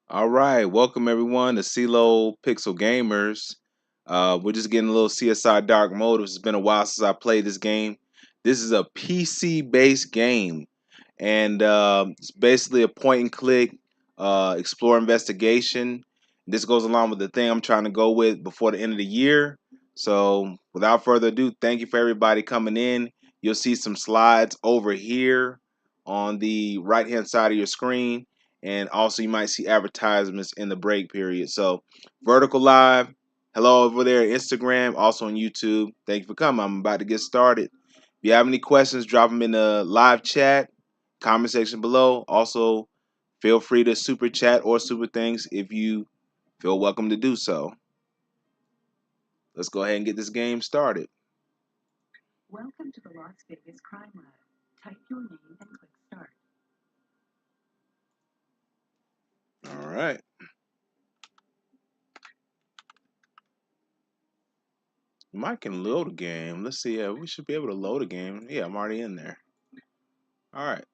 All right, welcome everyone to CLOPIXEL Gamers. We're just getting a little CSI Dark Mode. It's been a while since I played this game. This is a PC-based game, and it's basically a point-and-click explore investigation. This goes along with the thing I'm trying to go with before the end of the year. So, without further ado, thank you for everybody coming in. You'll see some slides over here on the right-hand side of your screen. And also you might see advertisements in the break period. So vertical live, hello over there at Instagram, also on YouTube. Thank you for coming. I'm about to get started. If you have any questions, drop them in the live chat, comment section below. Also, feel free to super chat or super things if you feel welcome to do so. Let's go ahead and get this game started. Welcome to the Las Vegas Crime Lab. Type your name and click start. All right. Mike can load a game. Let's see. Yeah, we should be able to load a game. Yeah, I'm already in there. All right.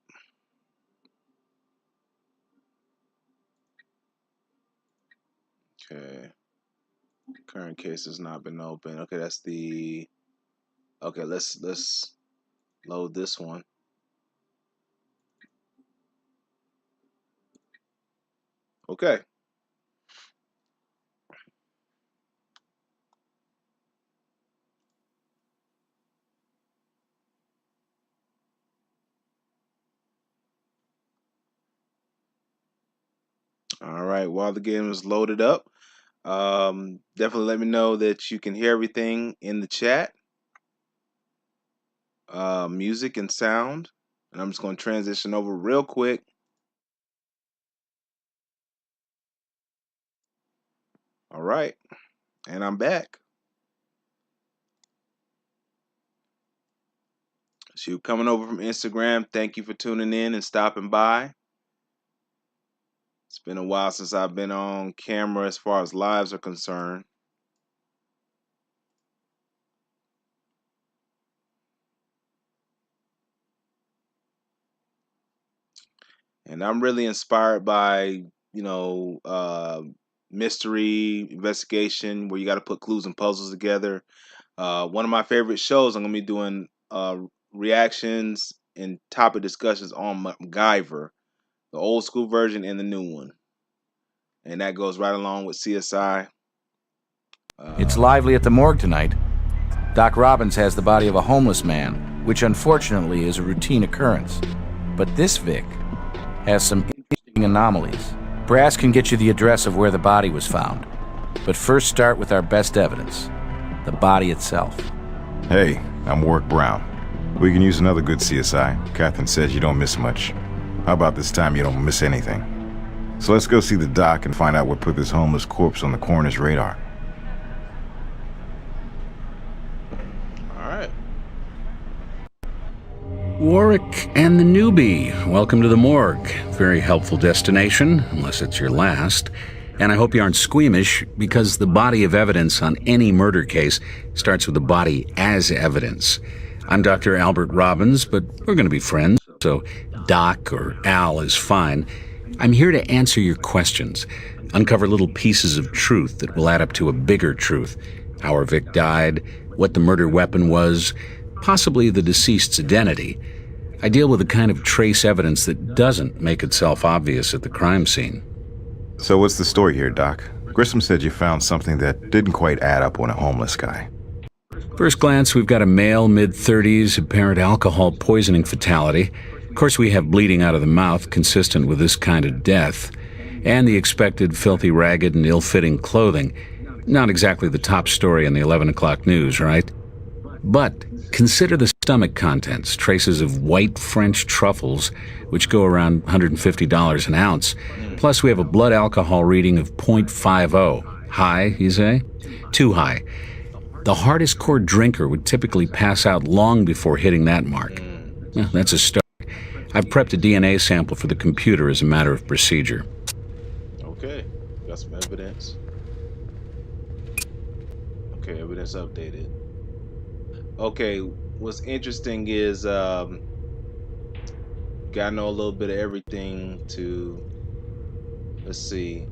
Okay. Current case has not been open. Okay, that's the. Okay, let's load this one. Okay. All right. While the game is loaded up, definitely let me know that you can hear everything in the chat, music and sound, and I'm just going to transition over real quick. All right, and I'm back. So you coming over from Instagram, thank you for tuning in and stopping by. It's been a while since I've been on camera as far as lives are concerned. And I'm really inspired by, mystery investigation where you got to put clues and puzzles together. One of my favorite shows, I'm gonna be doing reactions and topic discussions on MacGyver, the old school version and the new one, and that goes right along with CSI. It's lively at the morgue tonight. Doc Robbins has the body of a homeless man, which unfortunately is a routine occurrence. But this Vic has some interesting anomalies. Brass can get you the address of where the body was found. But first start with our best evidence, the body itself. Hey, I'm Warwick Brown. We can use another good CSI. Catherine says you don't miss much. How about this time you don't miss anything? So let's go see the doc and find out what put this homeless corpse on the coroner's radar. Warwick and the newbie, welcome to the morgue. Very helpful destination, unless it's your last. And I hope you aren't squeamish, because the body of evidence on any murder case starts with the body as evidence. I'm Dr. Albert Robbins, but we're going to be friends, so Doc or Al is fine. I'm here to answer your questions, uncover little pieces of truth that will add up to a bigger truth. How our Vic died, what the murder weapon was, possibly the deceased's identity. I deal with the kind of trace evidence that doesn't make itself obvious at the crime scene. So what's the story here, Doc? Grissom said you found something that didn't quite add up on a homeless guy. First glance, we've got a male, mid-30s, apparent alcohol poisoning fatality. Of course, we have bleeding out of the mouth consistent with this kind of death, and the expected filthy, ragged, and ill-fitting clothing. Not exactly the top story in the 11 o'clock news, right? But consider the stomach contents, traces of white French truffles, which go around $150 an ounce. Plus, we have a blood alcohol reading of 0.50. High, you say? Too high. The hardest core drinker would typically pass out long before hitting that mark. Well, that's a start. I've prepped a DNA sample for the computer as a matter of procedure. Okay, got some evidence. Okay, evidence updated. Okay, what's interesting is gotta know a little bit of everything to Let's see.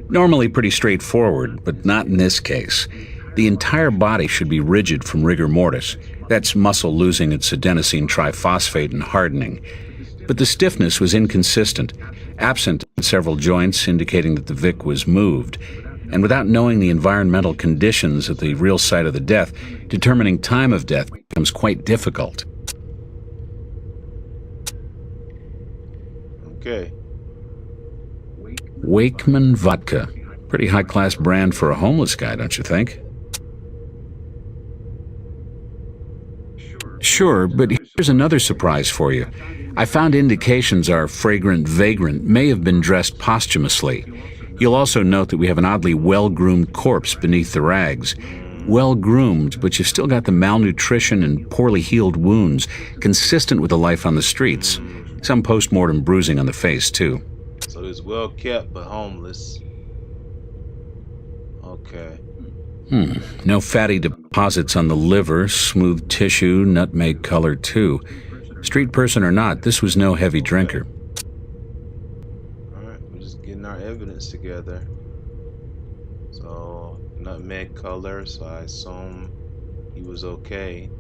Normally pretty straightforward, but not in this case. The entire body should be rigid from rigor mortis. That's muscle losing its adenosine triphosphate and hardening. But the stiffness was inconsistent, absent in several joints, indicating that the Vic was moved. And without knowing the environmental conditions at the real site of the death, determining time of death becomes quite difficult. Okay. Wakeman Vodka. Pretty high-class brand for a homeless guy, don't you think? Sure, but here's another surprise for you. I found indications our fragrant vagrant may have been dressed posthumously. You'll also note that we have an oddly well-groomed corpse beneath the rags. Well-groomed, but you've still got the malnutrition and poorly healed wounds, consistent with the life on the streets. Some post-mortem bruising on the face, too. So he's well kept but homeless. Okay. No fatty deposits on the liver, smooth tissue, nutmeg color, too. Street person or not, this was no heavy drinker. Alright, we're just getting our evidence together. So, nutmeg color, so I assume he was okay.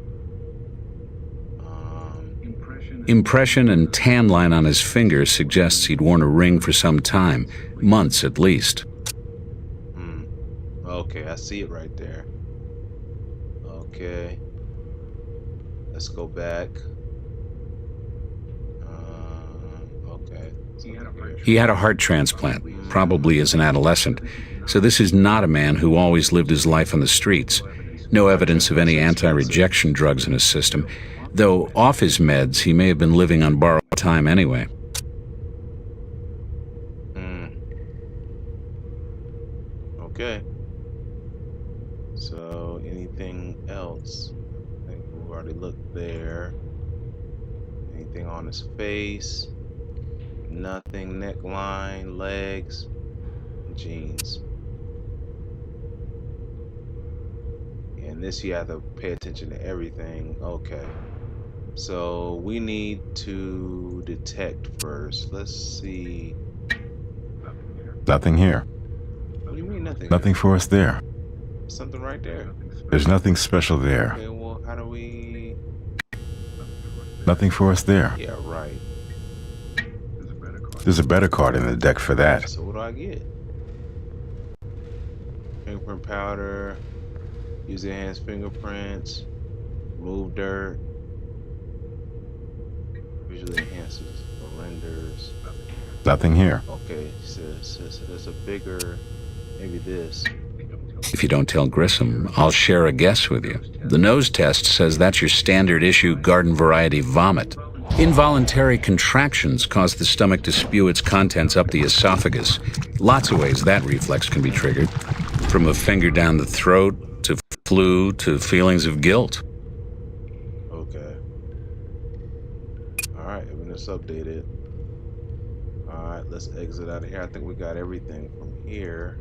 Impression and tan line on his finger suggests he'd worn a ring for some time, months at least. Okay, I see it right there. Okay. Let's go back. Okay. He had a heart transplant, probably as an adolescent. So this is not a man who always lived his life on the streets. No evidence of any anti-rejection drugs in his system. Though off his meds, he may have been living on borrowed time anyway. Okay. So, anything else? I think we've already looked there. Anything on his face? Nothing. Neckline, legs, jeans. And this you have to pay attention to everything. Okay. So we need to detect first. Let's see. Nothing here. What do you mean nothing? Nothing for us there. Something right there. There's nothing special there. Okay, well, how do we... Nothing for us there. Yeah, right. There's a better card in the deck for that. So what do I get? Fingerprint powder. Use enhanced fingerprints. Remove dirt. Visually enhances. Renders. Nothing here. Okay, so there's a bigger... Maybe this. If you don't tell Grissom, I'll share a guess with you. The nose test says that's your standard issue garden variety vomit. Involuntary contractions cause the stomach to spew its contents up the esophagus. Lots of ways that reflex can be triggered. From a finger down the throat, to flu, to feelings of guilt. Okay. Alright, evidence updated. Alright, let's exit out of here. I think we got everything from here.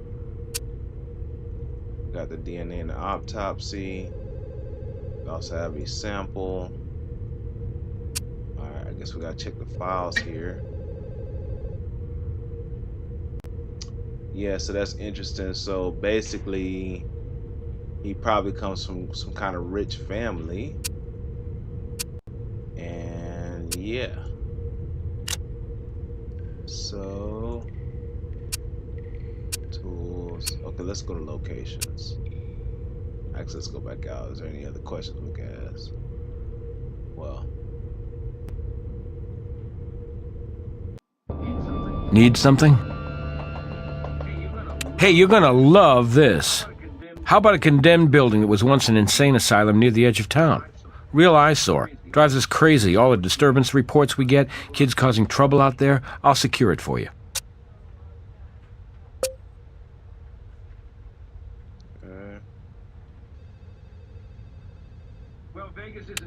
We got the DNA and the autopsy. We also have a sample. Alright, I guess we gotta check the files here. Yeah, so that's interesting. So basically, he probably comes from some kind of rich family. And yeah. So, tools. Okay, let's go to locations. Actually, let's go back out. Is there any other questions we can ask? Well. Need something? Hey, you're gonna love this. How about a condemned building that was once an insane asylum near the edge of town? Real eyesore. Drives us crazy. All the disturbance reports we get, kids causing trouble out there. I'll secure it for you.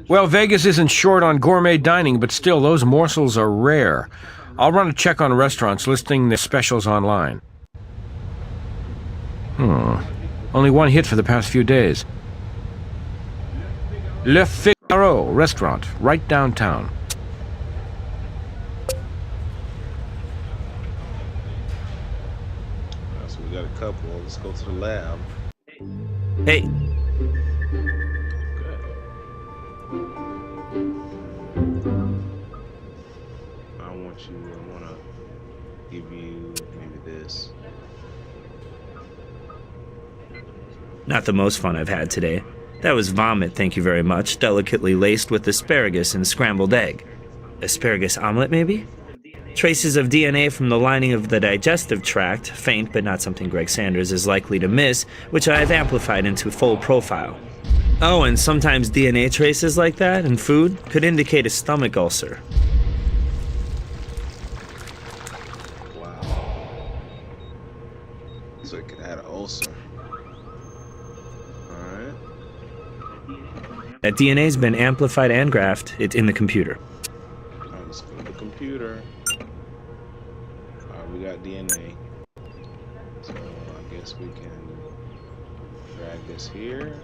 Well, Vegas isn't short on gourmet dining, but still, those morsels are rare. I'll run a check on restaurants listing their specials online. Only one hit for the past few days. Le Figaro restaurant, right downtown. couple. Let's go to the lab. Hey, Good. I want to give you maybe this. not the most fun I've had today. That was vomit, thank you very much, delicately laced with asparagus and scrambled egg. Asparagus omelet, maybe? Traces of DNA from the lining of the digestive tract, faint but not something Greg Sanders is likely to miss, which I've amplified into full profile. Oh, and sometimes DNA traces like that in food could indicate a stomach ulcer. Wow. So it could add an ulcer. Alright. That DNA's been amplified and graphed. It's in the computer. Alright, let's go to the computer. Alright, we got DNA. So I guess we can drag this here.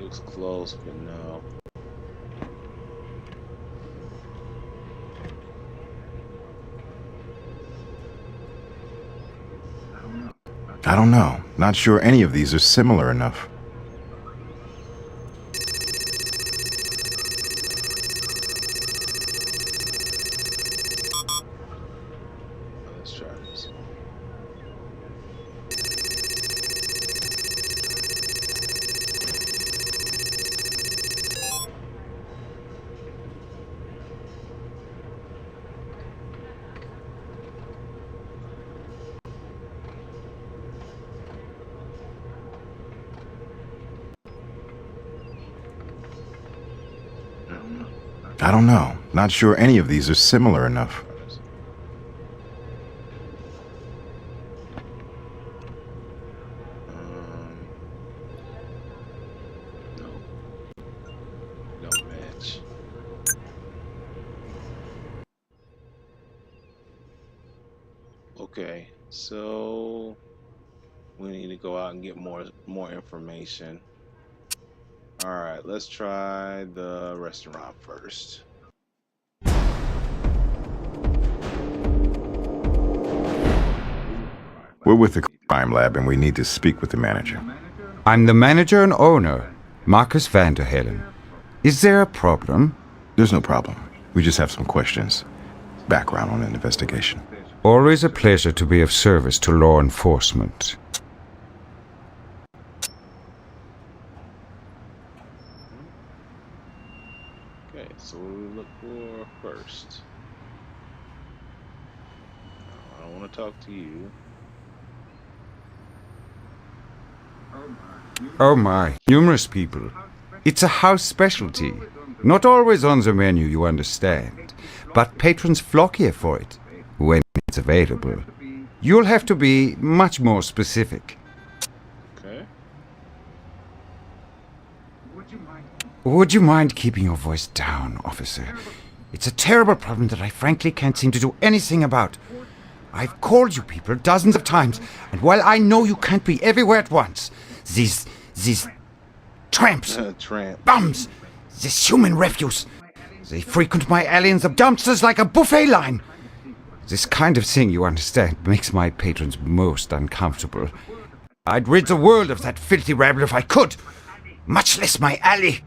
Looks close, but no. I don't know. Not sure any of these are similar enough. Let's try this. I don't know. Not sure any of these are similar enough. No. Don't match. Okay, so we need to go out and get more information. All right, let's try the restaurant first. We're with the crime lab and we need to speak with the manager. I'm the manager and owner, Marcus Vanderhelen. Is there a problem? There's no problem. We just have some questions. Background on an investigation. Always a pleasure to be of service to law enforcement. Okay, so what do we look for first? I don't want to talk to you. Oh my, numerous people. It's a house specialty. Not always on the menu, you understand. But patrons flock here for it, when it's available. You'll have to be much more specific. Okay. Would you mind keeping your voice down, officer? It's a terrible problem that I frankly can't seem to do anything about. I've called you people dozens of times, and while I know you can't be everywhere at once, these tramps, bums, this human refuse, they frequent my alley in the dumpsters like a buffet line. This kind of thing, you understand, makes my patrons most uncomfortable. I'd rid the world of that filthy rabble if I could, much less my alley.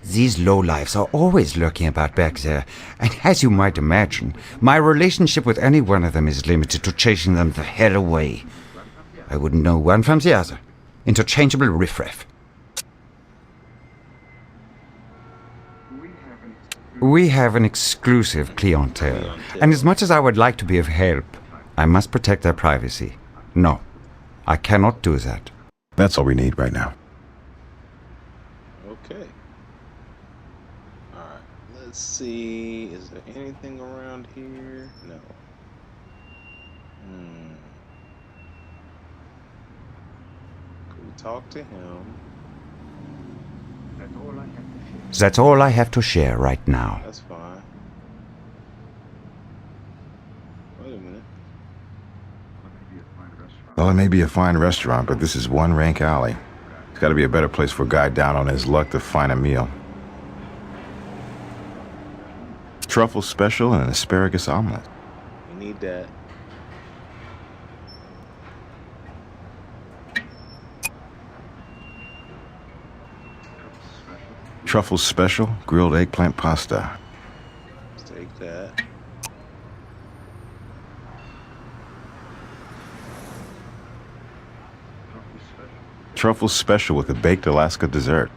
These lowlifes are always lurking about back there, and as you might imagine, my relationship with any one of them is limited to chasing them the hell away. I wouldn't know one from the other. Interchangeable riffraff. We have an exclusive clientele, and as much as I would like to be of help, I must protect their privacy. No, I cannot do that. That's all we need right now. Okay. Alright, let's see. Is there anything around here? No. Could we talk to him. That's all I have to share right now. That's fine. Wait a minute. Well, it may be a fine restaurant, but this is one rank alley. It's got to be a better place for a guy down on his luck to find a meal. Truffle special and an asparagus omelet. We need that. Truffle special, grilled eggplant pasta. Let's take that. Truffle special with a baked Alaska dessert.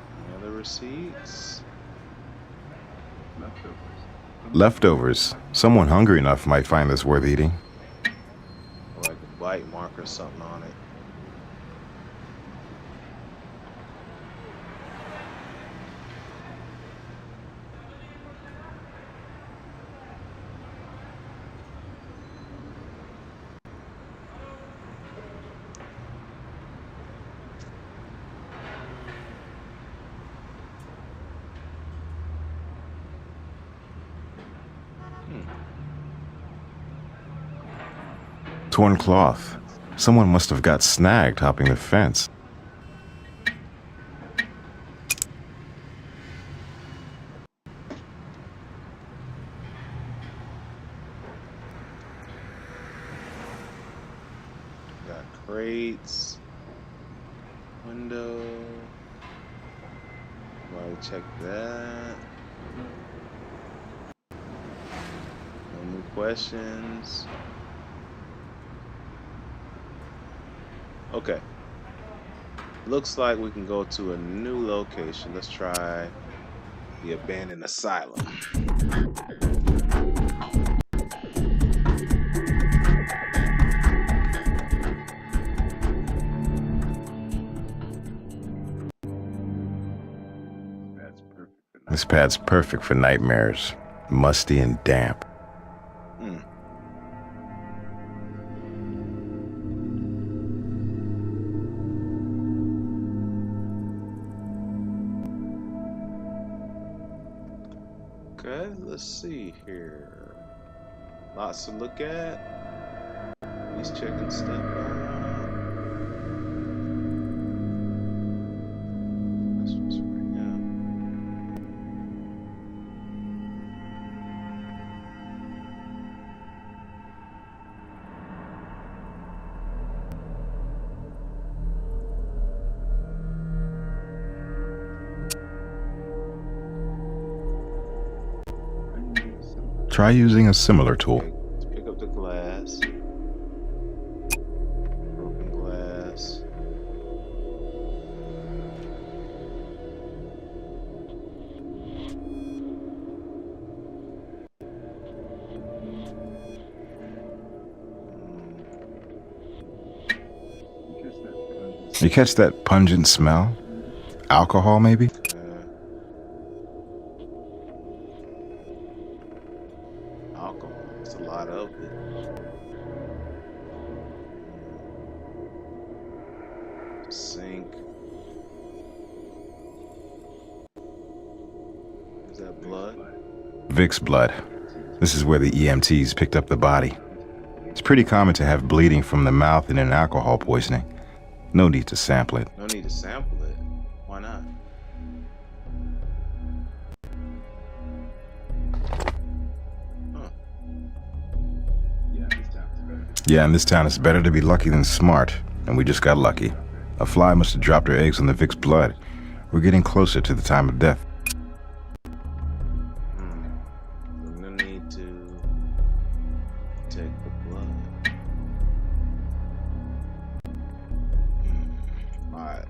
Any other receipts? Leftovers. Someone hungry enough might find this worth eating. Or like a bite mark or something on it. Torn cloth. Someone must have got snagged hopping the fence. Got crates. Window. Why check that? No new questions. Okay. Looks like we can go to a new location. Let's try the abandoned asylum. This pad's perfect for nightmares. Musty and damp. Okay, let's see here. Lots to look at. He's checking stuff out. This one's for him. Try using a similar tool. Let's pick up the glass. Broken glass. You catch that pungent smell? Alcohol, maybe? Alcohol. It's a lot of it. Sink. Is that blood? Vic's blood. This is where the EMTs picked up the body. It's pretty common to have bleeding from the mouth in an alcohol poisoning. No need to sample it. No need to sample it. Why not? Huh. Yeah, in this town it's better to be lucky than smart, and we just got lucky. A fly must have dropped her eggs on the Vic's blood. We're getting closer to the time of death. No need to take the blood. Alright.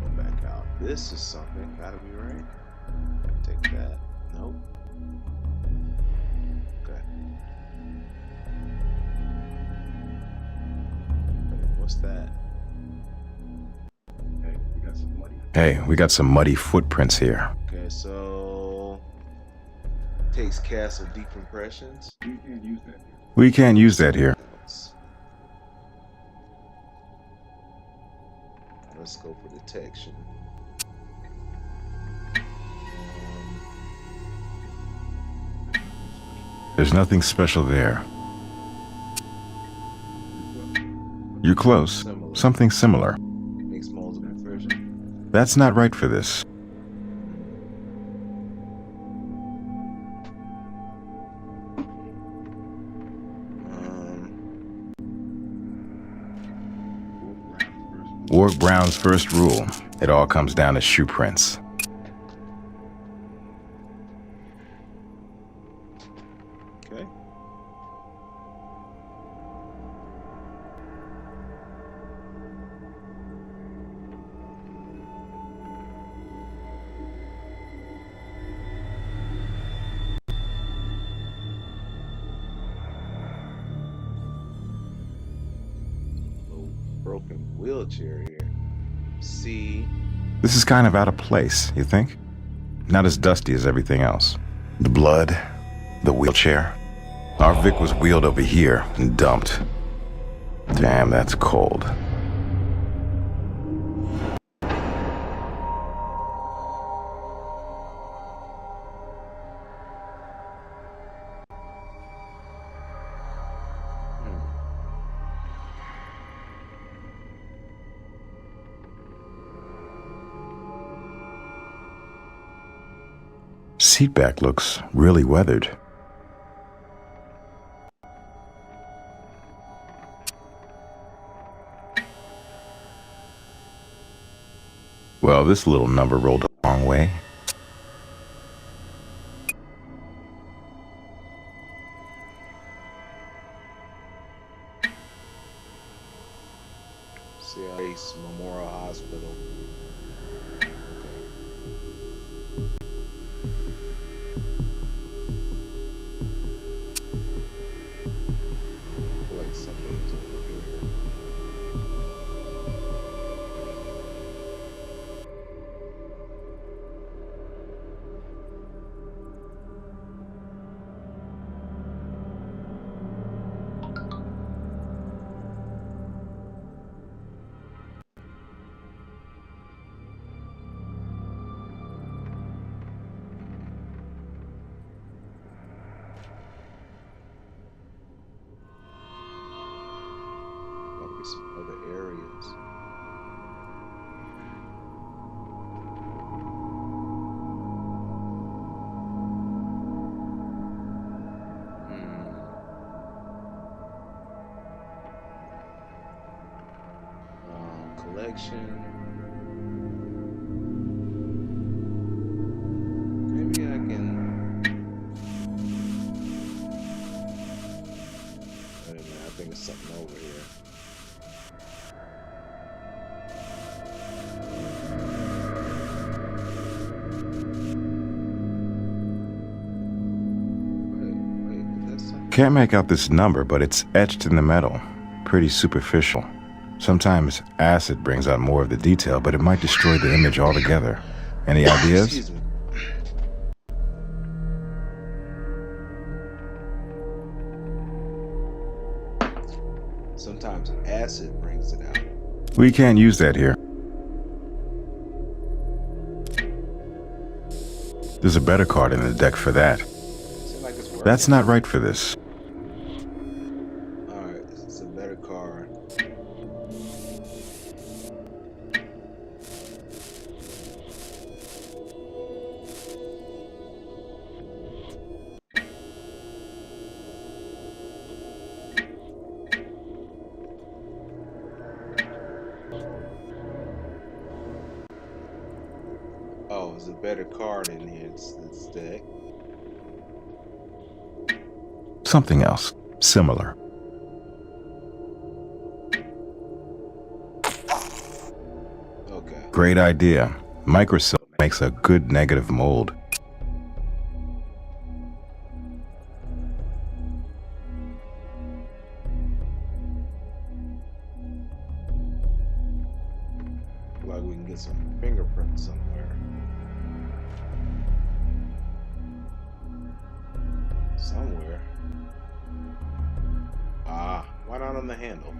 Go back out. This is something. Gotta be right. Take that. Nope. Okay. What's that? Hey, we got some muddy footprints here. Okay, so takes cast of deep impressions. We can't use that here. Let's go for detection. There's nothing special there. You're close. Something similar. Mixed modes of conversion. That's not right for this. Ward Brown's first rule. It all comes down to shoe prints. Okay. Little broken wheelchair here. See. This is kind of out of place, you think? Not as dusty as everything else. The blood, the wheelchair. Our Vic was wheeled over here and dumped. Damn, that's cold. Seatback looks really weathered. Well, this little number rolled a long way. CLOPIXEL Memorial Hospital. Some other areas. Collection. Maybe I can. Wait a minute, I think it's something over here. Can't make out this number, but it's etched in the metal. Pretty superficial. Sometimes acid brings out more of the detail, but it might destroy the image altogether. Any ideas? Excuse me. Sometimes acid brings it out. We can't use that here. There's a better card in the deck for that. That's not right for this. Alright, it's a better card. Oh, there's a better card in here instead. Something else. Similar. Okay. Great idea. Microsilk makes a good negative mold. Like we can get some fingerprints somewhere. Somewhere. Why not on the handle?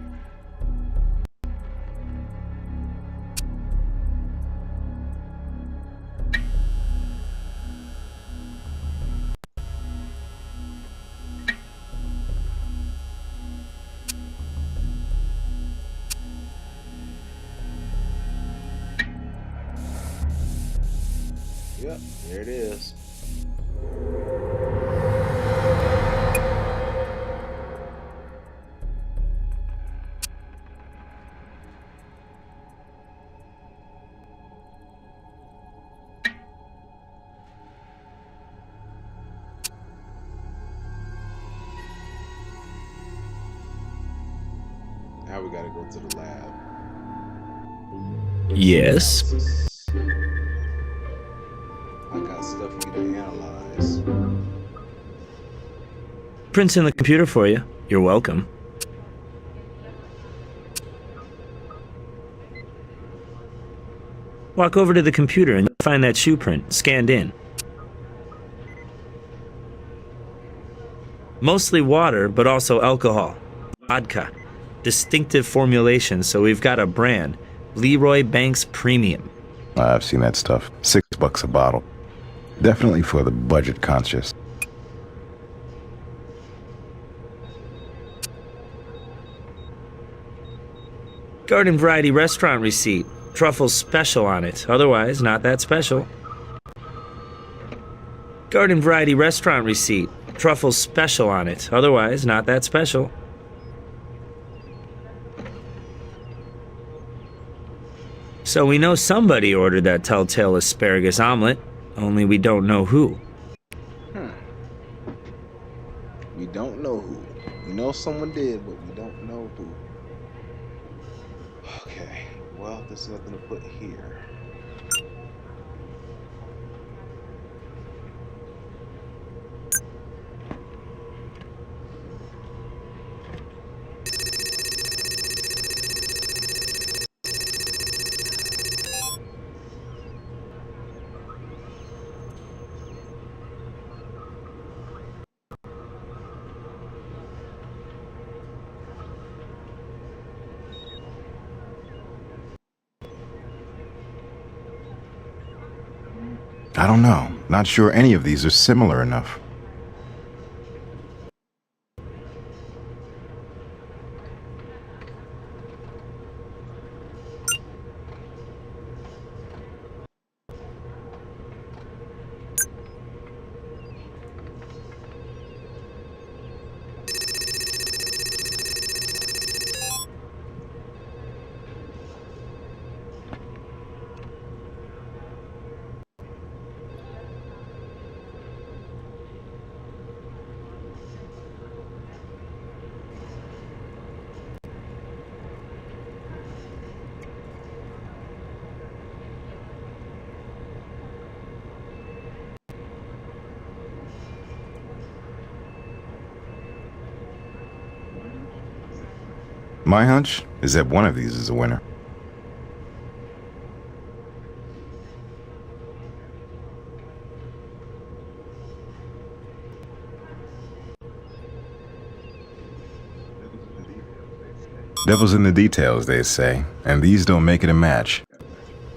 Yep, there it is. Now we gotta go to the lab. Yes. I got stuff for you to analyze. Prints in the computer for you. You're welcome. Walk over to the computer and you'll find that shoe print scanned in. Mostly water, but also alcohol. Vodka. Distinctive formulation, so we've got a brand. Leroy Banks Premium. I've seen that stuff. $6 a bottle. Definitely for the budget conscious. Garden variety restaurant receipt. Truffles special on it, otherwise not that special. Garden variety restaurant receipt. Truffles special on it, otherwise not that special. So we know somebody ordered that telltale asparagus omelet, only we don't know who. We don't know who. We know someone did, but we don't know who. Okay, well, there's nothing to put here. I don't know. Not sure any of these are similar enough. My hunch is that one of these is a winner. Devil's in the details, they say, and these don't make it a match.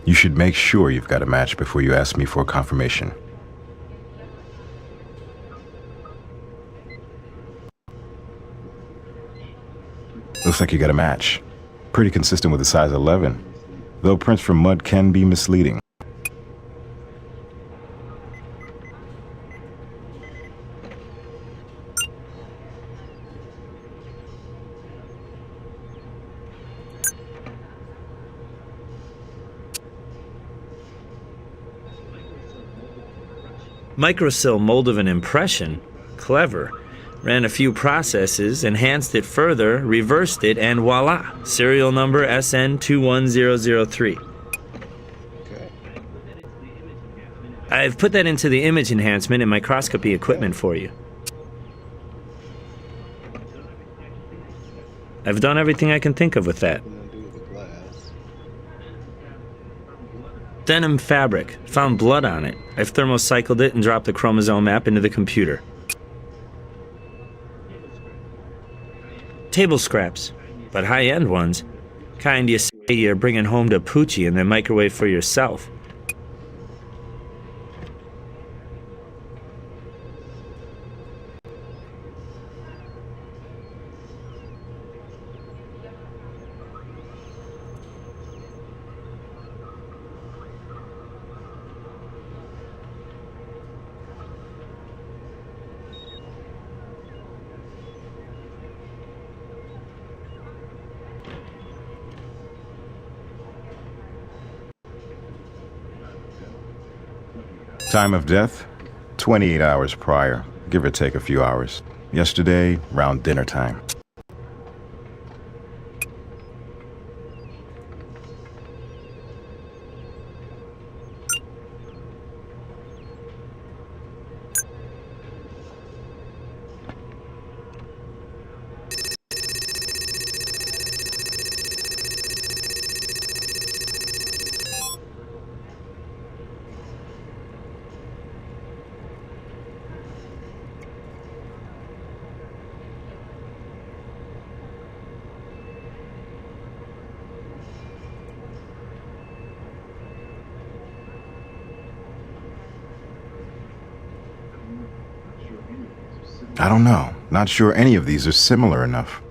You should make sure you've got a match before you ask me for confirmation. Looks like you got a match. Pretty consistent with the size 11, though prints from mud can be misleading. Microcell mold of an impression? Clever. Ran a few processes, enhanced it further, reversed it, and voila! Serial number SN21003. Okay. I've put that into the image enhancement and microscopy equipment for you. I've done everything I can think of with that. What are we gonna do with the glass? Denim fabric. Found blood on it. I've thermocycled it and dropped the chromosome map into the computer. Table scraps, but high-end ones. Kind you say you're bringing home to Poochie and then microwave for yourself. Time of death? 28 hours prior, give or take a few hours. Yesterday, around dinner time. I don't know. Not sure any of these are similar enough.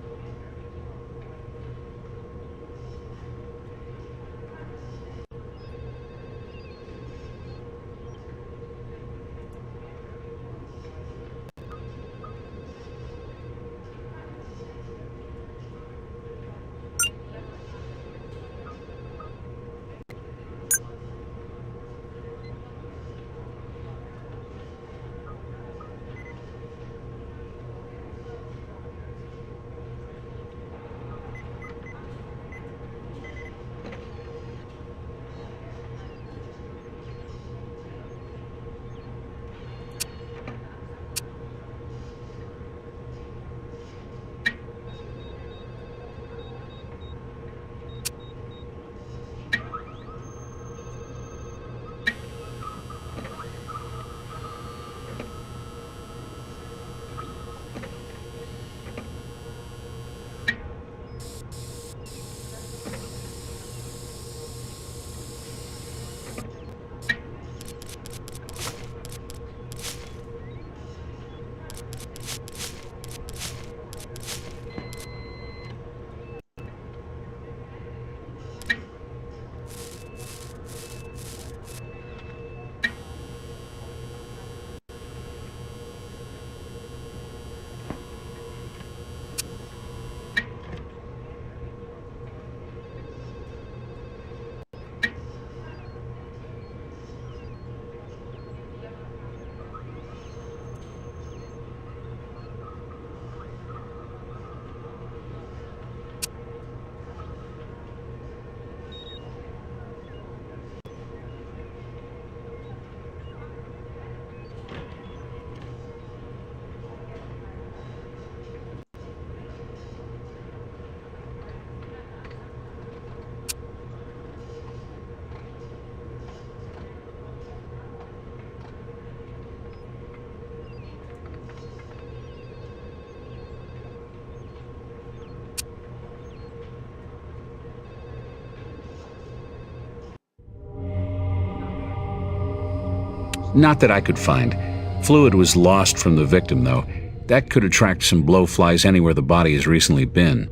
Not that I could find. Fluid was lost from the victim, though. That could attract some blowflies anywhere the body has recently been.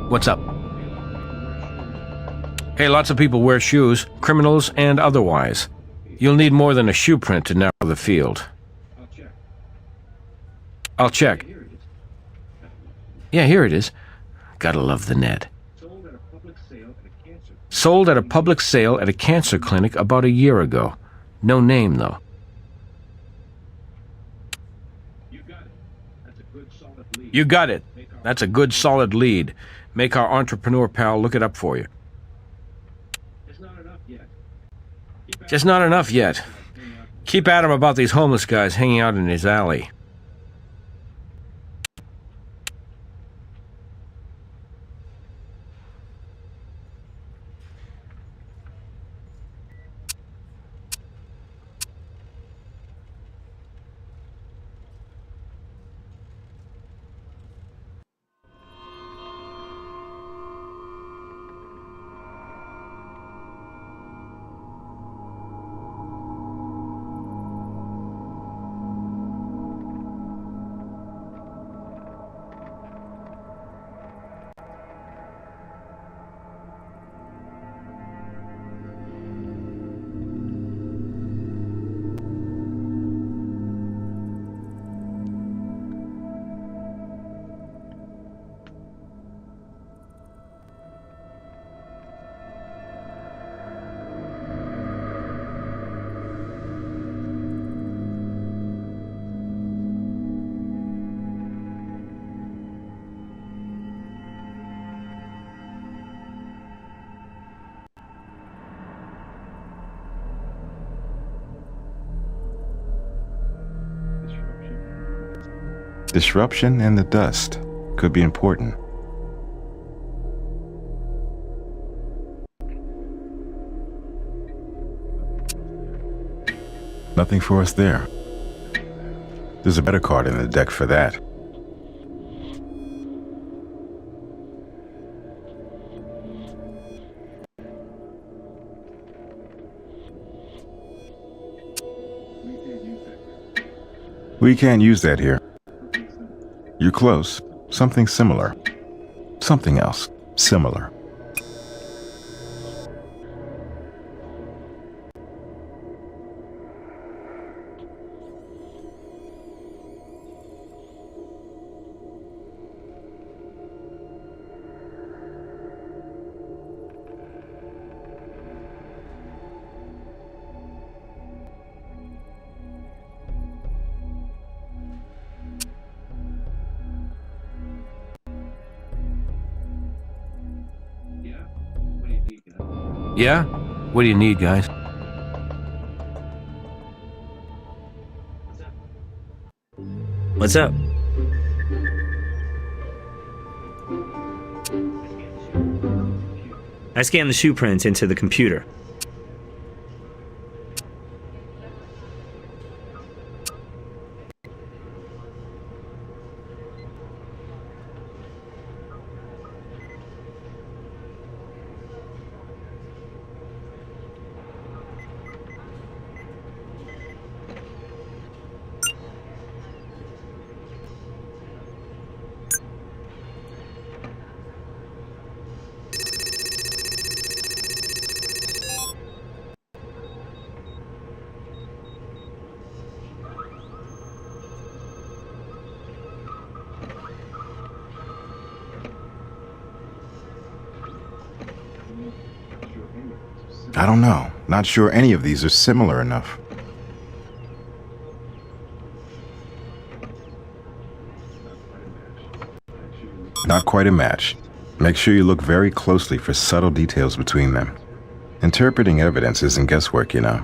What's up? Hey, lots of people wear shoes, criminals and otherwise. You'll need more than a shoe print to narrow the field. I'll check. Yeah, here it is. Gotta love the net. Sold at a public sale at a cancer clinic about a year ago. No name, though. You got it. That's a good, solid lead. Make our entrepreneur pal look it up for you. Just not enough yet. Keep at him about these homeless guys hanging out in his alley. Disruption in the dust could be important. Nothing for us there. There's a better card in the deck for that. We can't use that here. You're close. Something similar. Something else. Similar. Yeah? What do you need, guys? What's up? I scanned the shoe print into the computer. I don't know. Not sure any of these are similar enough. Not quite a match. Make sure you look very closely for subtle details between them. Interpreting evidence isn't guesswork, you know.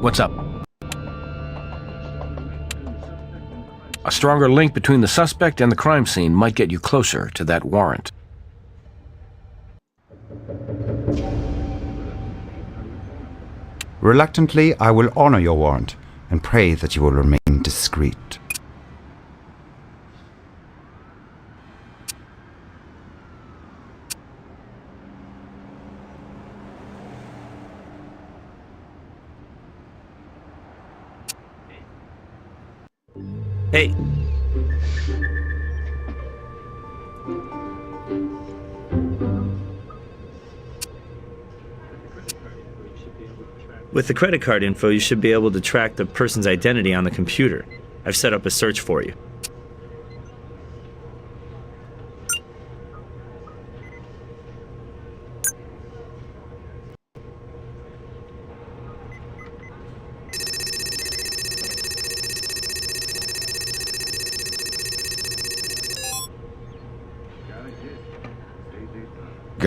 What's up? A stronger link between the suspect and the crime scene might get you closer to that warrant. Reluctantly, I will honor your warrant and pray that you will remain discreet. Hey. With the credit card info, you should be able to track the person's identity on the computer. I've set up a search for you.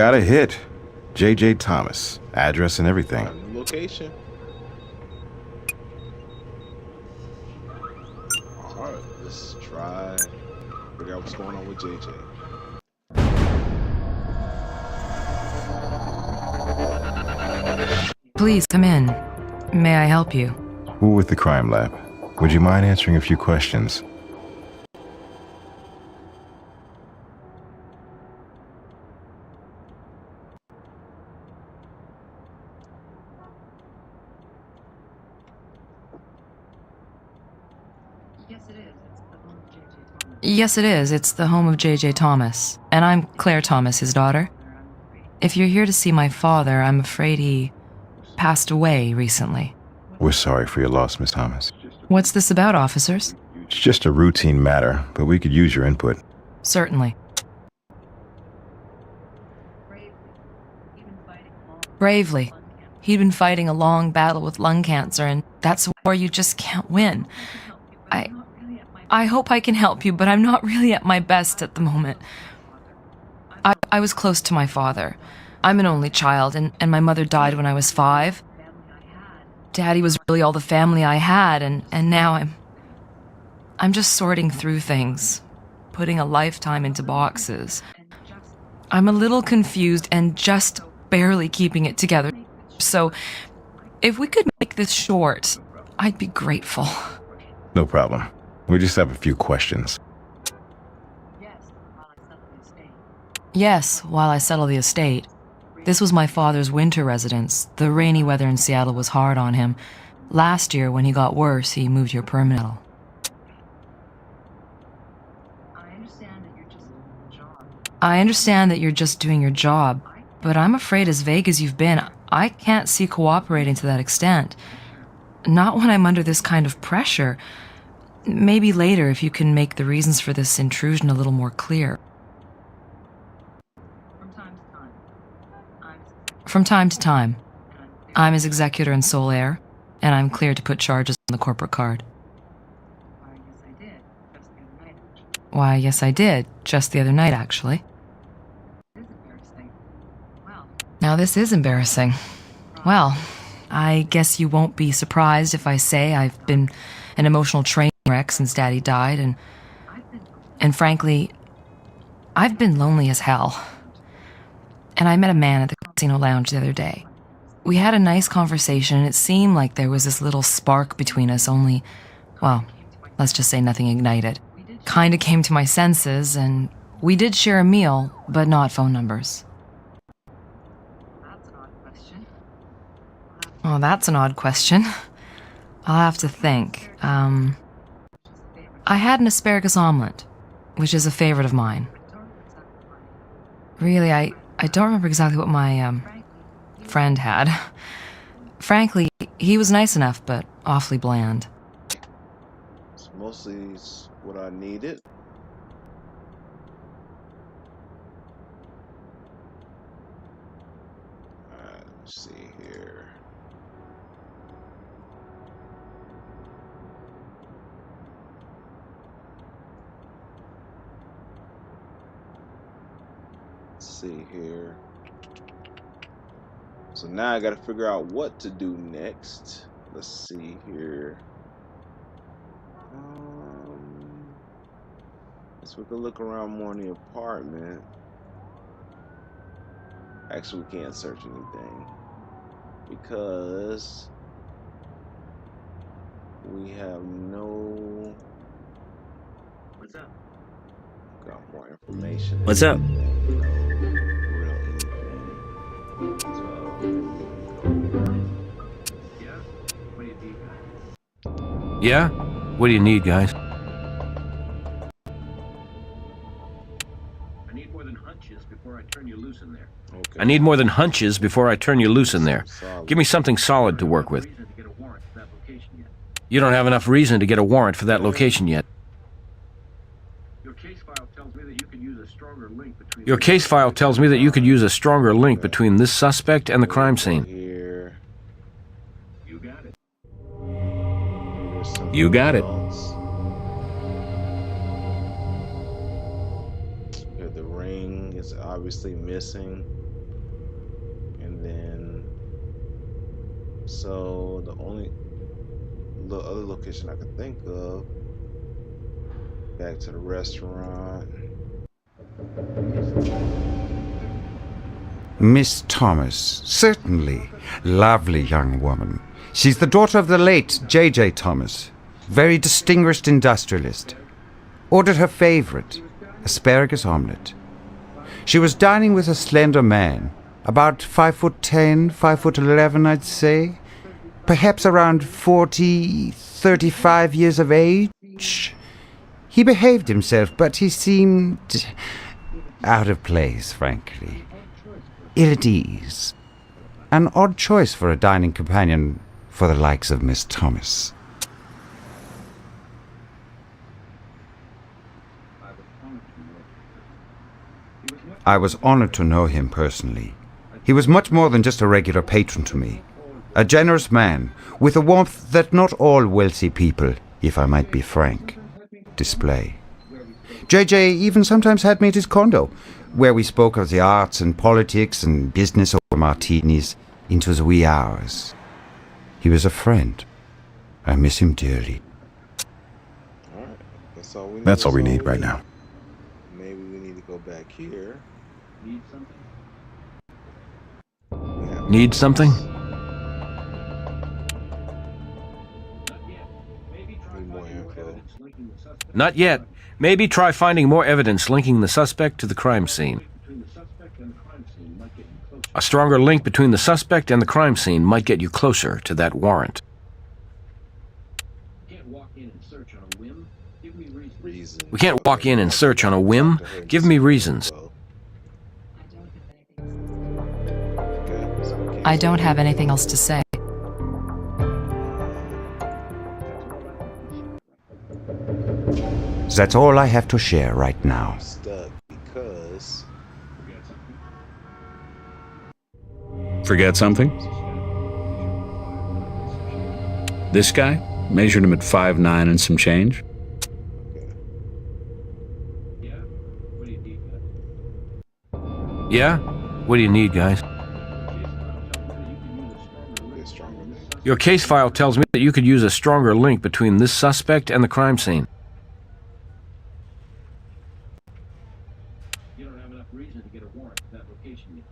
Got a hit. J.J. Thomas. Address and everything. Location. Let's try figure out what's going on with JJ. Please come in. May I help you? We're with the crime lab. Would you mind answering a few questions? Yes, it is. It's the home of J.J. Thomas. And I'm Claire Thomas, his daughter. If you're here to see my father, I'm afraid he passed away recently. We're sorry for your loss, Miss Thomas. What's this about, officers? It's just a routine matter, but we could use your input. Certainly. Bravely. He'd been fighting a long battle with lung cancer, and that's a war you just can't win. I hope I can help you, but I'm not really at my best at the moment. I was close to my father. I'm an only child, and my mother died when I was 5. Daddy was really all the family I had, and now I'm just sorting through things, putting a lifetime into boxes. I'm a little confused and just barely keeping it together. So, if we could make this short, I'd be grateful. No problem. We just have a few questions. Yes, while I settle the estate. This was my father's winter residence. The rainy weather in Seattle was hard on him. Last year, when he got worse, he moved here permanently. I understand that you're just doing your job, but I'm afraid as vague as you've been, I can't see cooperating to that extent. Not when I'm under this kind of pressure. Maybe later if you can make the reasons for this intrusion a little more clear. From time to time. I'm his executor and sole heir, and I'm cleared to put charges on the corporate card. Why, yes I did, just the other night actually. Now this is embarrassing. Well, I guess you won't be surprised if I say I've been an emotional train wreck since Daddy died, and frankly, I've been lonely as hell. And I met a man at the casino lounge the other day. We had a nice conversation, and it seemed like there was this little spark between us, only, well, let's just say nothing ignited. Kinda came to my senses, and we did share a meal, but not phone numbers. Oh, that's an odd question. I'll have to think. I had an asparagus omelet, which is a favorite of mine. Really, I don't remember exactly what my, friend had. Frankly, he was nice enough, but awfully bland. It's mostly what I needed. Alright, let's see here. Let's see here. So now I gotta figure out what to do next. Let's see here. Guess we could look around more in the apartment. Actually, we can't search anything because we have no. What's up? Got more information. What's up? Yeah? What do you need, guys? I need more than hunches before I turn you loose in there. Okay. I need more than hunches before I turn you loose in there. Solid. Give me something solid to work with. Reason to get a warrant for that location yet. You don't have enough reason to get a warrant for that location yet. Your case file tells me that you can use a stronger link between. Your case file tells me that you could use a stronger link between this suspect and the crime scene. Here. You got it. You got it. Yeah, the ring is obviously missing. And then, so the other location I could think of back to the restaurant. Miss Thomas, certainly. Lovely young woman. She's the daughter of the late J.J. Thomas, very distinguished industrialist. Ordered her favorite, asparagus omelette. She was dining with a slender man, about 5'10", 5'11", I'd say. Perhaps around 40, 35 years of age. He behaved himself, but he seemed out of place, frankly. Ill at ease. An odd choice for a dining companion for the likes of Miss Thomas. I was honored to know him personally. He was much more than just a regular patron to me. A generous man, with a warmth that not all wealthy people, if I might be frank, display. JJ even sometimes had me at his condo, where we spoke of the arts and politics and business over martinis into the wee hours. He was a friend. I miss him dearly. All right, That's all we need right now. Maybe we need to go back here. Need something? Need something? Need more info. Not yet. Maybe try finding more evidence linking the suspect to the crime scene. A stronger link between the suspect and the crime scene might get you closer to that warrant. We can't walk in and search on a whim. Give me reasons. I don't have anything else to say. That's all I have to share right now. Stuck because Forget something? This guy? Measured him at 5'9" and some change? Yeah? What do you need, guys? Your case file tells me that you could use a stronger link between this suspect and the crime scene. You don't have enough reason to get a warrant for that location yet.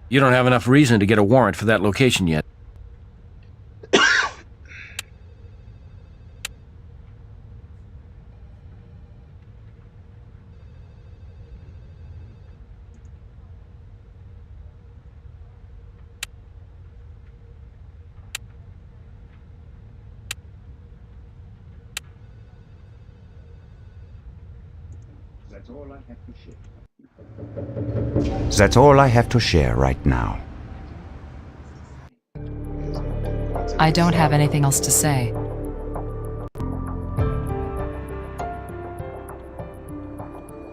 You don't have enough reason to get a warrant for that location yet. That's all I have to share. That's all I have to share right now. I don't have anything else to say.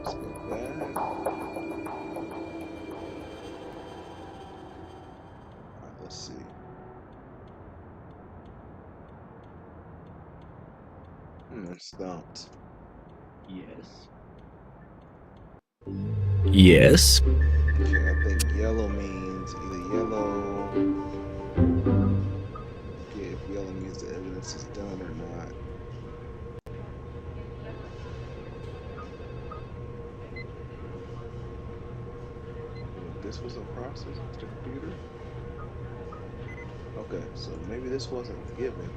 let's go back. Alright, let's see. I'm stumped. Yes. Yes. Okay, I think yellow means either yellow. Yeah, if yellow means the evidence is done or not. This was a process of the computer. Okay, so maybe this wasn't given.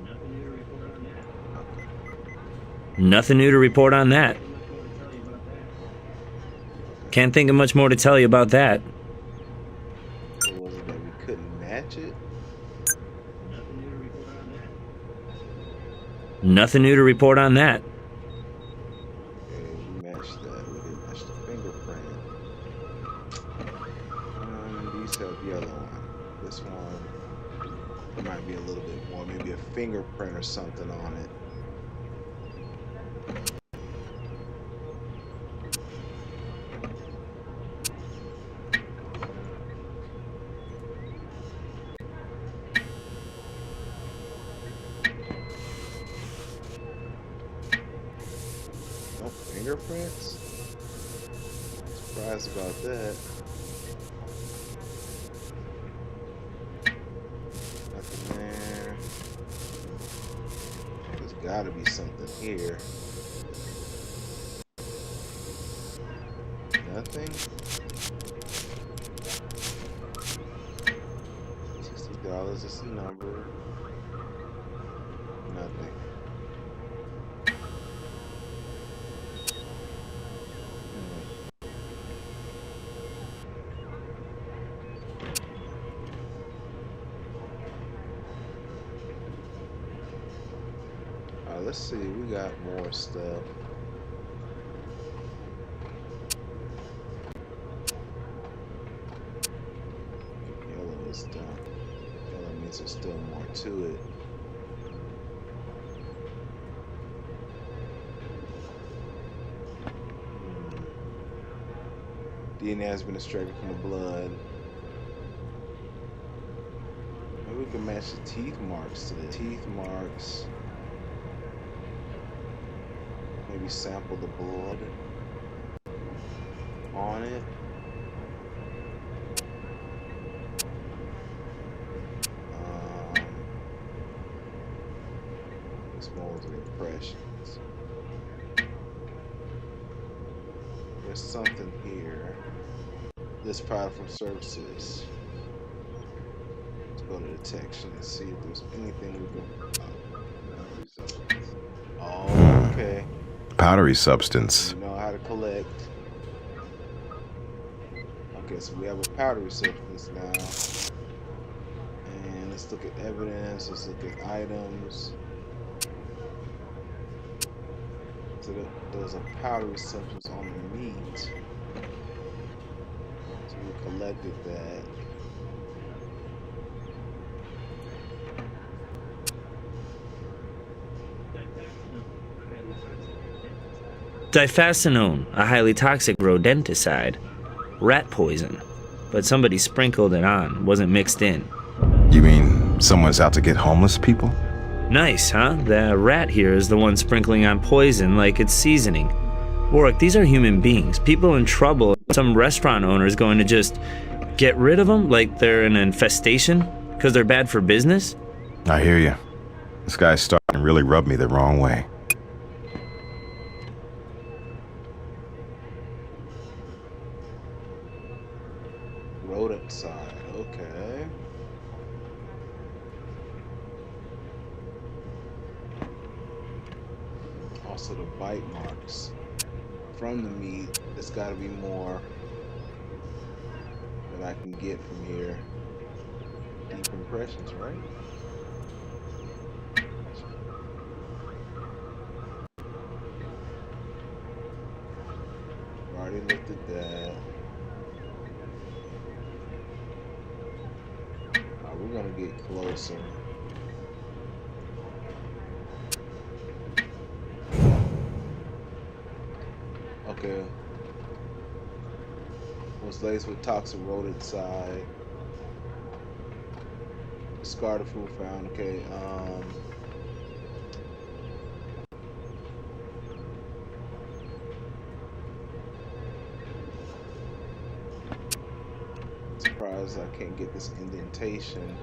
Nothing new to report on that. Okay. Nothing new to report on that. Can't think of much more to tell you about that. So was it that we couldn't match it? Nothing new to report on that. Nothing new to report on that. Okay, we matched that. We didn't match the fingerprint. These have yellow on. This one might be a little bit more, maybe a fingerprint or something on it. No fingerprints? Surprised about that. Nothing there. There's gotta be something here. anything? $60 is the number. Nothing. Alright, let's see. We got more stuff. Yellow is done. Yellow means there's still more to it. DNA has been extracted from the blood. Maybe we can match the teeth marks to the teeth marks. Maybe sample the blood on it. Let's mold the impressions. There's something here. This product from services. Let's go to detection and see if there's anything we can. Oh, okay. Powdery substance. You know how to collect. Okay, so we have a powdery substance now. And let's look at evidence. Let's look at items. So there's a powdery substance on the meat. So we collected that. Diphacinone, a highly toxic rodenticide. Rat poison. But somebody sprinkled it on, wasn't mixed in. You mean someone's out to get homeless people? Nice, huh? The rat here is the one sprinkling on poison like it's seasoning. Warwick, these are human beings, people in trouble. Some restaurant owner is going to just get rid of them like they're an infestation because they're bad for business? I hear you. This guy's starting to really rub me the wrong way. Rodent side, okay. Also the bite marks from the meat. There's got to be more that I can get from here. Deep impressions, right? Already looked at that. We're gonna get closer. Okay. Was laced with toxic rodenticide. Discarded food found. Okay. Surprised I can't get this indentation.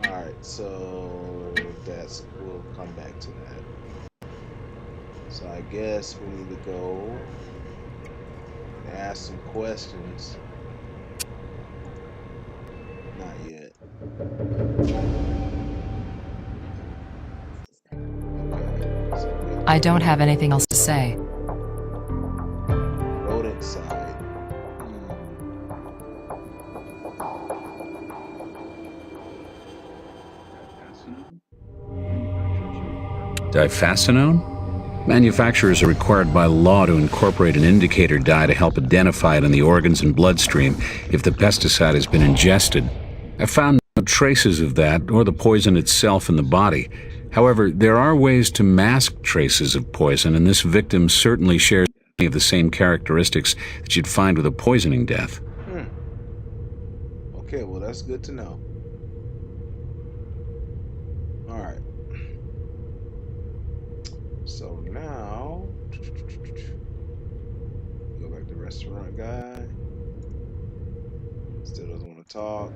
Alright, so we'll come back to that. So I guess we need to go and ask some questions. Not yet. Okay, so I don't have anything else to say. rodent side. Diphacinone? Manufacturers are required by law to incorporate an indicator dye to help identify it in the organs and bloodstream if the pesticide has been ingested. I found no traces of that or the poison itself in the body. However, there are ways to mask traces of poison, and this victim certainly shares many of the same characteristics that you'd find with a poisoning death. Okay, well that's good to know. Alright. So now, go back to restaurant guy. Still doesn't want to talk.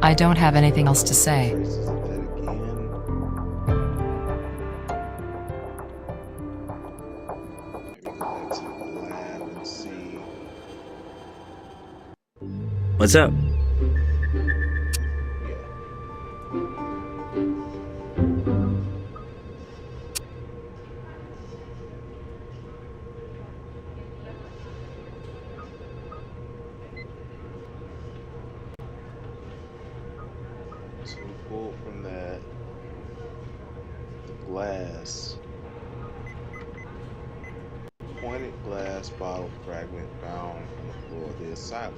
I don't have anything else to say. Traces of that again. What's up? So we pull from that the glass, pointed glass bottle fragment found on the floor of the asylum.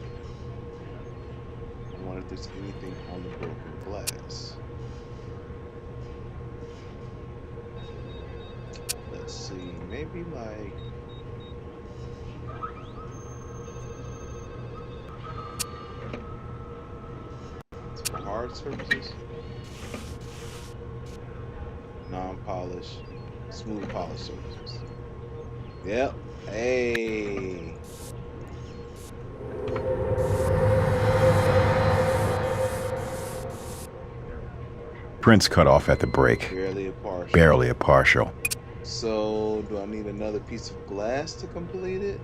I wonder if there's anything on the broken glass. Let's see, maybe like some hard surfaces, non-polished, smooth polished surfaces. Yep. Hey. Prints cut off at the break. Barely a partial. Barely a partial. So, do I need another piece of glass to complete it?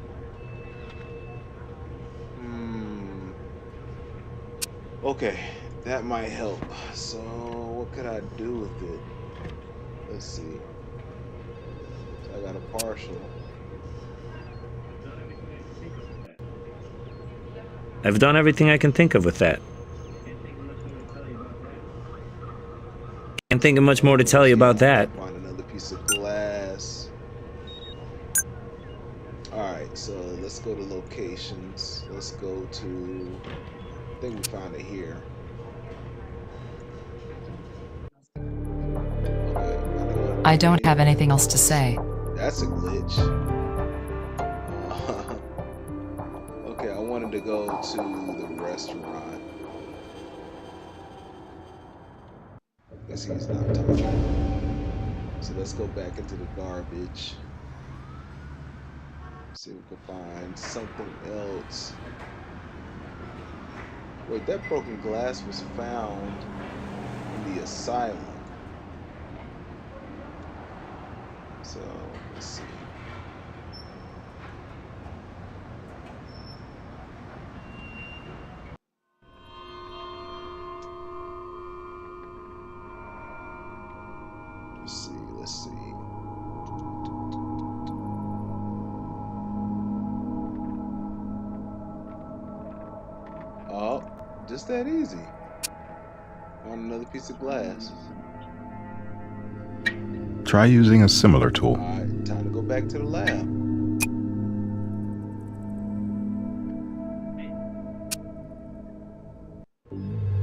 Okay, that might help. So, what could I do with it? Let's see. So I got a partial. I've done everything I can think of with that. Can't think of much more to tell you about that. Find another piece of glass. Alright, so let's go to locations. Let's go to, I think we found it here. Okay, I don't have anything else to say. that's a glitch. Okay, I wanted to go to the restaurant. Guess he's not talking. So let's go back into the garbage. See if we can find something else. Wait, that broken glass was found in the asylum. So let's see. Let's see. Oh, just that easy. Found another piece of glass. Try using a similar tool. Alright, time to go back to the lab.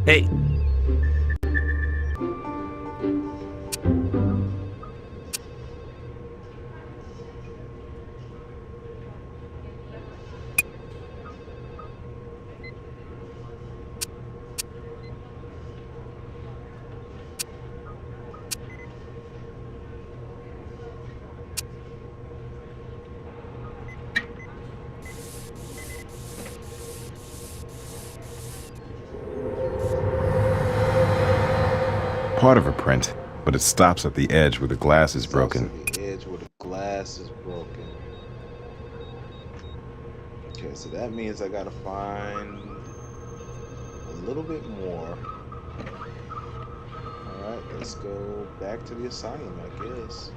Hey. Part of a print, but it stops at the edge where the glass is broken. The edge where the glass is broken. Okay, so that means I gotta find a little bit more. Alright, let's go back to the asylum, I guess.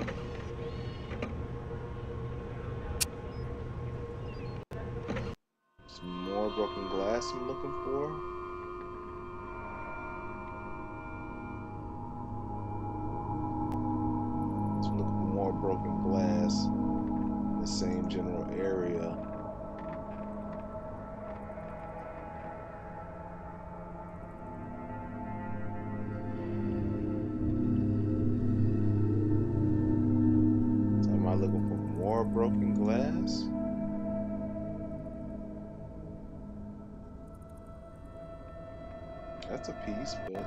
Some more broken glass I'm looking for. More broken glass in the same general area. So am I looking for more broken glass? That's a piece, but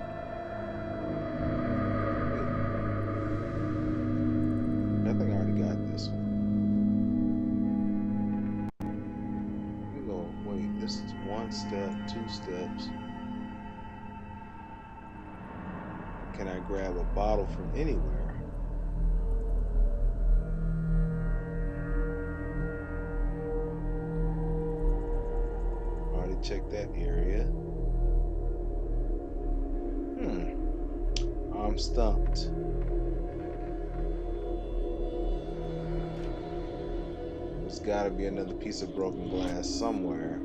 I think I already got this one. You go, wait, this is one step, 2 steps. Can I grab a bottle from anywhere? Already check that area. I'm stumped. There's gotta be another piece of broken glass somewhere.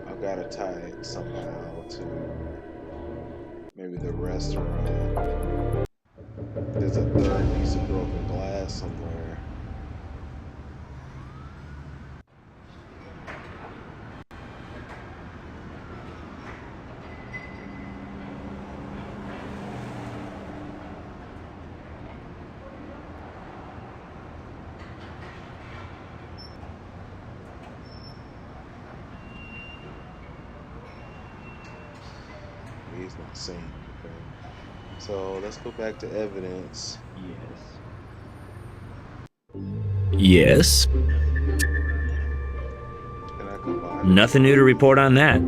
I gotta tie it somehow to maybe the restaurant. There's a third piece of broken glass somewhere. He's not saying anything. So let's go back to evidence. Yes. Can I combine? Nothing new to report on that.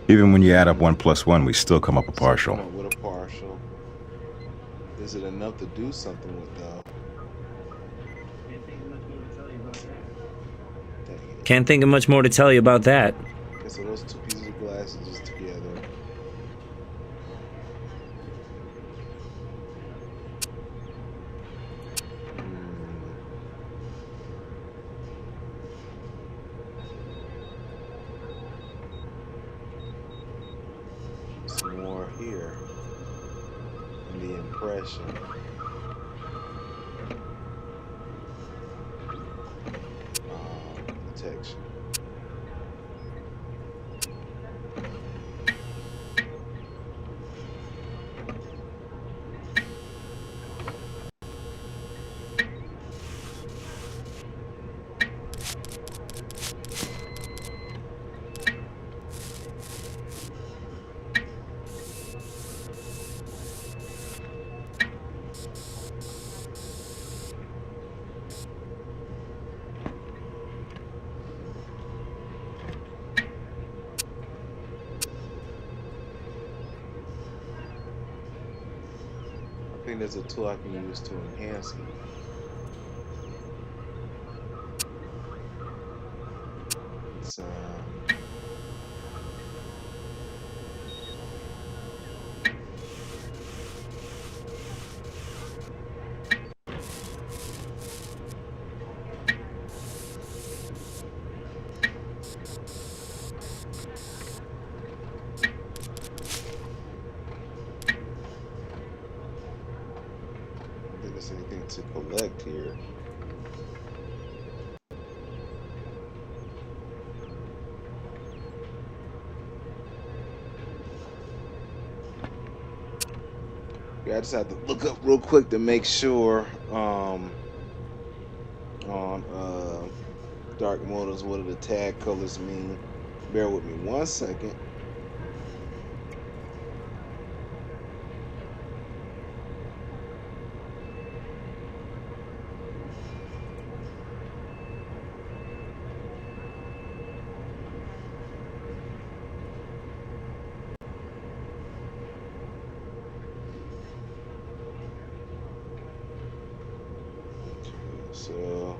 Even when you add up 1 plus 1, we still come up a partial. Come up with a partial. Is it enough to do something with though? Can't think of much more to tell you about that. Okay, so those two pieces of glass are just together. Some more here. And the impression. Protection. I think there's a tool I can use to enhance it. It's anything to collect here. Yeah, I just have to look up real quick to make sure on dark motives what do the tag colors mean. Bear with me 1 second. So,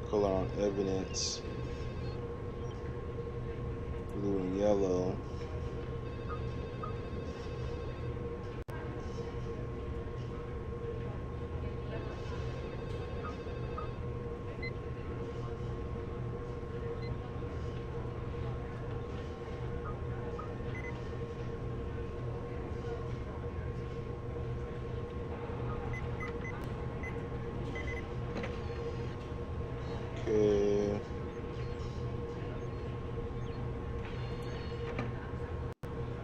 color on evidence, blue and yellow. Okay.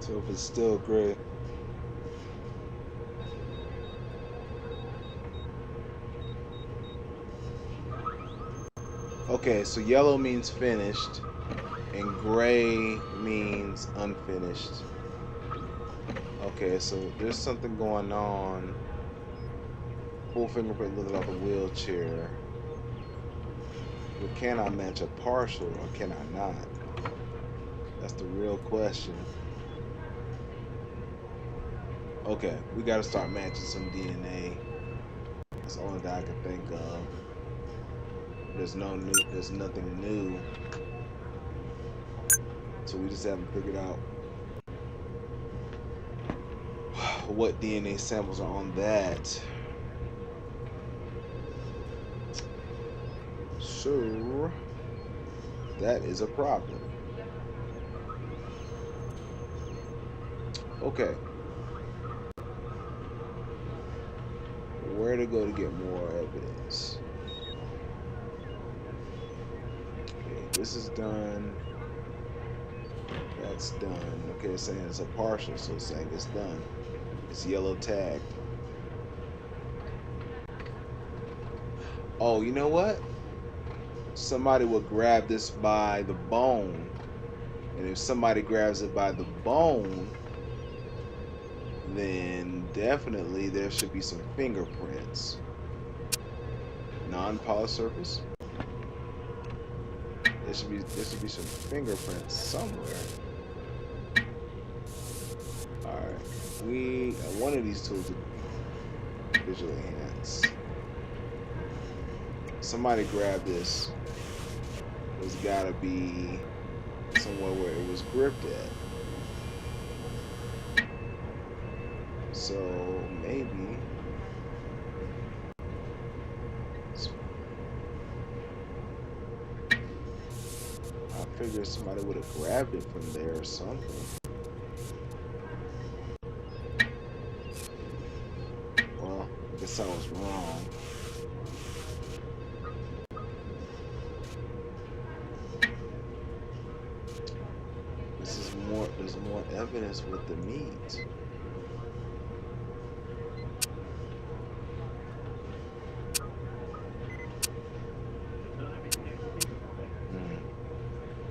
So if it's still gray. Okay, so yellow means finished and gray means unfinished. Okay, so there's something going on Full fingerprint looking off the wheelchair. But can I match a partial or can I not? That's the real question. Okay, we gotta start matching some DNA. That's the only thing I can think of. There's nothing new. So we just haven't figured out what DNA samples are on that. So that is a problem. Okay. Where to go to get more evidence? Okay, this is done. That's done. Okay, it's saying it's a partial, so it's saying it's done. It's yellow tagged. Oh, you know what? Somebody will grab this by the bone. And if somebody grabs it by the bone, then definitely there should be some fingerprints. Non-polished surface. There should be some fingerprints somewhere. Alright. One of these tools are visually enhanced. Somebody grab this. There's gotta be somewhere where it was gripped at. So maybe I figured somebody would have grabbed it from there or something. Well, I guess I was wrong. There's more evidence with the meat.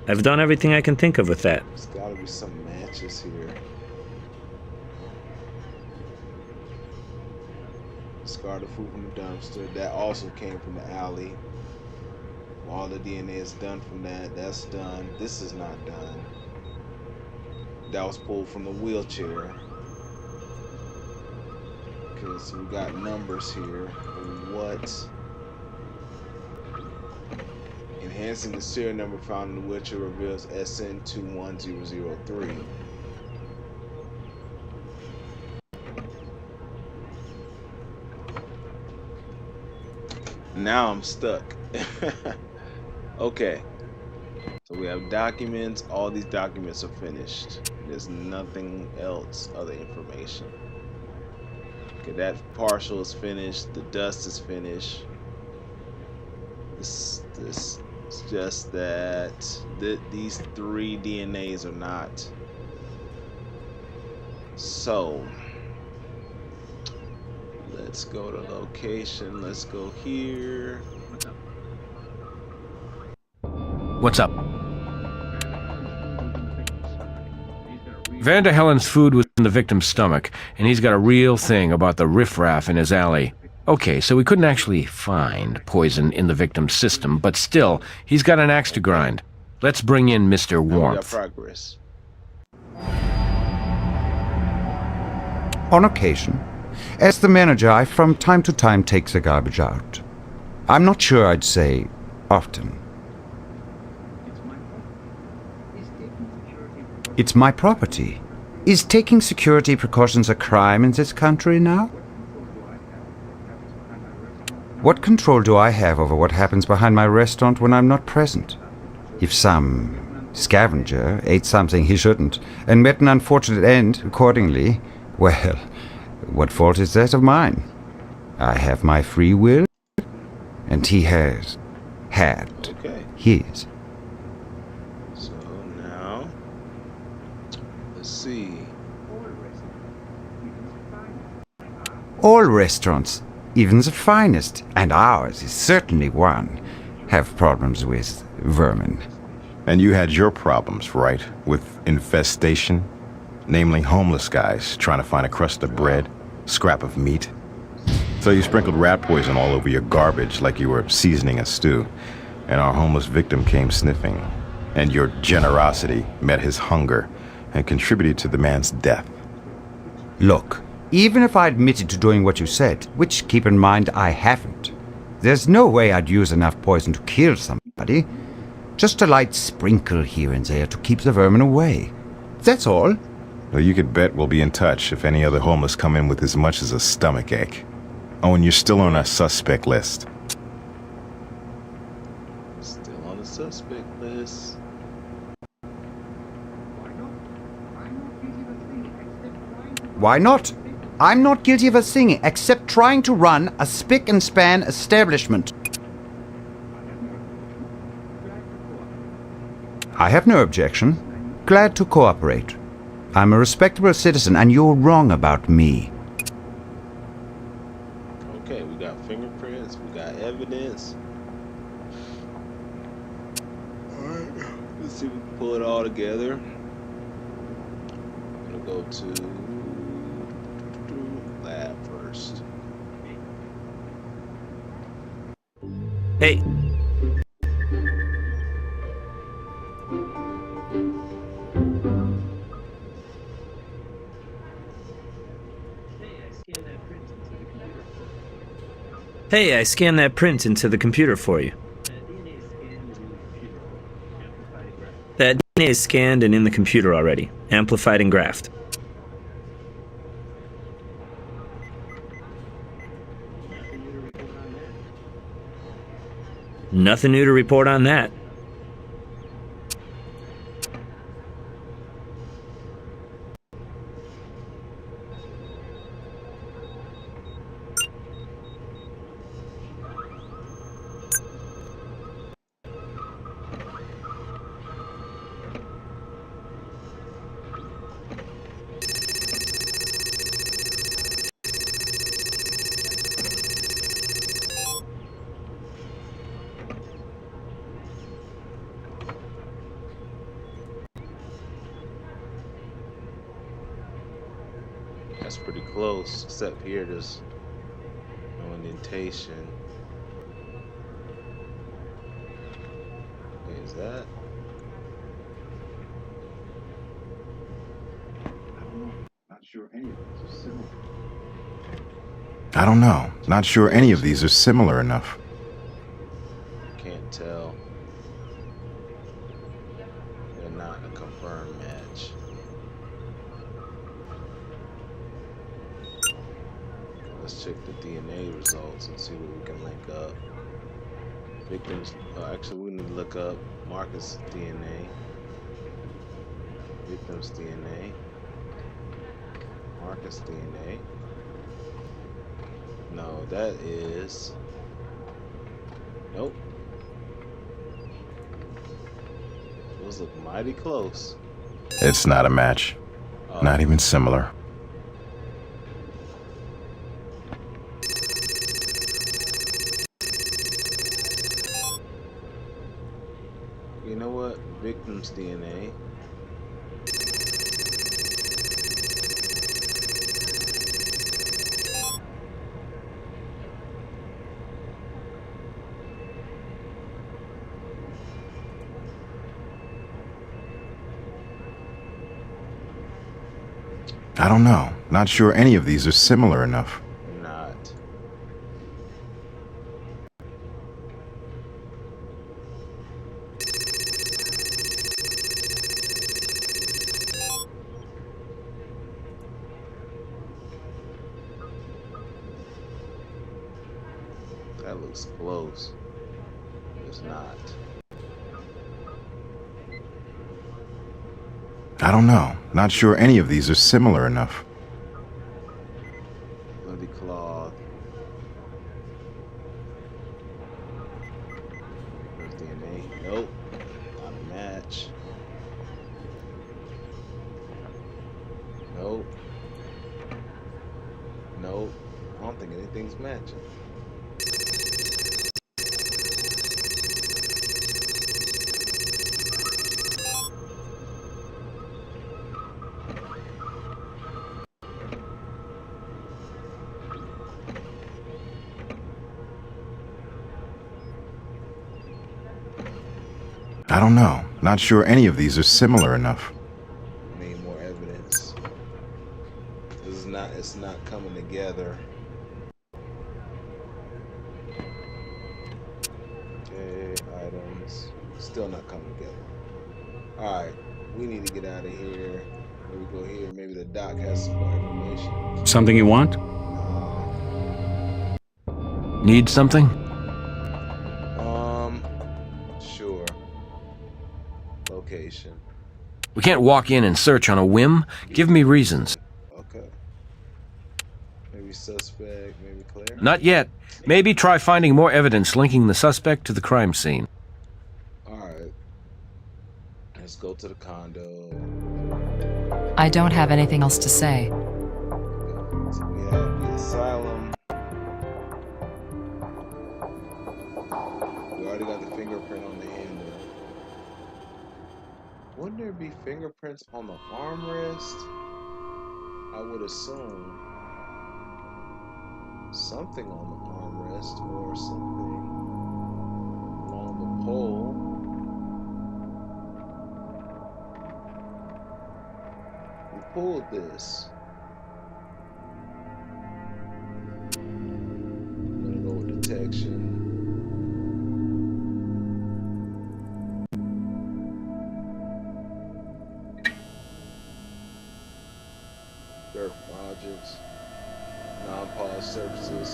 I've done everything I can think of with that. There's gotta be some matches here. Discarded food from the dumpster. That also came from the alley. All the DNA is done from that. That's done. This is not done. That was pulled from the wheelchair. Okay, so we got numbers here. What? Enhancing the serial number found in the wheelchair reveals SN21003. Now I'm stuck. Okay. So we have documents. All these documents are finished. There's nothing else, other information. Okay, that partial is finished. The dust is finished. This is just that these 3 DNAs are not. So let's go to location. Let's go here. What's up? Vander Hellen's food was in the victim's stomach, and he's got a real thing about the riffraff in his alley. Okay, so we couldn't actually find poison in the victim's system, but still, he's got an axe to grind. Let's bring in Mr. Warmth. Progress. On occasion, as the manager, I from time to time take the garbage out. I'm not sure I'd say often. It's my property. Is taking security precautions a crime in this country now? What control do I have over what happens behind my restaurant when I'm not present? If some scavenger ate something he shouldn't and met an unfortunate end accordingly, well, what fault is that of mine? I have my free will, and he has had his. So now, let's see. All restaurants, even the finest, and ours is certainly one, have problems with vermin. And you had your problems, right? With infestation? Namely homeless guys trying to find a crust of bread, scrap of meat. So you sprinkled rat poison all over your garbage like you were seasoning a stew, and our homeless victim came sniffing. And your generosity met his hunger and contributed to the man's death. Look, even if I admitted to doing what you said, which, keep in mind, I haven't, there's no way I'd use enough poison to kill somebody. Just a light sprinkle here and there to keep the vermin away. That's all. Well, you could bet we'll be in touch if any other homeless come in with as much as a stomach ache. Oh, and you're still on our suspect list. Still on the suspect list. Why not? I'm not guilty of a thing except trying to run a spick and span establishment. I have no objection. Glad to cooperate. I'm a respectable citizen, and you're wrong about me. Okay, we got fingerprints, we got evidence. Alright, let's see if we can pull it all together. I'm gonna go to lab first. Hey. Hey, I scanned that print into the computer for you. That DNA is scanned and in the computer already, amplified and graphed. Nothing new to report on that. That's pretty close, except here there's no indentation. Okay, is that? I don't know. Not sure any of these are similar enough. Can't tell. They're not a confirmed match. Let's check the DNA results and see what we can link up. Victims, actually we need to look up Marcus' DNA. Victim's DNA. Marcus' DNA. No, that is... Nope. Those look mighty close. It's not a match. Not even similar. You know what? Victim's DNA. I don't know. Not sure any of these are similar enough. Not. That looks close. It's not. I don't know. Not sure any of these are similar enough. Bloody cloth. There's DNA. Nope. Not a match. Nope. Nope. I don't think anything's matching. I don't know. Not sure any of these are similar enough. Need more evidence. It's not coming together. Okay, items. Still not coming together. Alright, we need to get out of here. Maybe go here. Maybe the doc has some more information. Something you want? Need something? Sure. Location. We can't walk in and search on a whim. Give me reasons. Okay. Maybe suspect, maybe Claire? Not yet. Maybe try finding more evidence linking the suspect to the crime scene. Alright. Let's go to the condo. I don't have anything else to say. So we have the asylum. We already got the fingerprint on the handle. Wouldn't there be fingerprints on the armrest? I would assume something on the armrest or something along the pole. We pulled this. I'm gonna go with detection. Objects, non-polished surfaces.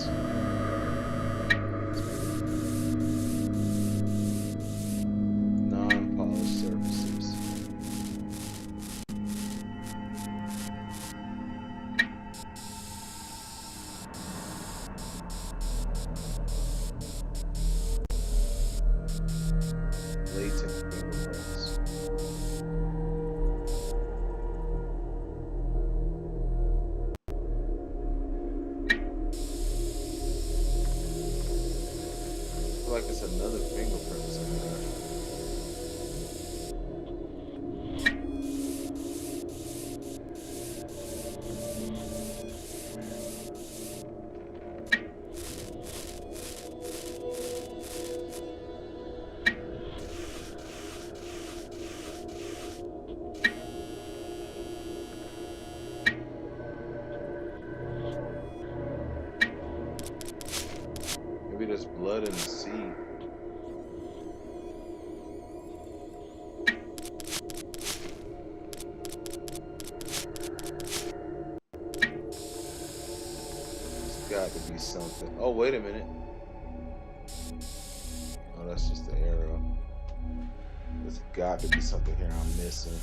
Non-polished surfaces. Latent fingerprints. Like it's another fingerprint somewhere. Maybe there's blood in the sea. Got to be something. Oh, wait a minute. Oh, that's just the arrow. There's got to be something here I'm missing.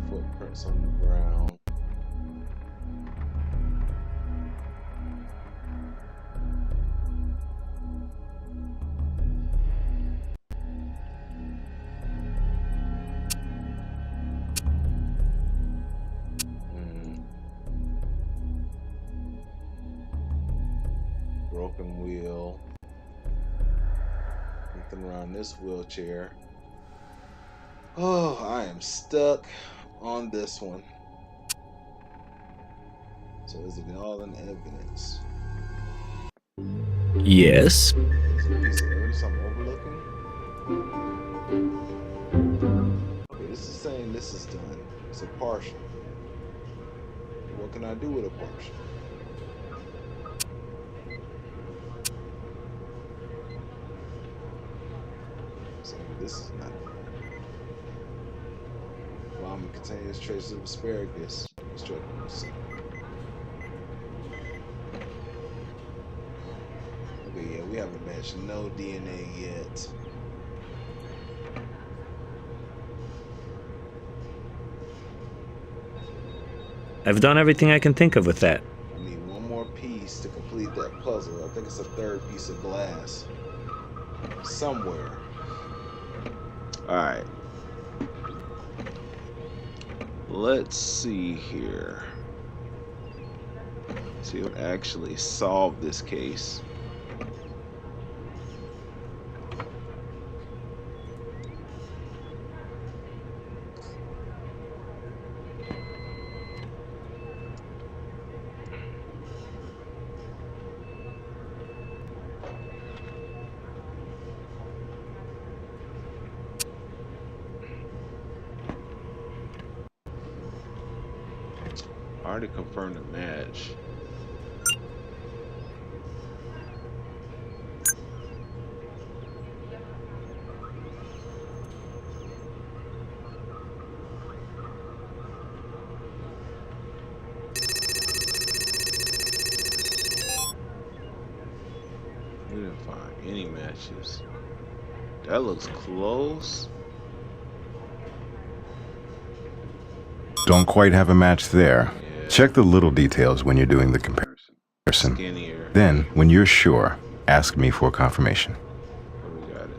Footprints on the ground. Broken wheel. Nothing around this wheelchair. Oh, I am stuck on this one. So is it all in evidence? Yes. Is it a piece of evidence I'm overlooking? Okay, this is saying this is done. It's a partial. What can I do with a partial? Saying this is not. Vomit contains traces of asparagus. Okay, yeah, we haven't matched no DNA yet. I've done everything I can think of with that. I need one more piece to complete that puzzle. I think it's a third piece of glass. Somewhere. Alright. Let's see here. See what actually solved this case. I already confirmed the match. We didn't find any matches. That looks close. Don't quite have a match there. Yeah. Check the little details when you're doing the comparison. Skinnier. Then, when you're sure, ask me for confirmation. Oh, we got it.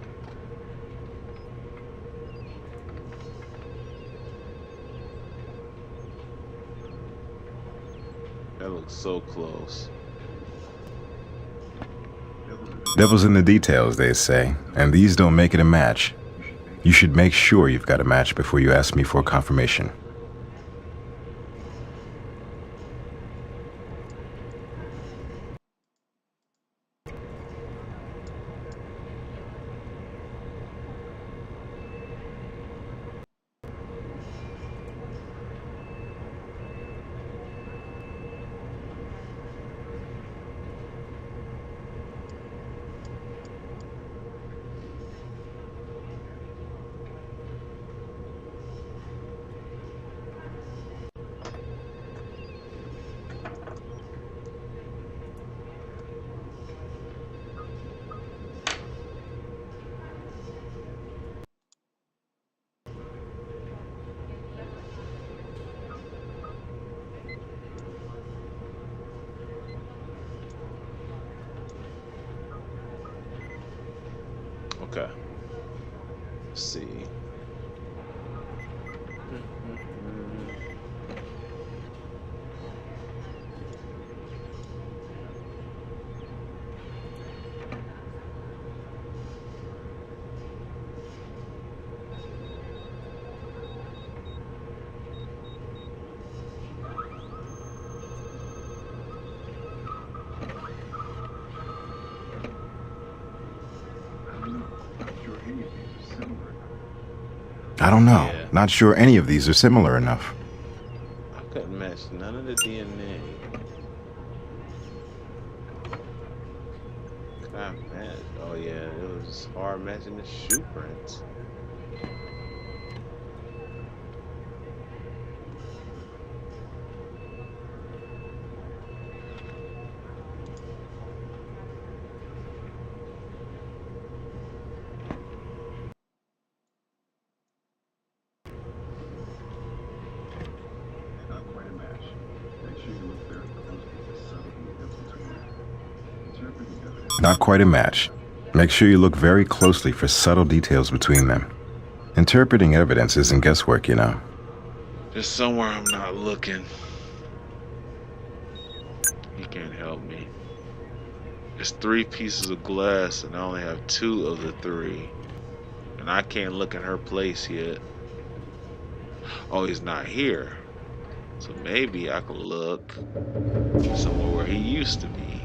That looks so close. Devil's in the details, they say, and these don't make it a match. You should make sure you've got a match before you ask me for confirmation. Okay. Let's see. I don't know. Yeah. Not sure any of these are similar enough. I couldn't match none of the DNA. Could I match? Oh yeah, it was hard matching the shoe prints. Not quite a match. Make sure you look very closely for subtle details between them. Interpreting evidence. Not quite a match. Make sure you look very closely for subtle details between them. Interpreting evidence isn't guesswork, you know. Just somewhere I'm not looking. He can't help me. There's 3 pieces of glass and I only have 2 of the 3. And I can't look in her place yet. Oh, he's not here. So maybe I can look somewhere where he used to be.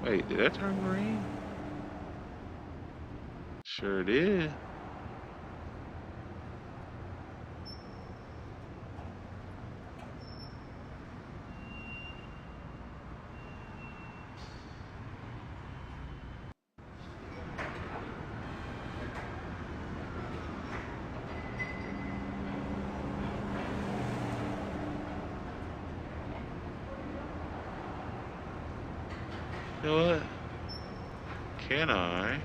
Wait, did that turn green? Sure did. You know what? Can I?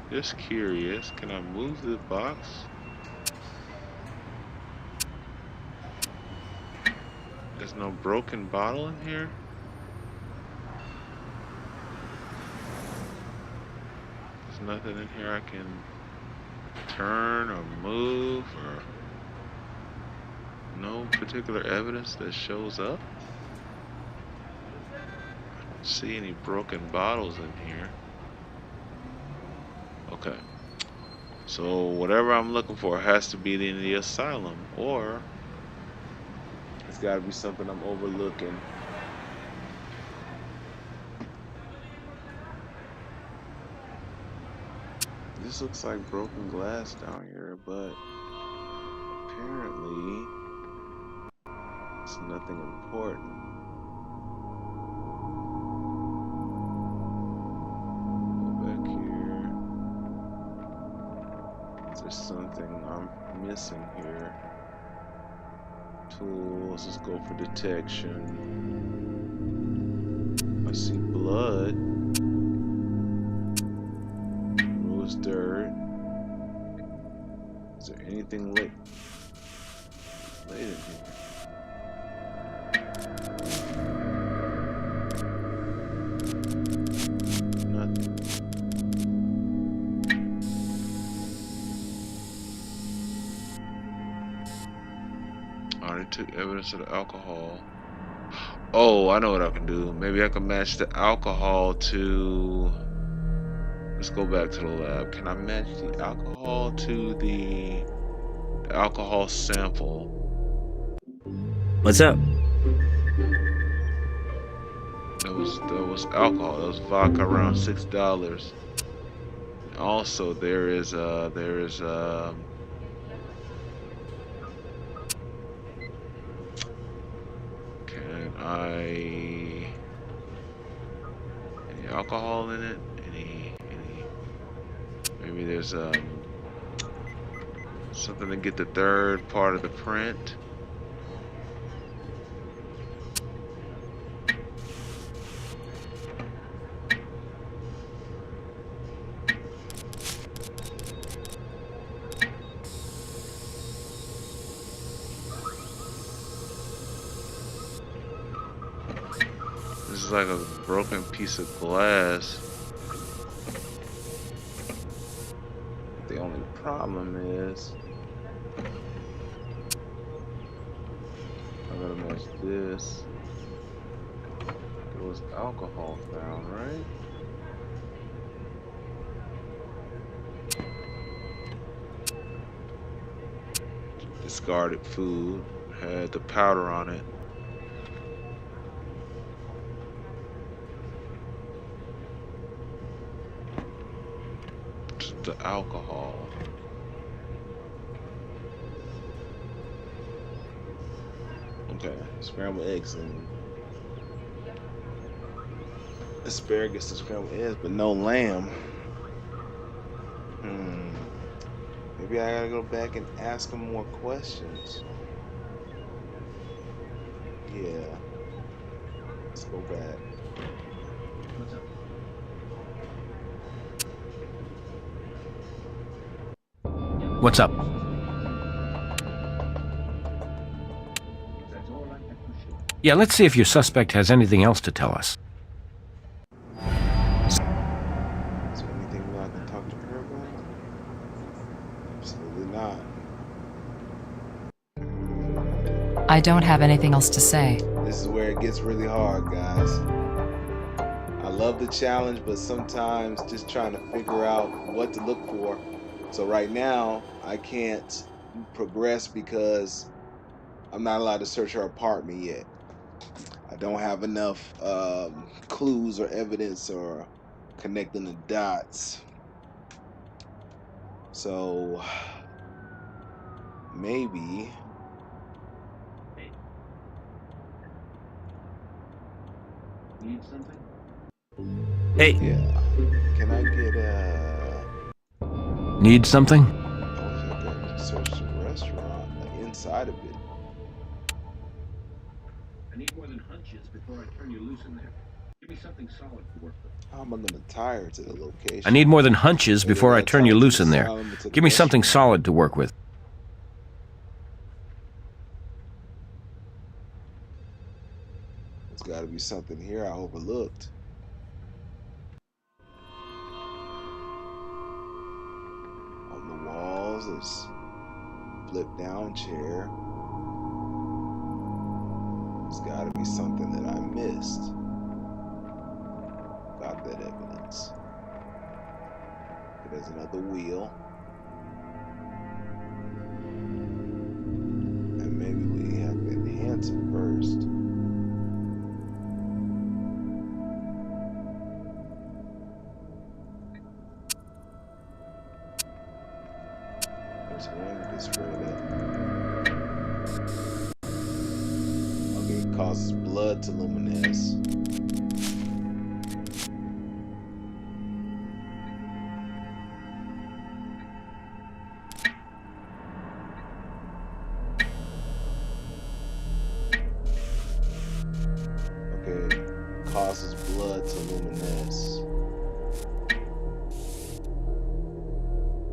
Just curious. Can I move the box? There's no broken bottle in here? nothing in here I can turn or move, or no particular evidence that shows up. I don't see any broken bottles in here. Okay. So whatever I'm looking for has to be in the asylum, or it's got to be something I'm overlooking. This looks like broken glass down here, but apparently it's nothing important. Go back here. Is there something I'm missing here? Tools, let's go for detection. I see blood. Rose dirt. Is there anything laid in here? Nothing. I already took evidence of the alcohol. Oh, I know what I can do. Maybe I can match the alcohol to... Let's go back to the lab. Can I match the alcohol to the alcohol sample? What's up? That was alcohol. That was vodka, around $6. Also, can I... Any alcohol in it? Any... Maybe there's something to get the third part of the print. This is like a broken piece of glass. The only problem is I gotta match this. There was alcohol found, right? Discarded food had the powder on it. The alcohol. Okay, scrambled eggs and asparagus and scrambled eggs, but no lamb. Maybe I gotta go back and ask them more questions. Yeah. Let's go back. What's up? Yeah, let's see if your suspect has anything else to tell us. Is there anything I can talk to her about? Absolutely not. I don't have anything else to say. This is where it gets really hard, guys. I love the challenge, but sometimes just trying to figure out what to look for. So right now, I can't progress because I'm not allowed to search her apartment yet. I don't have enough clues or evidence or connecting the dots. So maybe Need something? Hey, yeah. Can I get Need something? search the restaurant, like inside of it? I need more than hunches before I turn you loose in there. Give me something solid to work with. How am I gonna tie her to the location? I need more than hunches Maybe before I gotta turn tie you her to loose the in there. asylum or to the Give me something restaurant. solid to work with. There's gotta be something here I overlooked. chairs. Flip down chair. There's gotta be something that I missed. Got that evidence. There's another wheel. And maybe we have to enhance it first. There's one with this spray that. Okay, it causes blood to luminesce. Causes blood to luminesce.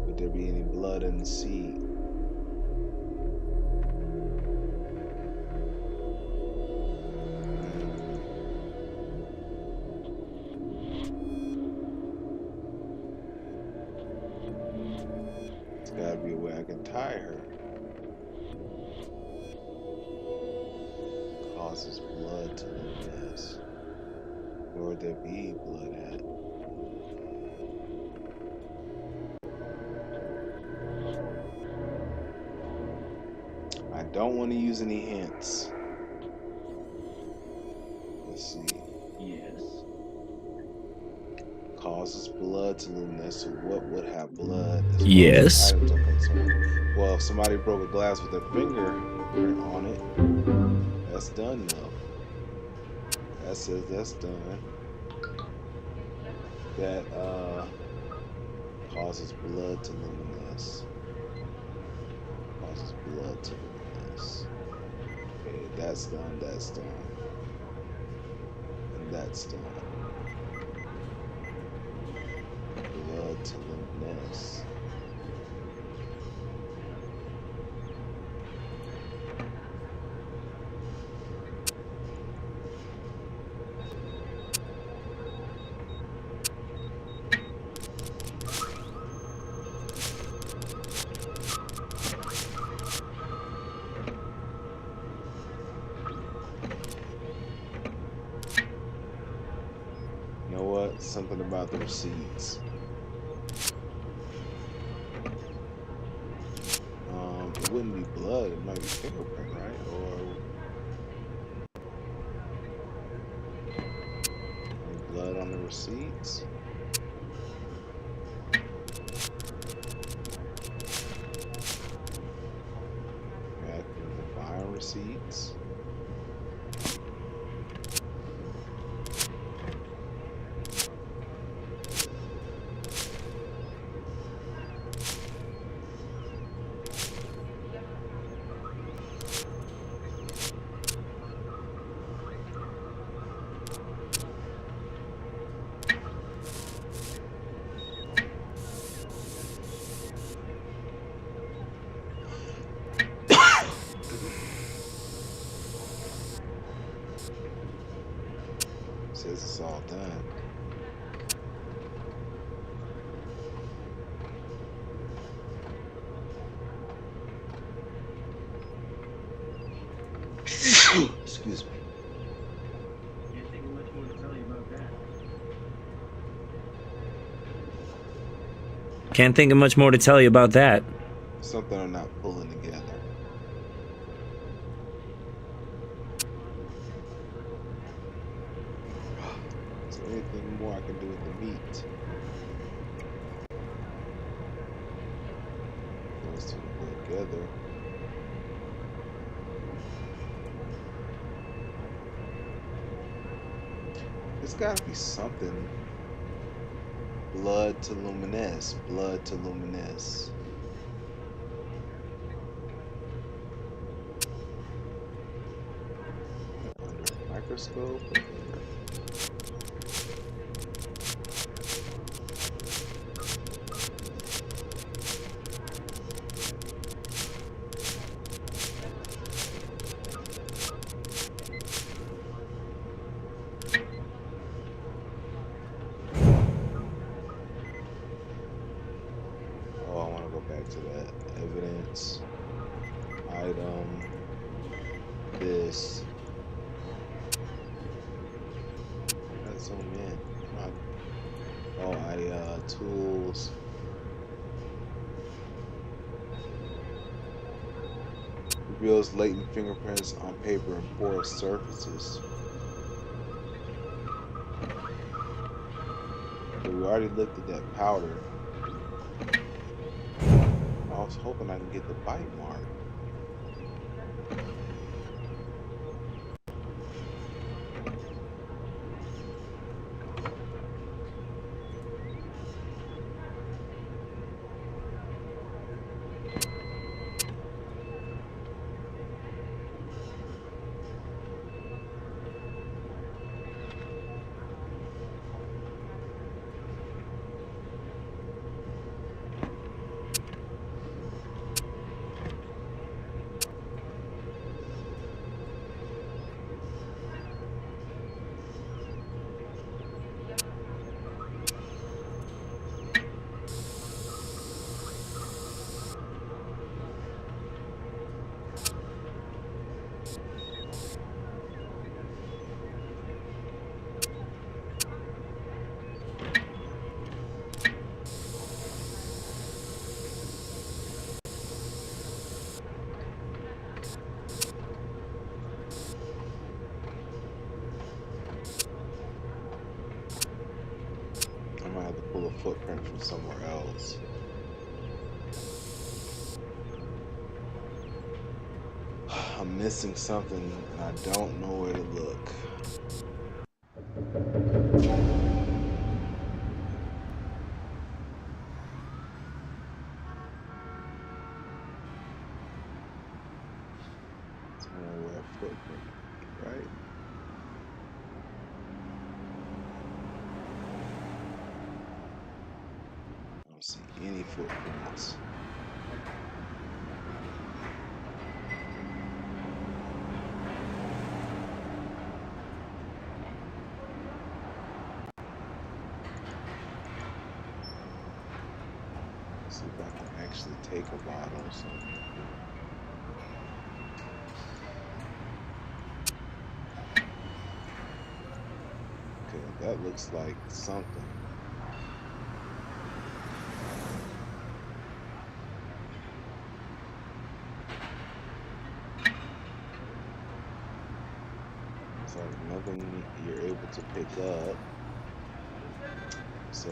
Would there be any blood in the seed? There's gotta be a way I can tie her. Causes blood to luminesce. Where would there be blood at? I don't want to use any hints. Let's see. Yes. Causes blood to luminesce. So what would have blood? Yes. Well, if somebody broke a glass with their fingerprint on it, that's done though. That says that's done. That causes blood to luminesce. Causes blood to luminesce. Okay, that's done, that's done. And that's done. Blood to luminesce. Something about the receipts. It wouldn't be blood, it might be fingerprint, right? Or blood on the receipts. Back in the file receipts. Says it's all done. Excuse me. Can't think of much more to tell you about that. Something I'm not pulling together. Is there anything more I can do with the meat? Those two go together. There's gotta be something. Blood to luminesce. Blood to luminesce. Under a microscope. Back to that this. Let's zoom in. Oh, tools. Reveals latent fingerprints on paper and porous surfaces. But we already looked at that powder. I was hoping I can get the bite mark. I might have to pull a footprint from somewhere else. I'm missing something and I don't know where to look. Somewhere footprint, right? I don't see any footprints. See if I can actually take a bottle or something. Okay, that looks like something. It's like nothing you're able to pick up. So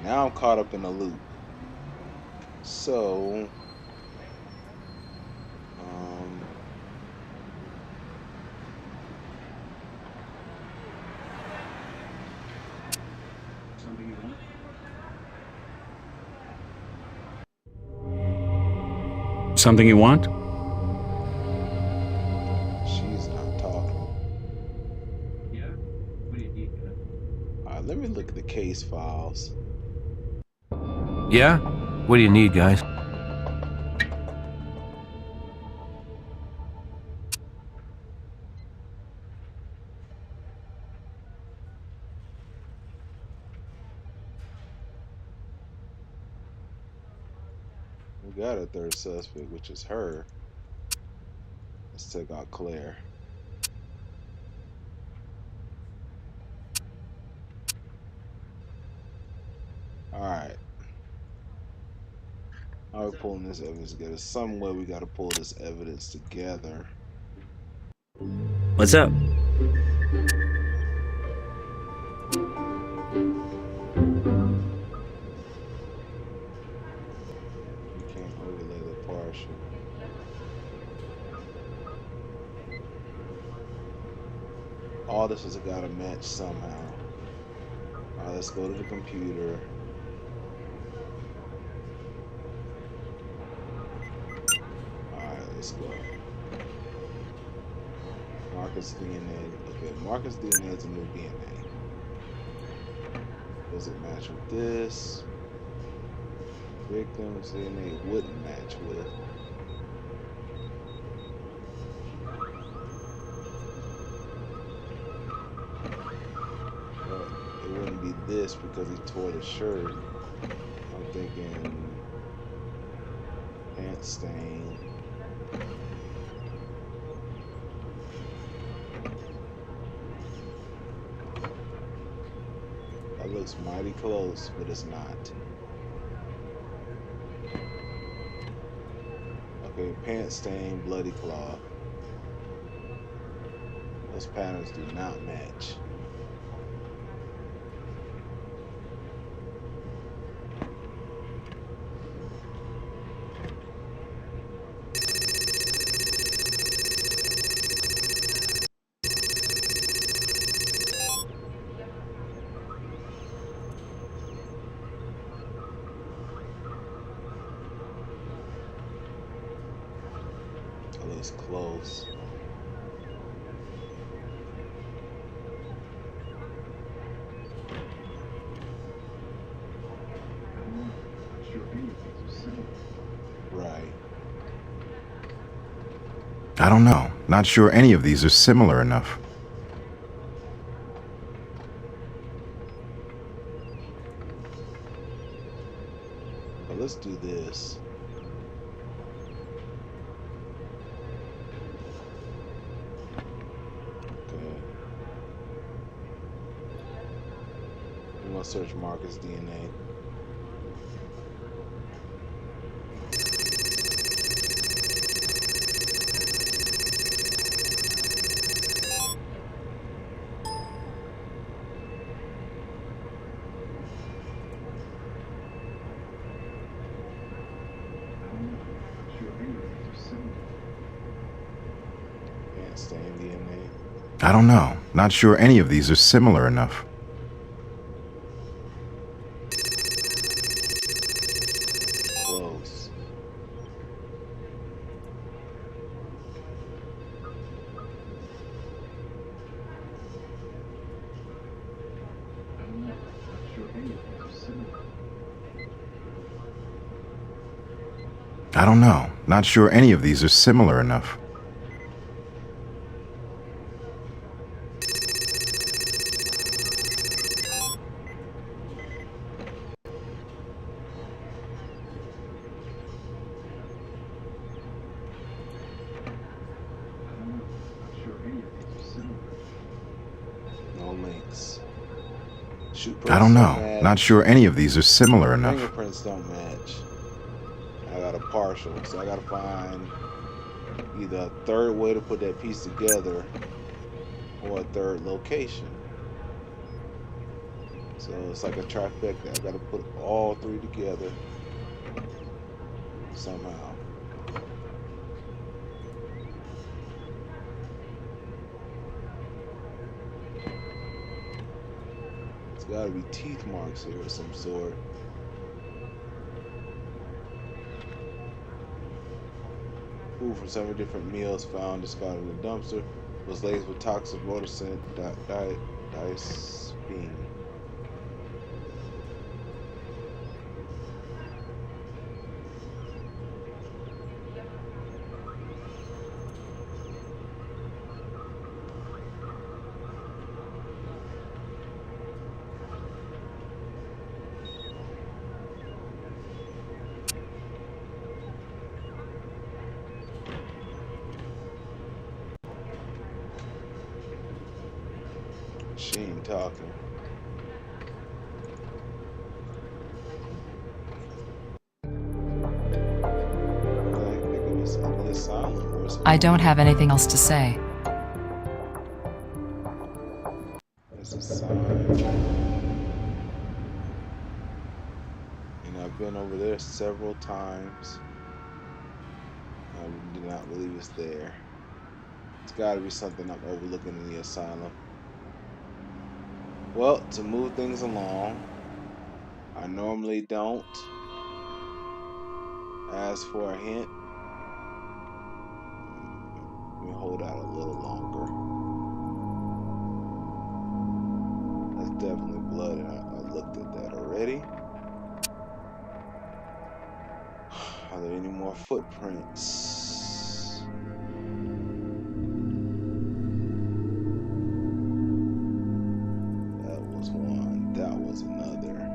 now I'm caught up in a loop. So Something you want? she's not talking. Alright, let me look at the case files. Yeah? What do you need, guys? We got a third suspect, which is her. Let's take out Claire. Alright. How are we pulling this evidence together? Some way we gotta pull this evidence together. What's up? We can't overlay the partial. All this has gotta match somehow. Alright, let's go to the computer. Alright, let's go. Marcus DNA. Okay, Marcus DNA is a new DNA. Does it match with this? Victims DNA wouldn't match with. But it wouldn't be this because he tore the shirt. I'm thinking. 'Pant stain. Looks mighty close, but it's not. Okay, pants stain, bloody cloth. Those patterns do not match. It looks close. Right. I don't know. Not sure any of these are similar enough. But let's do this. Okay. I'm gonna search Marcus DNA. Can't stand DNA. I don't know. Not sure any of these are similar enough. Close. I don't know. Not sure any of these are similar enough. No links. Shoot I don't prints know. match. Not sure any of these are similar enough. Fingerprints don't match. I got a partial, so I gotta find either a third way to put that piece together or a third location. So it's like a trifecta. I gotta put all three together somehow. It's gotta be teeth marks here of some sort. Food from several different meals found discarded in the dumpster was laced with toxic rhodocin dispine. She ain't talking. Like making this ugly silent or something. I don't have anything else to say. That's a sign. And I've been over there several times. I do not believe it's there. It's gotta be something I'm overlooking in the asylum. Well, to move things along, I normally don't ask for a hint. Let me hold out a little longer. That's definitely blood, and I looked at that already. Are there any more footprints? That was one. That was another.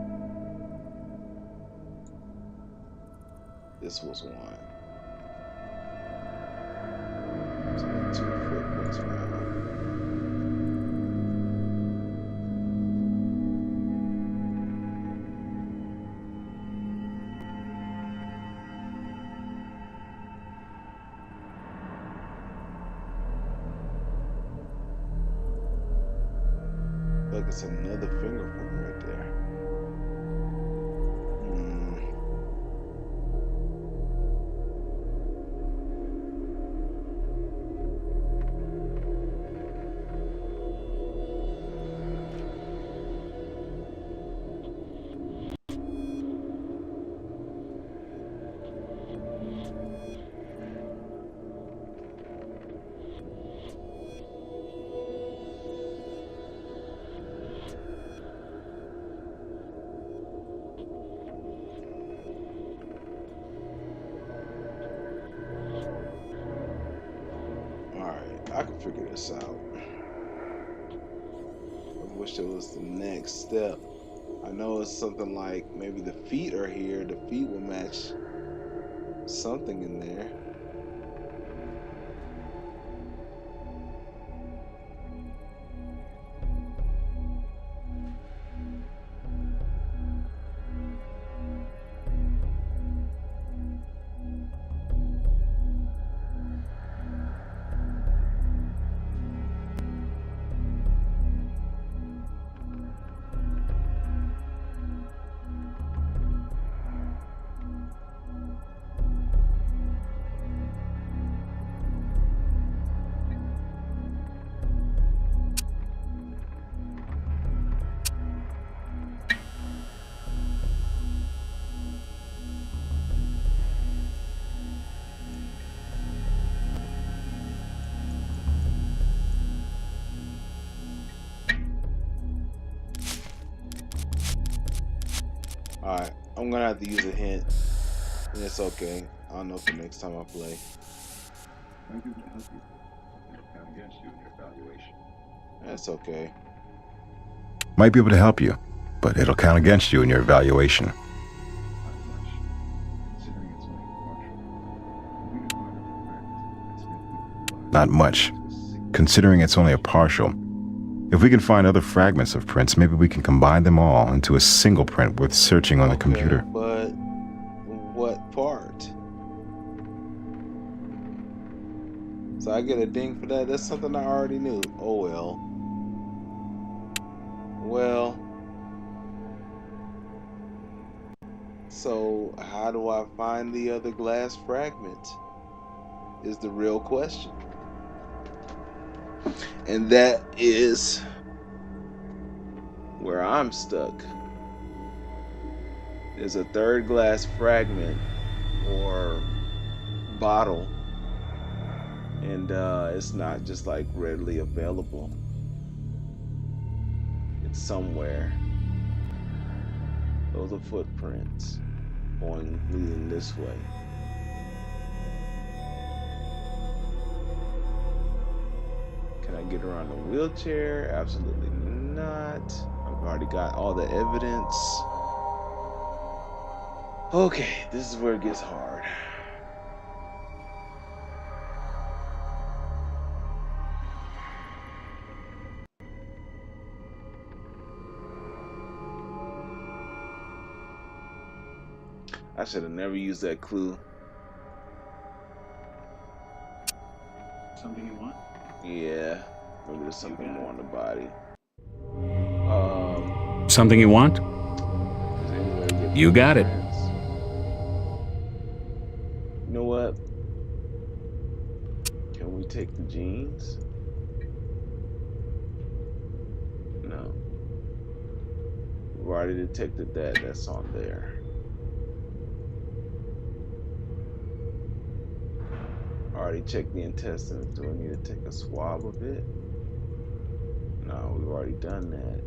This was one. So two footprints found. like it's another fingerprint right there. I can figure this out. I wish it was the next step. I know it's something like maybe the feet are here. The feet will match something in there. Alright, I'm gonna have to use a hint. And it's okay. I'll know for next time I play. Might be able to help you. It'll count against you in your evaluation. That's okay. Might be able to help you, but it'll count against you in your evaluation. Not much, considering it's only partial. We can find other fragments that's been Not much, considering it's only a partial. If we can find other fragments of prints, maybe we can combine them all into a single print worth searching on the computer. But what part? So I get a ding for that? That's something I already knew. Oh well. Well. So how do I find the other glass fragment? Is the real question. And that is where I'm stuck. There's a third glass fragment or bottle, and it's not just like readily available. It's somewhere. Those are footprints leading this way. Can I get around the wheelchair? Absolutely not. I've already got all the evidence. Okay, this is where it gets hard. I should have never used that clue. Something you want? Yeah, maybe there's something more on the body. Something you want? Is there any way to get You got it. fingerprints? You know what? Can we take the jeans? No. We've already detected that. That's on there. Already checked the intestines. Do we need to take a swab of it? No, we've already done that.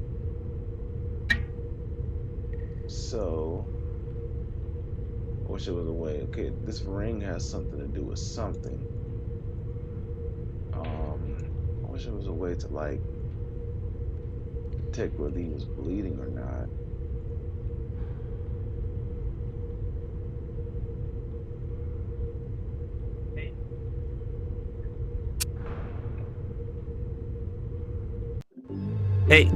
So, I wish there was a way. Okay, this ring has something to do with something. I wish there was a way to like detect whether he was bleeding or not. Hey,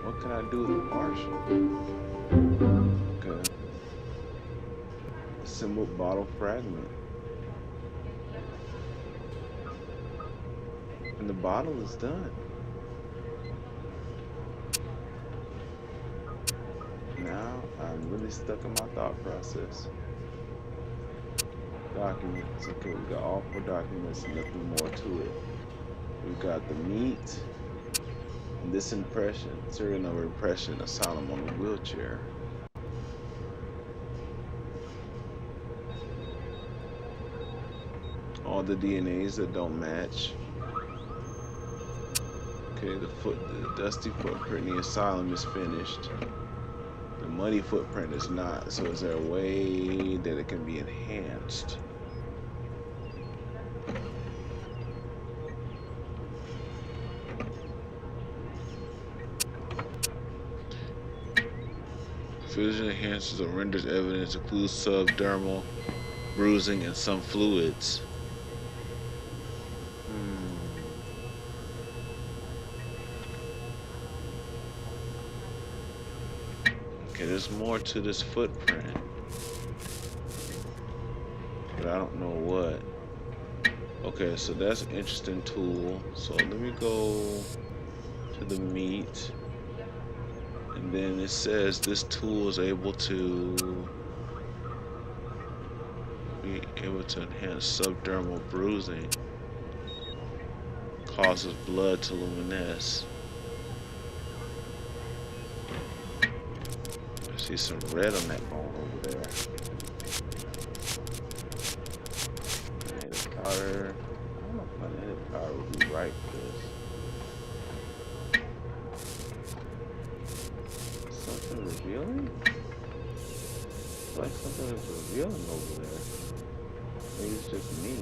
What can I do with the partial? Okay. Assembled bottle fragment. And the bottle is done. really stuck in my thought process. Documents. Okay, we got all 4 documents, nothing more to it. We've got the meat. And this impression, serial number impression, asylum on a wheelchair. All the DNAs that don't match. Okay, the dusty footprint in the asylum is finished. The muddy footprint is not. So is there a way that it can be enhanced? Physical enhances or renders evidence includes subdermal bruising and some fluids. Okay, there's more to this footprint, but I don't know what. Okay, so that's an interesting tool. So let me go to the meat. And then it says this tool is able to enhance subdermal bruising, causes blood to luminesce. I see some red on that bone over there. Native powder. I don't know if my native powder would be right for this. Something revealing? It's like something is revealing over there. Maybe it's just me.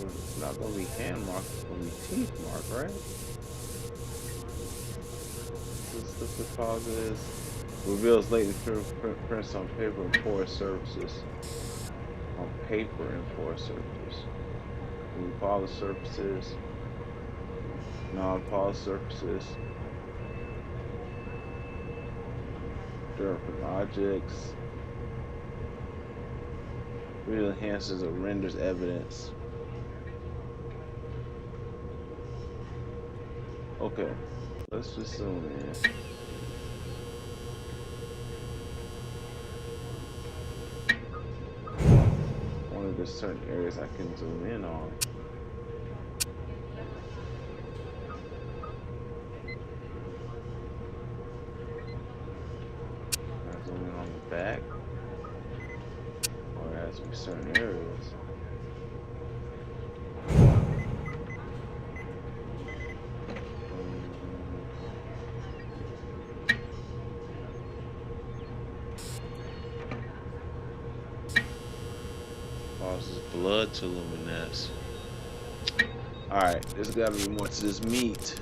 It's not gonna be hand mark, it's gonna be teeth mark, right? This the cause is reveals latent fingerprints on paper and porous surfaces. On paper and porous surfaces. When polished surfaces, non-polished surfaces, different objects, really enhances or renders evidence. Okay, let's just zoom in. Only there's certain areas I can zoom in on. Back, or it has to be certain areas. Causes blood to luminesce. Alright, there's gotta be more to this meat.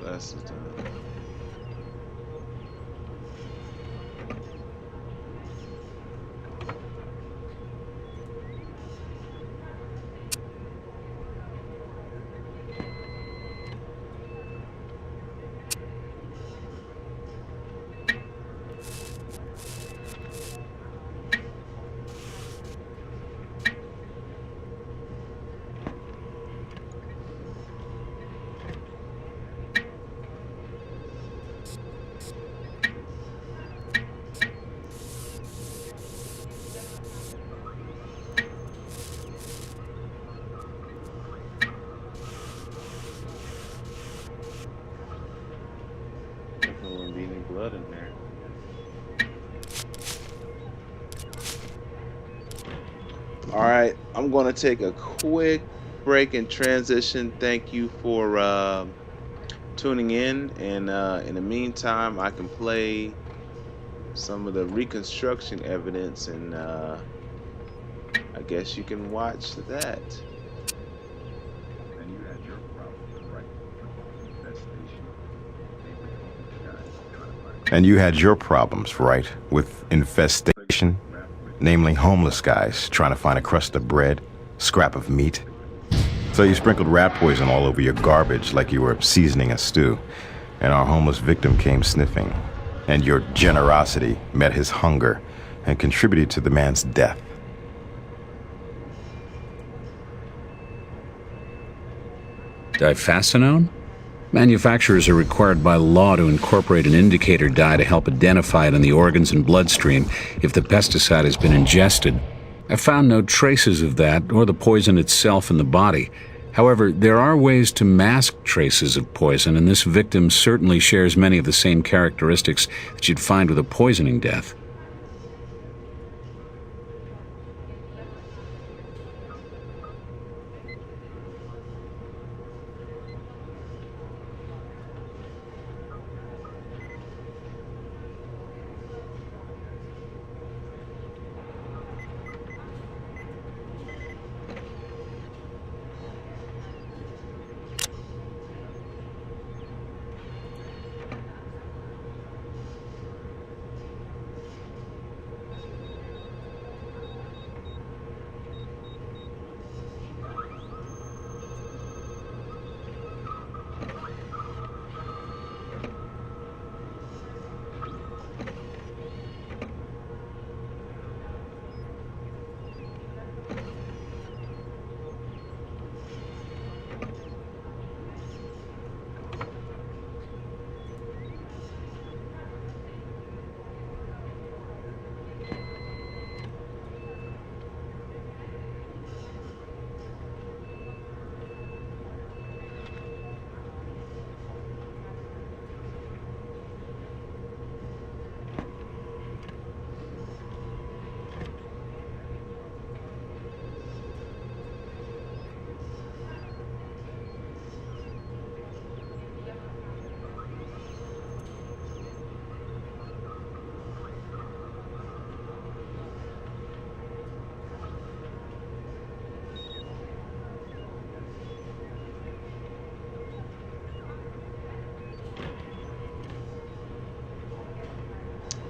That's the time. Blood in there. All right, I'm going to take a quick break and transition. Thank you for tuning in, and in the meantime, I can play some of the reconstruction evidence, and I guess you can watch that. And you had your problems, right, with infestation? Namely, homeless guys trying to find a crust of bread, scrap of meat. So you sprinkled rat poison all over your garbage like you were seasoning a stew, and our homeless victim came sniffing. And your generosity met his hunger and contributed to the man's death. Diphacinone? Manufacturers are required by law to incorporate an indicator dye to help identify it in the organs and bloodstream if the pesticide has been ingested. I found no traces of that or the poison itself in the body. However, there are ways to mask traces of poison, and this victim certainly shares many of the same characteristics that you'd find with a poisoning death.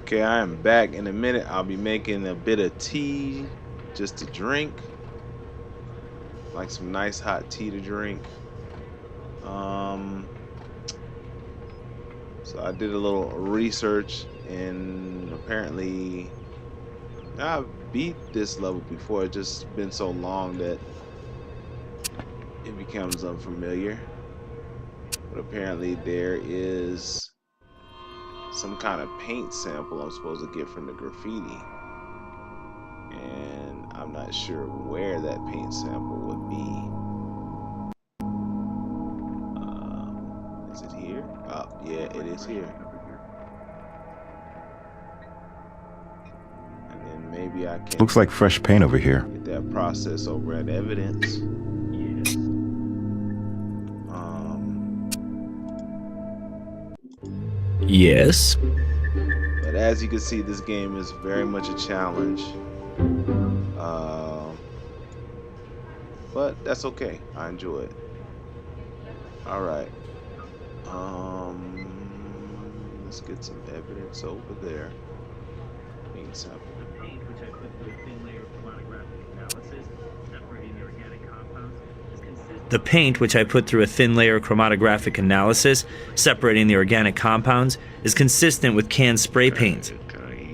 Okay, I am back. In a minute, I'll be making a bit of tea just to drink. Like some nice hot tea to drink. So I did a little research, and apparently I beat this level before. It's just been so long that it becomes unfamiliar. But apparently there is some kind of paint sample I'm supposed to get from the graffiti, and I'm not sure where that paint sample would be. Is it here? Oh, yeah, it is here. And then maybe I can Looks like fresh paint over here. get that process over at evidence. Yes. But as you can see, this game is very much a challenge. But that's okay. I enjoy it. All right. Let's get some evidence over there. Paint sample. The paint, which I put through a thin layer of chromatographic analysis, separating the organic compounds, is consistent with canned spray paint.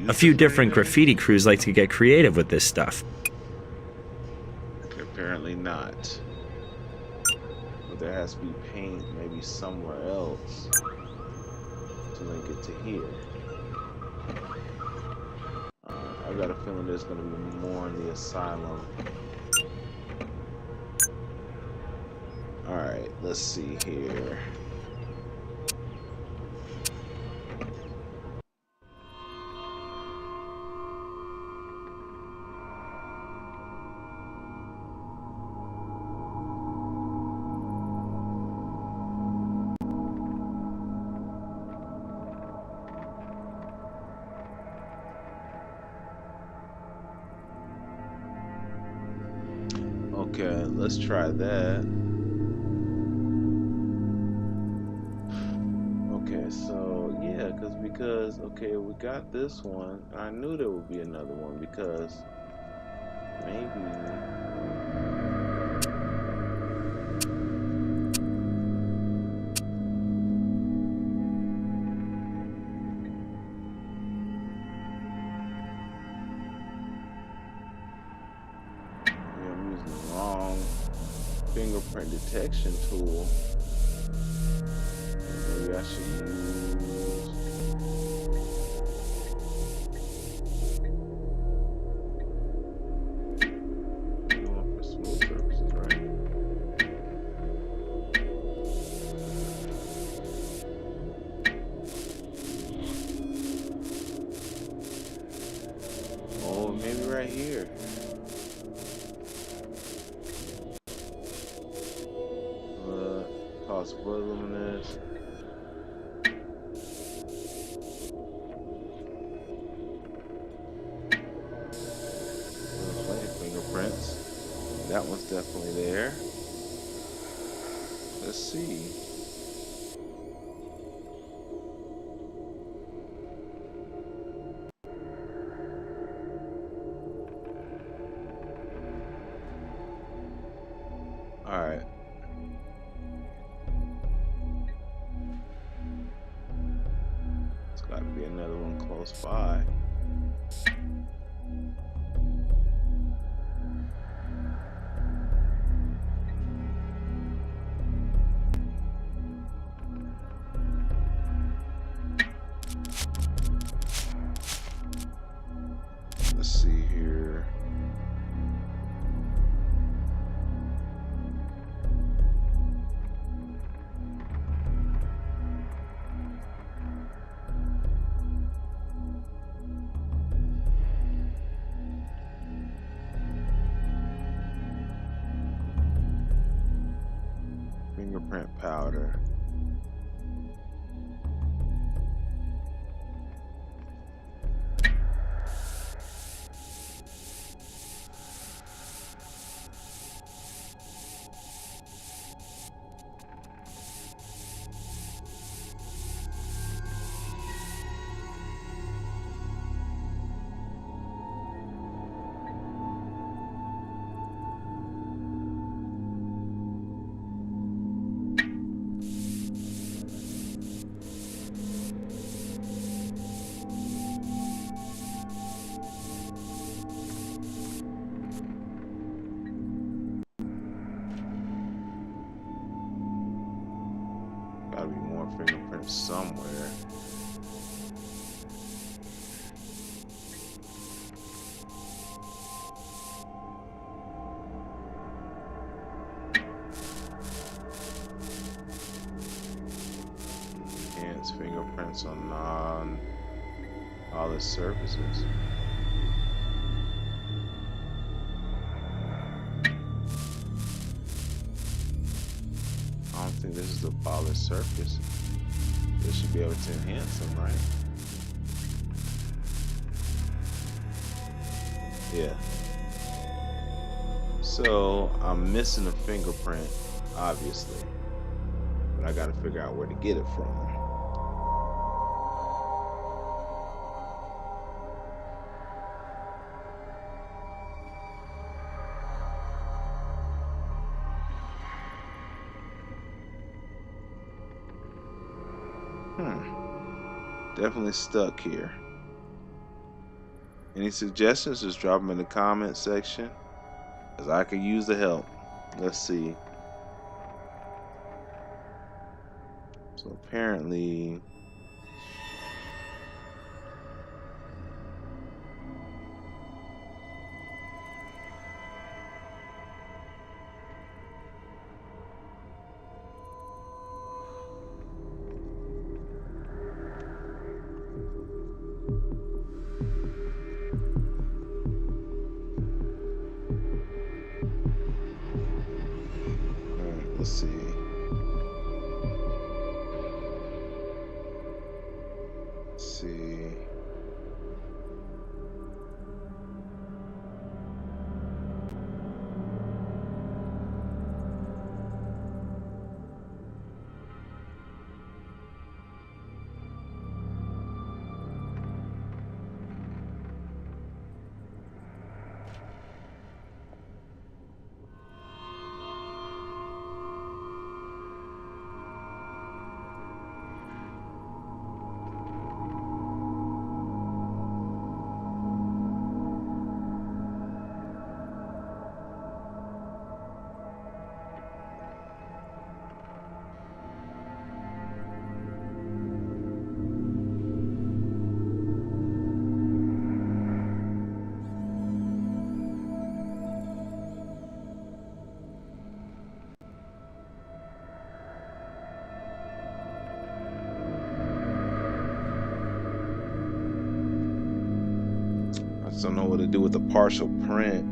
A few different graffiti crews like to get creative with this stuff. Apparently not. But there has to be paint maybe somewhere else to link it to here. I got a feeling there's going to be more in the asylum. Alright, let's see here. Okay, let's try that. Okay, so yeah, because okay, we got this one. I knew there would be another one because maybe fingerprint detection tool. Maybe I should use. Going for smooth surfaces, right? Oh, maybe right here. Possible luminous. Plenty of fingerprints. That one's definitely there. Let's see. All right. It's got to be another one close by. Let's see here. Fingerprint powder. Gotta be more fingerprints somewhere. Enhanced fingerprints on non-polished surfaces. I don't think this is a polished surface. This should be able to enhance them, right? Yeah. So I'm missing a fingerprint, obviously, but I got to figure out where to get it from. Definitely stuck here. Any suggestions? Just drop them in the comment section, as I could use the help. Let's see. So apparently, let's see. Let's see. Just don't know what to do with a partial print.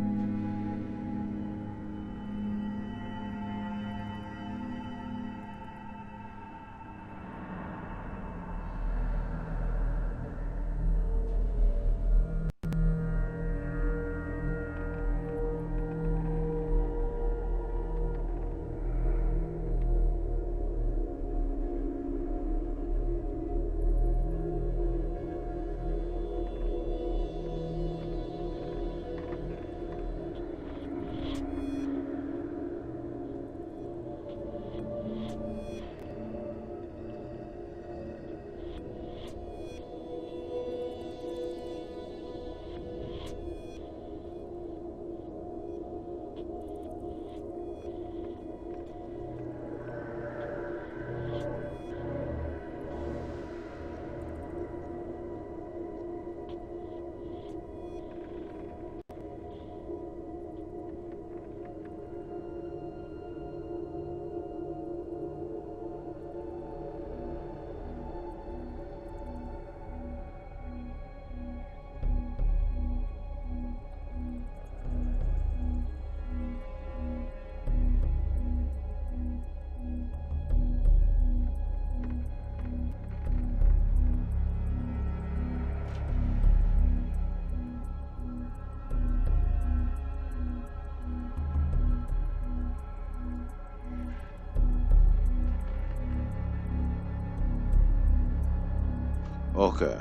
Okay.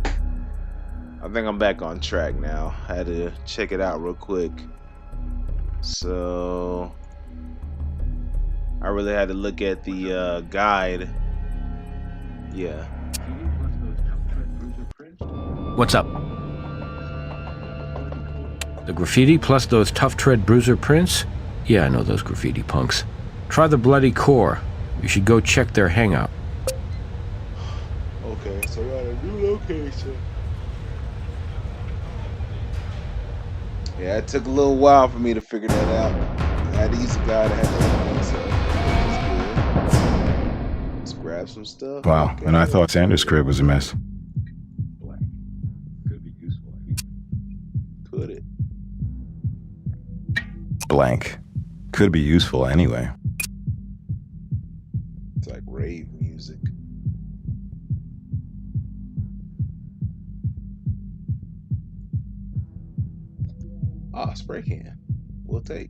I think I'm back on track now. I had to check it out real quick. So I really had to look at the guide. Yeah. What's up? The graffiti plus those tough tread bruiser prints? Yeah, I know those graffiti punks. Try the bloody core. You should go check their hangout. Okay, so we're at a new location. Yeah, it took a little while for me to figure that out. I had to use a guy that had to let's grab some stuff. Wow, Okay. and I thought Sanders' crib was a mess. Could it? Blank. Could be useful anyway. It's like rave music. Ah, spray can. We'll take.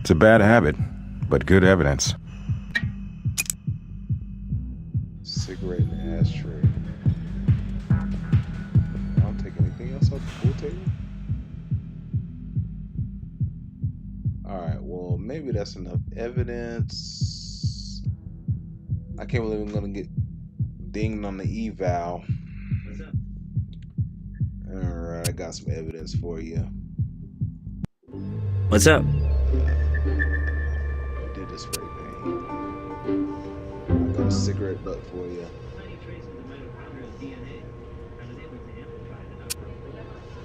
It's a bad habit, but good evidence. Cigarette in the ashtray. I don't take anything else off the pool table. Alright, well, maybe that's enough evidence. I can't believe I'm gonna get dinged on the eval. Alright, I got some evidence for you. What's up? I did the spray paint. I got a cigarette butt for you.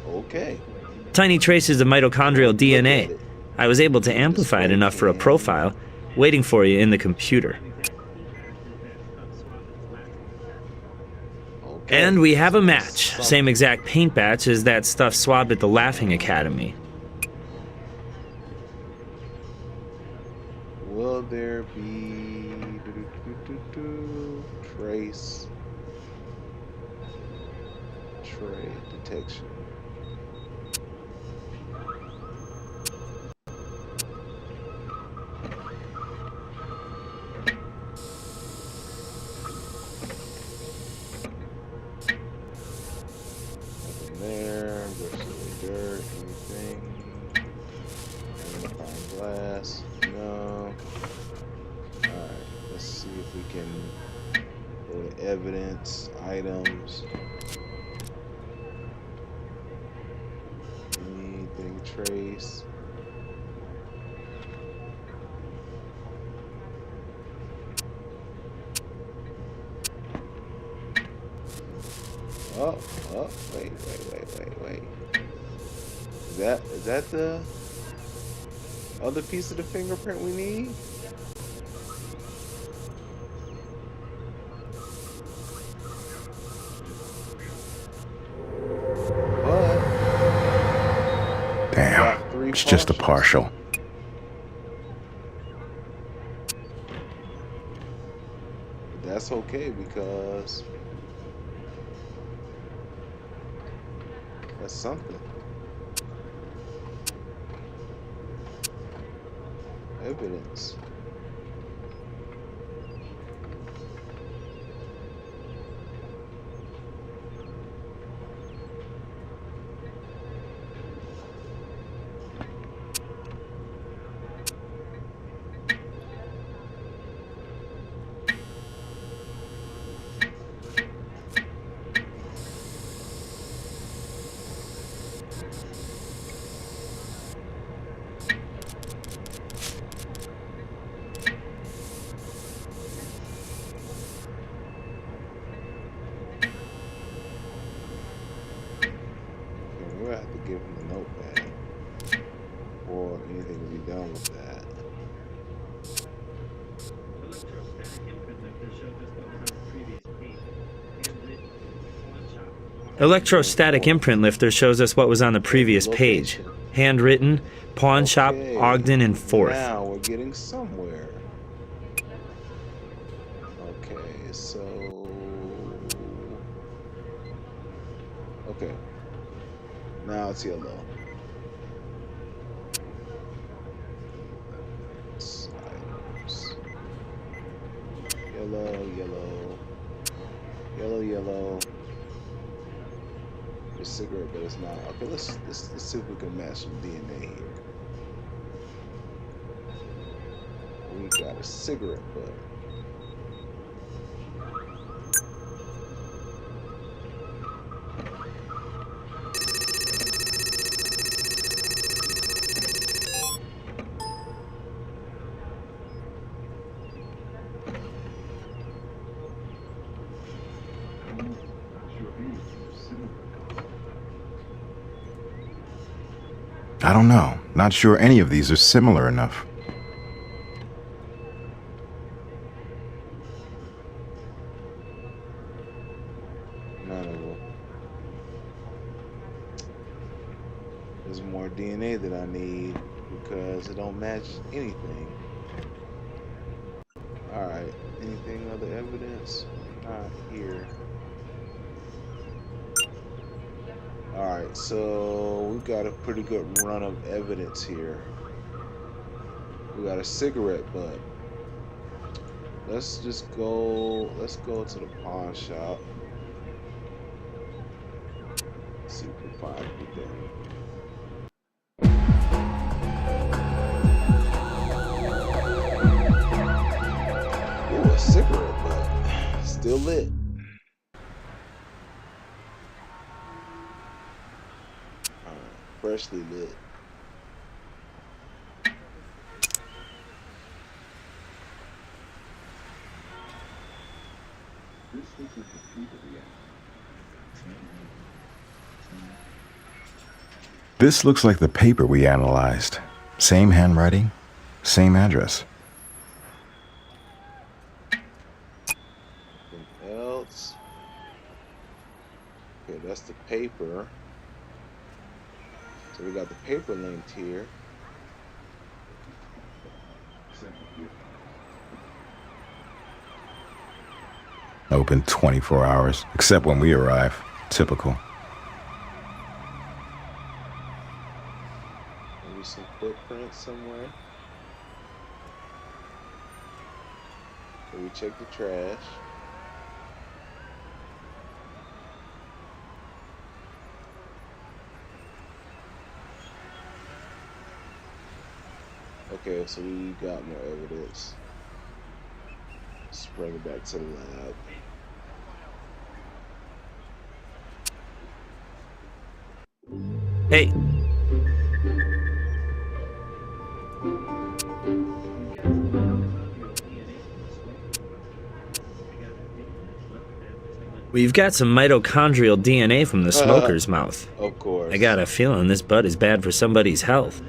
Okay. Tiny traces of mitochondrial DNA. I was able to amplify it enough for a profile, waiting for you in the computer. Okay. And we have a match. Same exact paint batch as that stuff swabbed at the Laughing Academy. Will there be trace trade detection? Nothing there. There's dirt, anything. Magnifying glass. No. Alright, let's see if we can go to evidence, items. trace. Oh, wait. Is that the other piece of the fingerprint we need? But Damn, it's just a partial. That's okay because that's something. Evidence. We'll have to give him the notepad or anything to be done with that. Electrostatic imprint lifter shows us what was on the previous page. Handwritten, pawn shop, Ogden and Forth. Now we're getting somewhere. Okay, so okay. Now it's yellow. Items. Yellow. It's a cigarette, but it's not. Okay, let's see if we can match some DNA here. We got a cigarette butt. I don't know. Not sure any of these are similar enough. None of them. There's more DNA that I need because it don't match anything. Alright, anything other evidence? Not here. Alright, so we got a pretty good run of evidence here. We got a cigarette butt. Let's go to the pawn shop. See if we can find anything. Ooh, a cigarette butt. Still lit. Freshly lit. This looks like the paper we analyzed. Same handwriting, same address. Anything else? Okay, that's the paper. So we got the paper linked here. Open 24 hours, except when we arrive. Typical. Maybe some footprints somewhere. So we check the trash. Okay, so we got more evidence. Let's bring it back to the lab. Hey, We've got some mitochondrial DNA from the smoker's mouth. Of course. I got a feeling this bud is bad for somebody's health.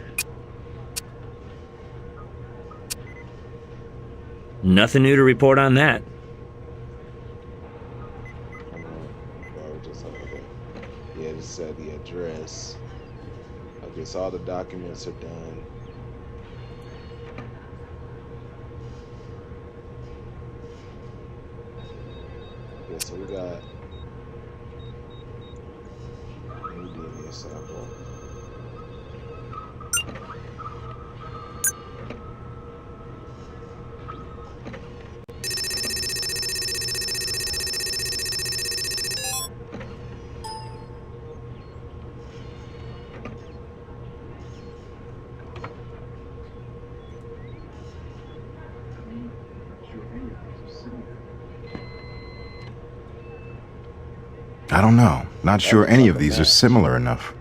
Nothing new to report on that. Yeah, just said the address. Okay, so all the documents are done. Okay, so we got new DNA sample. I don't know. Not sure any of these are similar enough.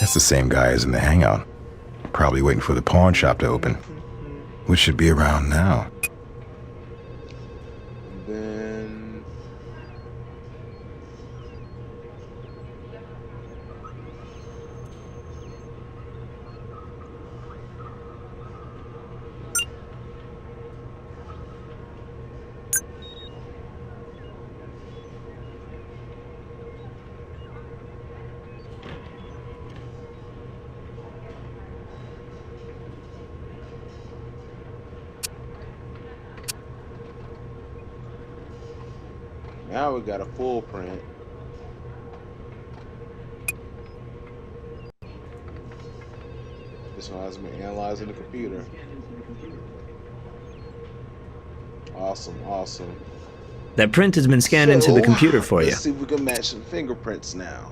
That's the same guy as in the hangout. Probably waiting for the pawn shop to open, which should be around now. Then now we got a full print. This one has been analyzing the computer. Awesome, awesome. That print has been scanned into the computer for you. Let's see if we can match some fingerprints now.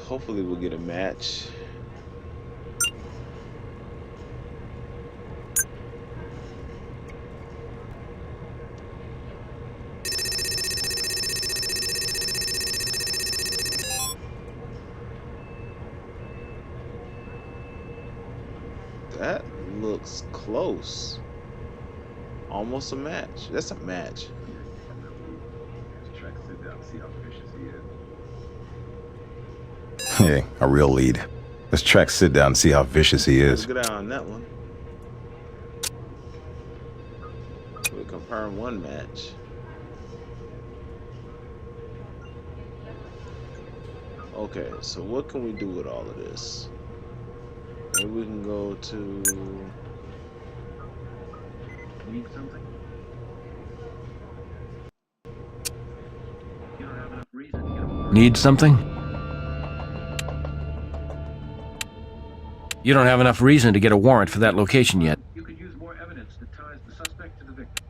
Hopefully we'll get a match. That looks close. Almost a match. That's a match. Hey, a real lead. Let's track Sid down and see how vicious he is. Let's get out on that one. We confirm one match. Okay, so what can we do with all of this? Maybe we can go to... Need something? You don't have enough reason to get a warrant. Need something? You don't have enough reason to get a warrant for that location yet. You could use more evidence that ties the suspect to the victim.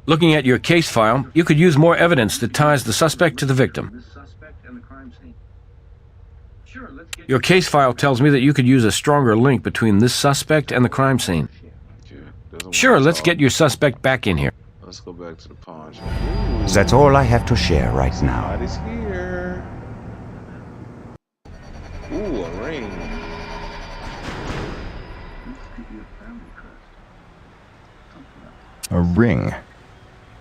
Looking at your case file, you could use more evidence that ties the suspect to the victim. This suspect and the crime scene. Sure, let's get Your case file tells me that you could use a stronger link between this suspect and the crime scene. Sure, let's get your suspect back in here. Let's go back to the pawn shop. That's all I have to share right now. Somebody's here. Ooh, a ring. A ring.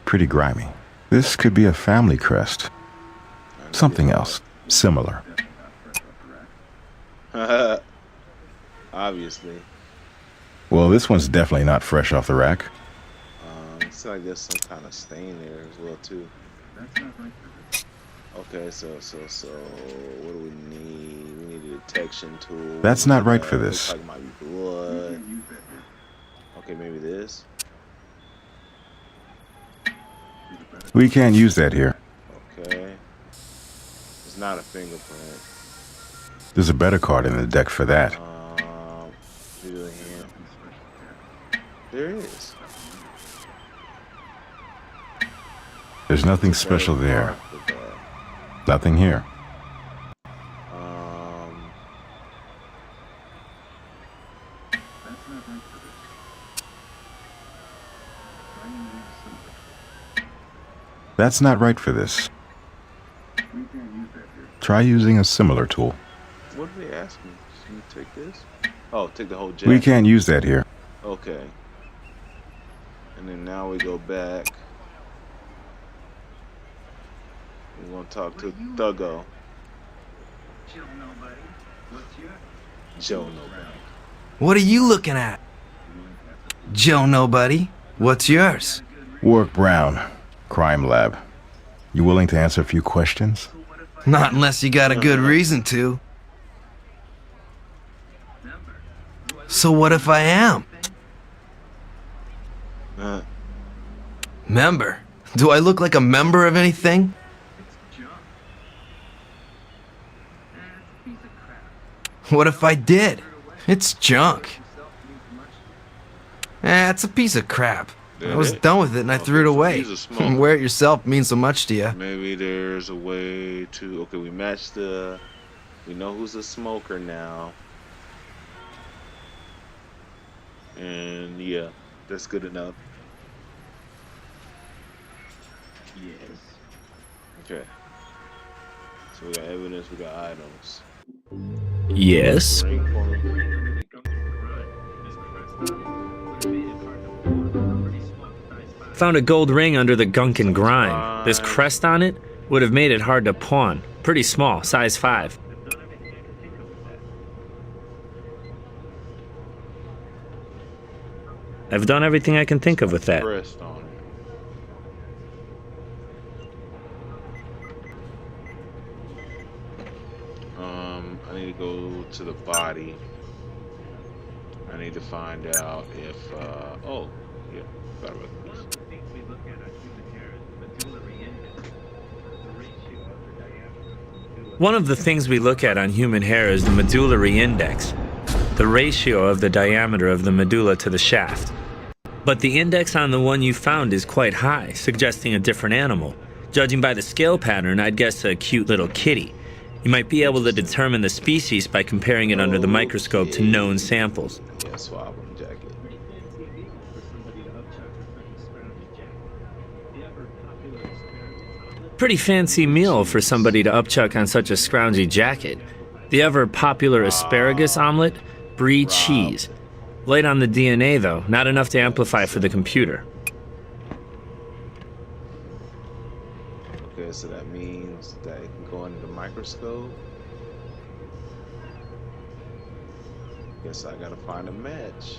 Pretty grimy. This could be a family crest. Something else. Similar. Obviously. Well, this one's definitely not fresh off the rack. It's like there's some kind of stain there as well too. Okay, so what do we need? We need a detection tool. That's not right for this. Looks like it might be blood. Okay, maybe this. We can't use that here. Okay. It's not a fingerprint. There's a better card in the deck for that. Visual hand. There is. There's nothing special there. Nothing here. That's not right for this. Try using a similar tool. What did they ask me? Should you take this? Oh, take the whole We jacket. can't use that here. Okay. And then now we go back. We're gonna talk to Thuggo. Joe Nobody. What are you looking at? Joe Nobody. What's yours? Warwick Brown, Crime Lab. You willing to answer a few questions? Not unless you got a good reason to. So what if I am? Member? Do I look like a member of anything? What if I did? It's junk. It's a piece of crap. I was done with it and I threw it away. Wear it yourself means so much to you. Maybe there's a way to... Okay, we matched the... We know who's a smoker now. And yeah, that's good enough. Yes. Okay. So we got evidence, we got items. Yes. Found a gold ring under the gunk and grime. This crest on it would have made it hard to pawn. Pretty small, size 5. I've done everything I can think of with that. Crest on it. I need to go to the body. I need to find out if, oh, yeah, forgot about this. One of the things we look at on human hair is the medullary index, the ratio of the diameter of the medulla to the shaft. But the index on the one you found is quite high, suggesting a different animal. Judging by the scale pattern, I'd guess a cute little kitty. You might be able to determine the species by comparing it under the microscope to known samples. Yeah, swab on jacket. Pretty fancy meal for somebody to upchuck on such a scroungy jacket. The ever popular asparagus omelet, brie cheese. Light on the DNA though, not enough to amplify for the computer. Okay, so that means that it can go under the microscope. Guess I gotta find a match.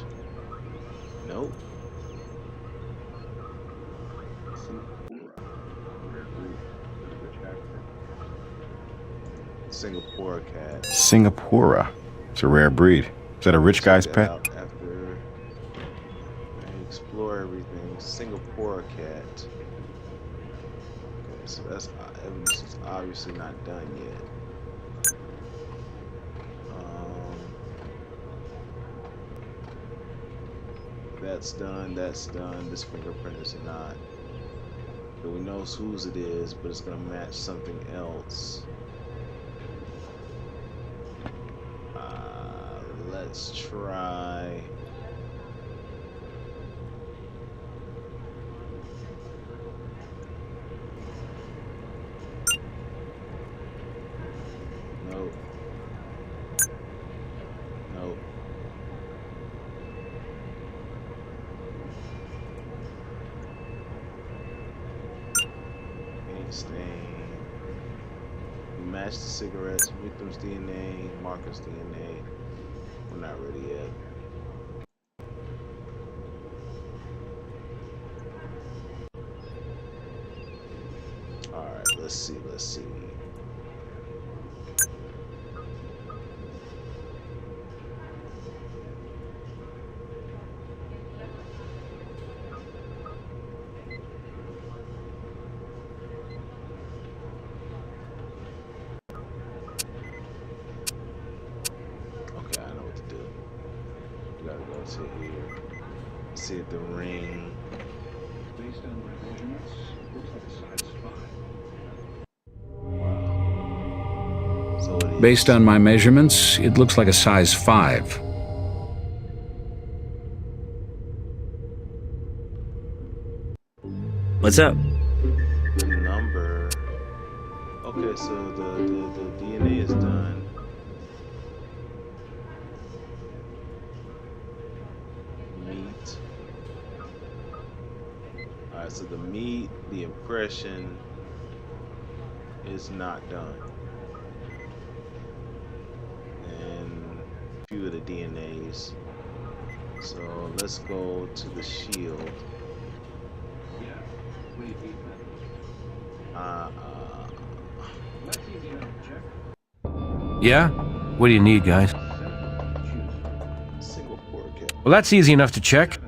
Nope. Singapore cat. Singapura. It's a rare breed. Is that a rich guy's Check that pet? out after I explore everything. Singapore cat. Okay, so that's evidence is obviously not done yet. That's done. That's done. This fingerprint is not. So we know whose it is, but it's gonna match something else. Let's try. Nope. Nope. Ink stain. We match the cigarettes, victim's DNA, marker's DNA. We're not ready yet. Alright, let's see, let's see. Okay, I know what to do. We gotta go to here. See if the ring. Based on my measurements, it looks like a size 5. Wow. So it is. Based on my measurements, it looks like a size 5. What's up? The number. Okay, so the DNA is done. So the meat, the impression is not done. And a few of the DNAs. So let's go to the shield. Yeah? What do you need, guys? Single port cap. Well, that's easy enough to check.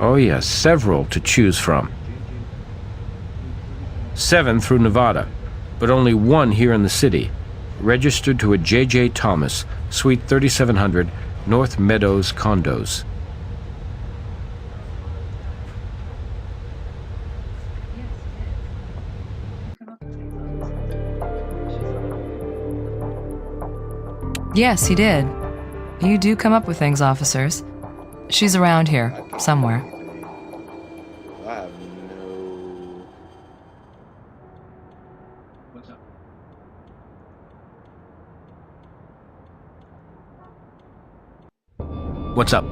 Oh, yes, several to choose from. 7 through Nevada, but only 1 here in the city. Registered to a J.J. Thomas, Suite 3700, North Meadows Condos. Yes, he did. You do come up with things, officers. She's around here, somewhere. I have no. What's up?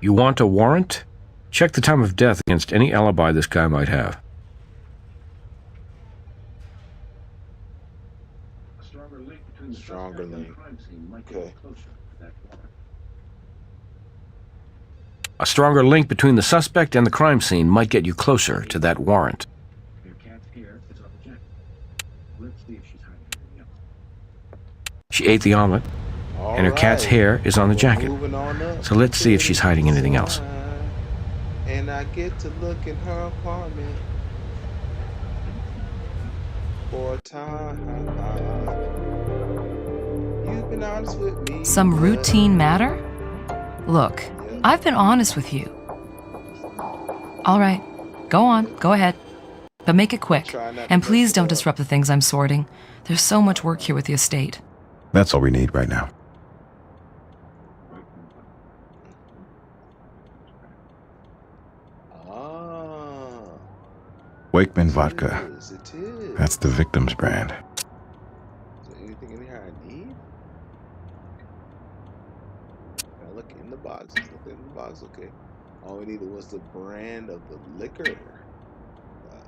You want a warrant? Check the time of death against any alibi this guy might have. Stronger link. Okay. A stronger link between the suspect and the crime scene might get you closer to that warrant. She ate the omelet, and her cat's hair is on the jacket. So let's see if she's hiding anything else. And I get to look in her apartment for a time. You've been honest with me. Some routine matter? Look, I've been honest with you. All right, go on, go ahead. But make it quick, and please don't disrupt the things I'm sorting. There's so much work here with the estate. That's all we need right now. Wakeman Vodka. That's the victim's brand. Is there anything in here I need? I look in the box. Look in the box. Okay. All we needed was the brand of the liquor,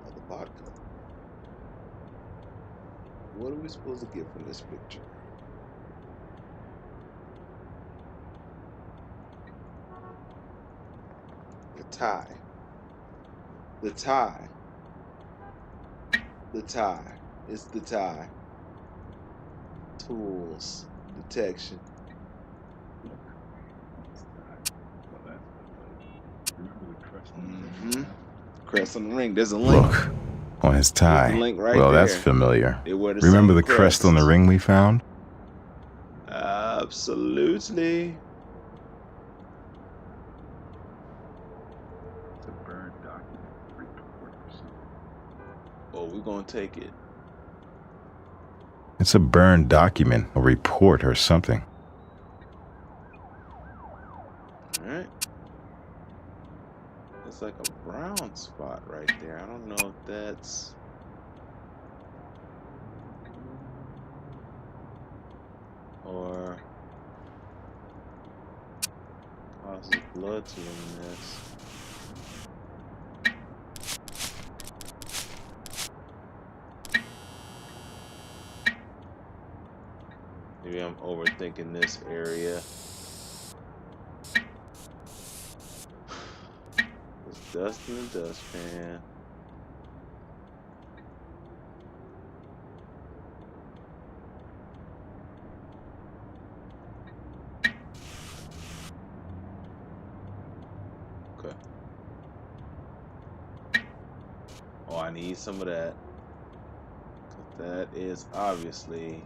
of the vodka. What are we supposed to get from this picture? The tie. The tie. The tie. It's the tie. Tools. Detection. Crest on the ring. There's a link. Look, on his tie. Link right well, there. that's familiar. They wear the Remember same the crest on the ring we found? Absolutely. Oh, we're gonna take it. It's a burned document, a report or something. Alright. It's like a brown spot right there. I don't know if that's... or... causes blood to mess. Maybe I'm overthinking this area. There's dust in the dustpan. Okay. Oh, I need some of that. 'Cause that is obviously...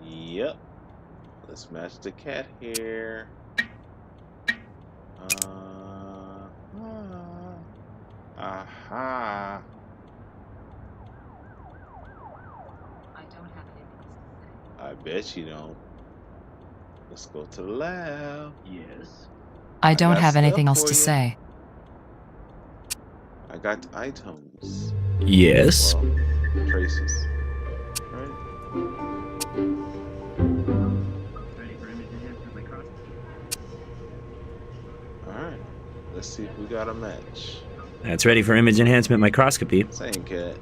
Yep. Let's match the cat hair. Aha. I don't have anything else to say. I bet you don't. Let's go to the lab. Yes. I don't got have anything stuff else for to you. say. I got items. Yes. Well, traces. Right? let's see if we got a match. That's ready for image enhancement microscopy. Same cat.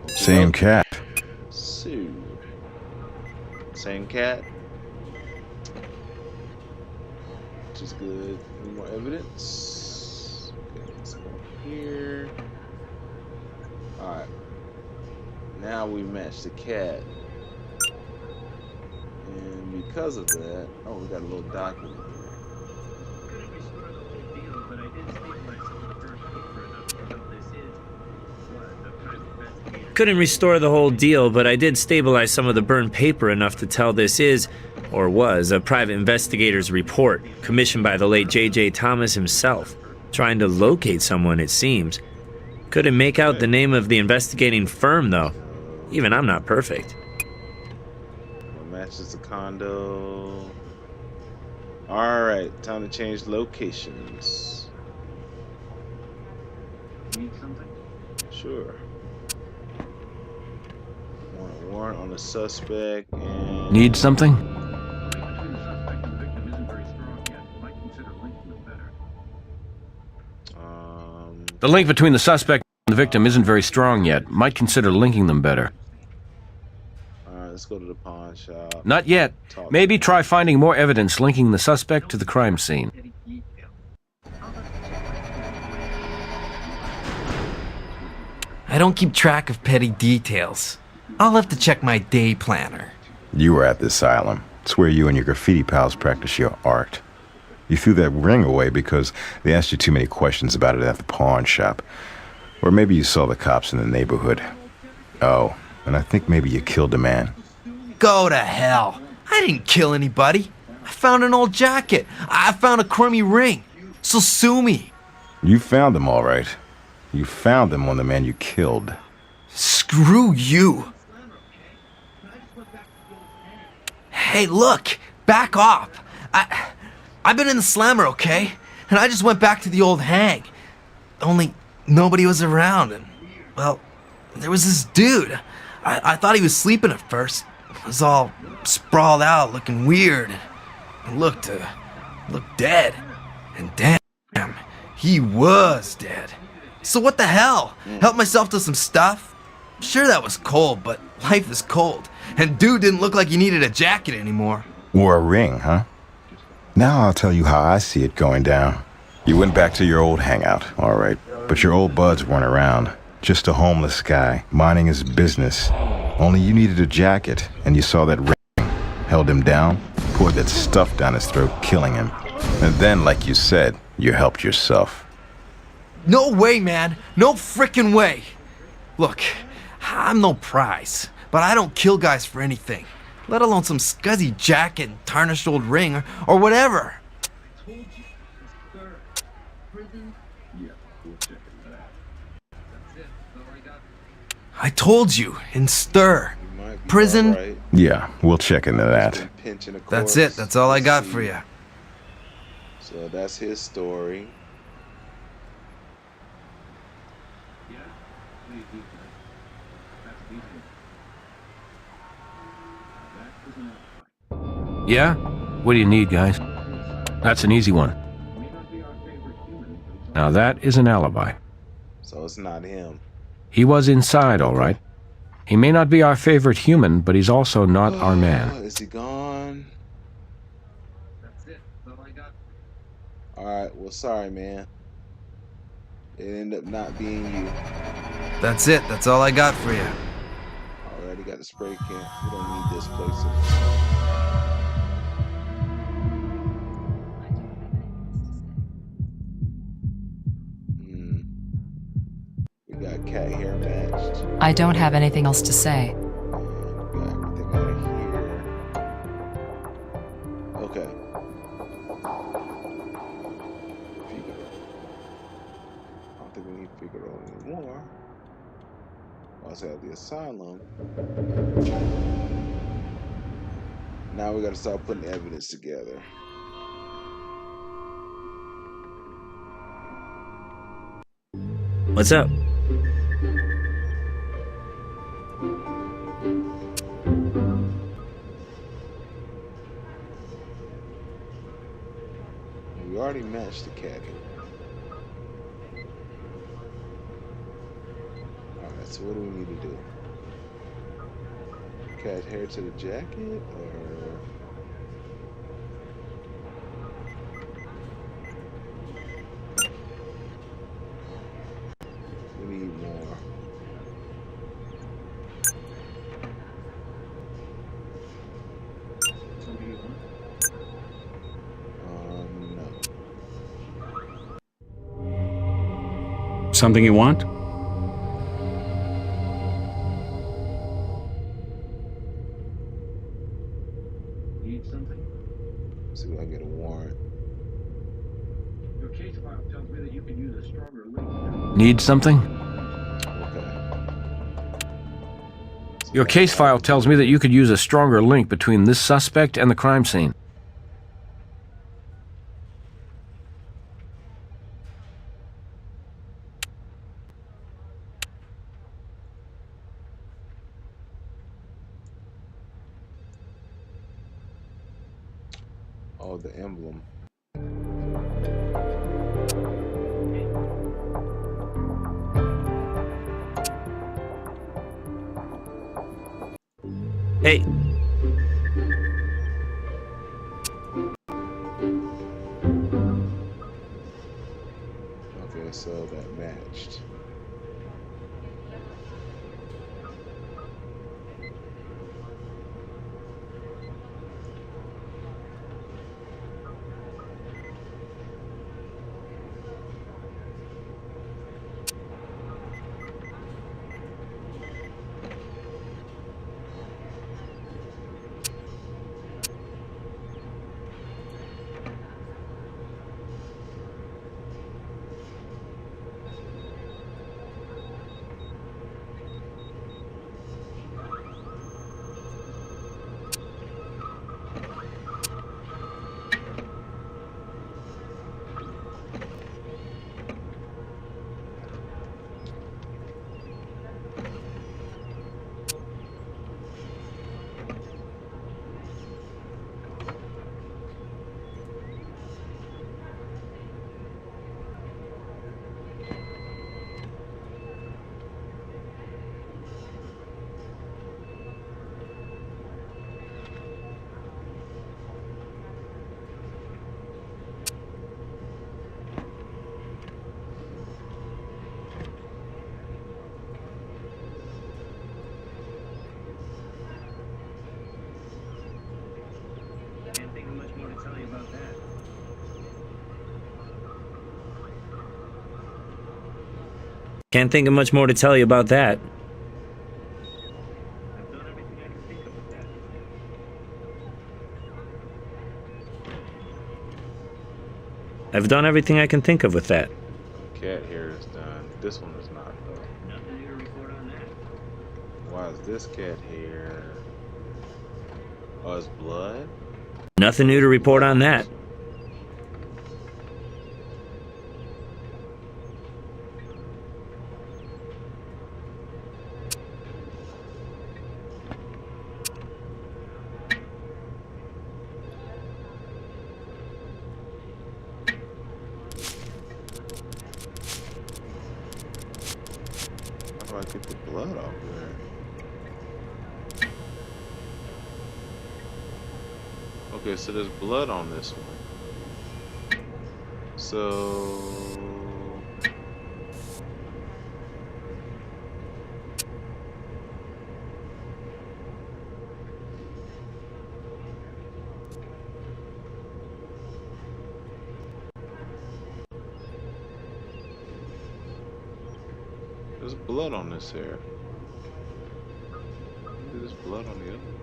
Same cat. Sue. Same cat. Which is good. Need more evidence. Okay, let's go here. Alright. Now we match the cat. And because of that, oh, we got a little document here. Couldn't restore the whole deal, but I did stabilize some of the burned paper enough to tell this is, or was, a private investigator's report, commissioned by the late J.J. Thomas himself. Trying to locate someone, it seems. Couldn't make out the name of the investigating firm, though. Even I'm not perfect. Matches the condo. Alright, time to change locations. Need something? Sure. Want a warrant on the suspect and... Need something? Between the suspect and the victim isn't very strong yet. Might consider linking them better. The link between the suspect and the victim isn't very strong yet. Might consider linking them better. Alright, let's go to the pawn shop. Not yet. Maybe try finding more evidence linking the suspect to the crime scene. I don't keep track of petty details. I'll have to check my day planner. You were at the asylum. It's where you and your graffiti pals practice your art. You threw that ring away because they asked you too many questions about it at the pawn shop. Or maybe you saw the cops in the neighborhood. Oh, and I think maybe you killed a man. Go to hell. I didn't kill anybody. I found an old jacket. I found a crummy ring. So sue me. You found them, all right. You found them on the man you killed. Screw you. Hey, look. Back off. I've been in the slammer, okay? And I just went back to the old hang. Only nobody was around and, well, there was this dude. I thought he was sleeping at first. He was all sprawled out, looking weird. He looked dead. And damn, he was dead. So what the hell? Helped myself to some stuff? Sure, that was cold, but life is cold. And dude didn't look like he needed a jacket anymore. Or a ring, huh? Now I'll tell you how I see it going down. You went back to your old hangout, all right. But your old buds weren't around. Just a homeless guy, minding his business. Only you needed a jacket, and you saw that ring. Held him down, poured that stuff down his throat, killing him. And then, like you said, you helped yourself. No way, man. No frickin' way. Look, I'm no prize, but I don't kill guys for anything. Let alone some scuzzy jacket and tarnished old ring or whatever. I told you, in stir. Prison? Right. Yeah, we'll check into that. That's it. That's all I got for you. So that's his story. Yeah? What do you need, guys? That's an easy one. Now that is an alibi. So it's not him. He was inside, all right. He may not be our favorite human, but he's also not our man. Is he gone? That's it. That's all I got. Alright, well, sorry, man. It ended up not being you. That's it. That's all I got for you. Already got the spray can. We don't need this place. We got cat hair matched. I don't have anything else to say. We got everything out of here. Okay. Figure. I don't think we need to figure out anymore. Also have the asylum. Now we gotta start putting evidence together. What's up? match the cat hair. Alright, so what do we need to do? Cat hair to the jacket, or we need more? No. Something you want? Need something? See if I get a warrant. Your case file tells me that you can use a stronger link. Need something? Okay. Your case file tells me that you could use a stronger link between this suspect and the crime scene. Oh, the emblem. Hey, Okay, so that matched. Can't think of much more to tell you about that. can't think of much more to tell you about that. I've done everything I can think of with that. I've done everything I can think of with that. Cat hair is done. This one is not though. Nothing new to report on that. Why is this cat hair? Oh, it's blood? Nothing new to report on that. How do I get the blood off there? Okay, so there's blood on this one. So there's blood on this hair. Maybe there's blood on the other one.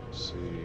Let's see.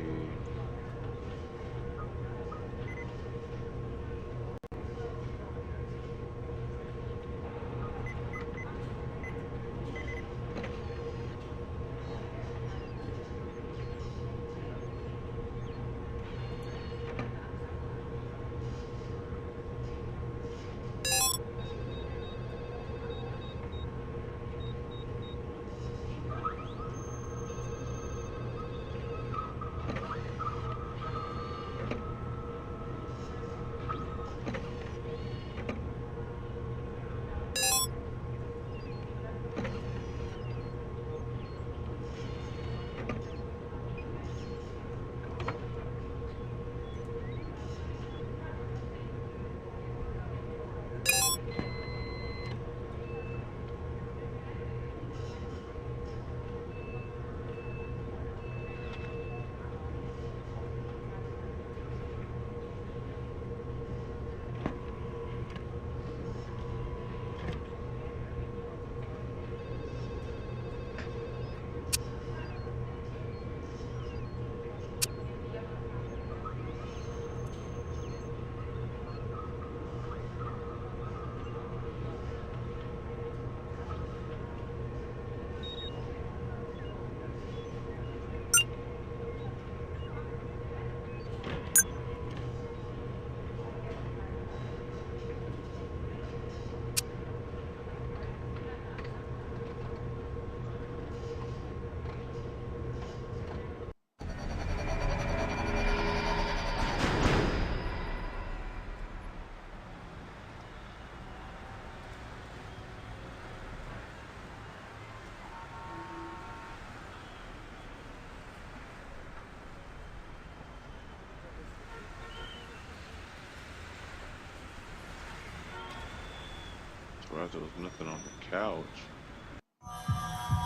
surprised there was nothing on the couch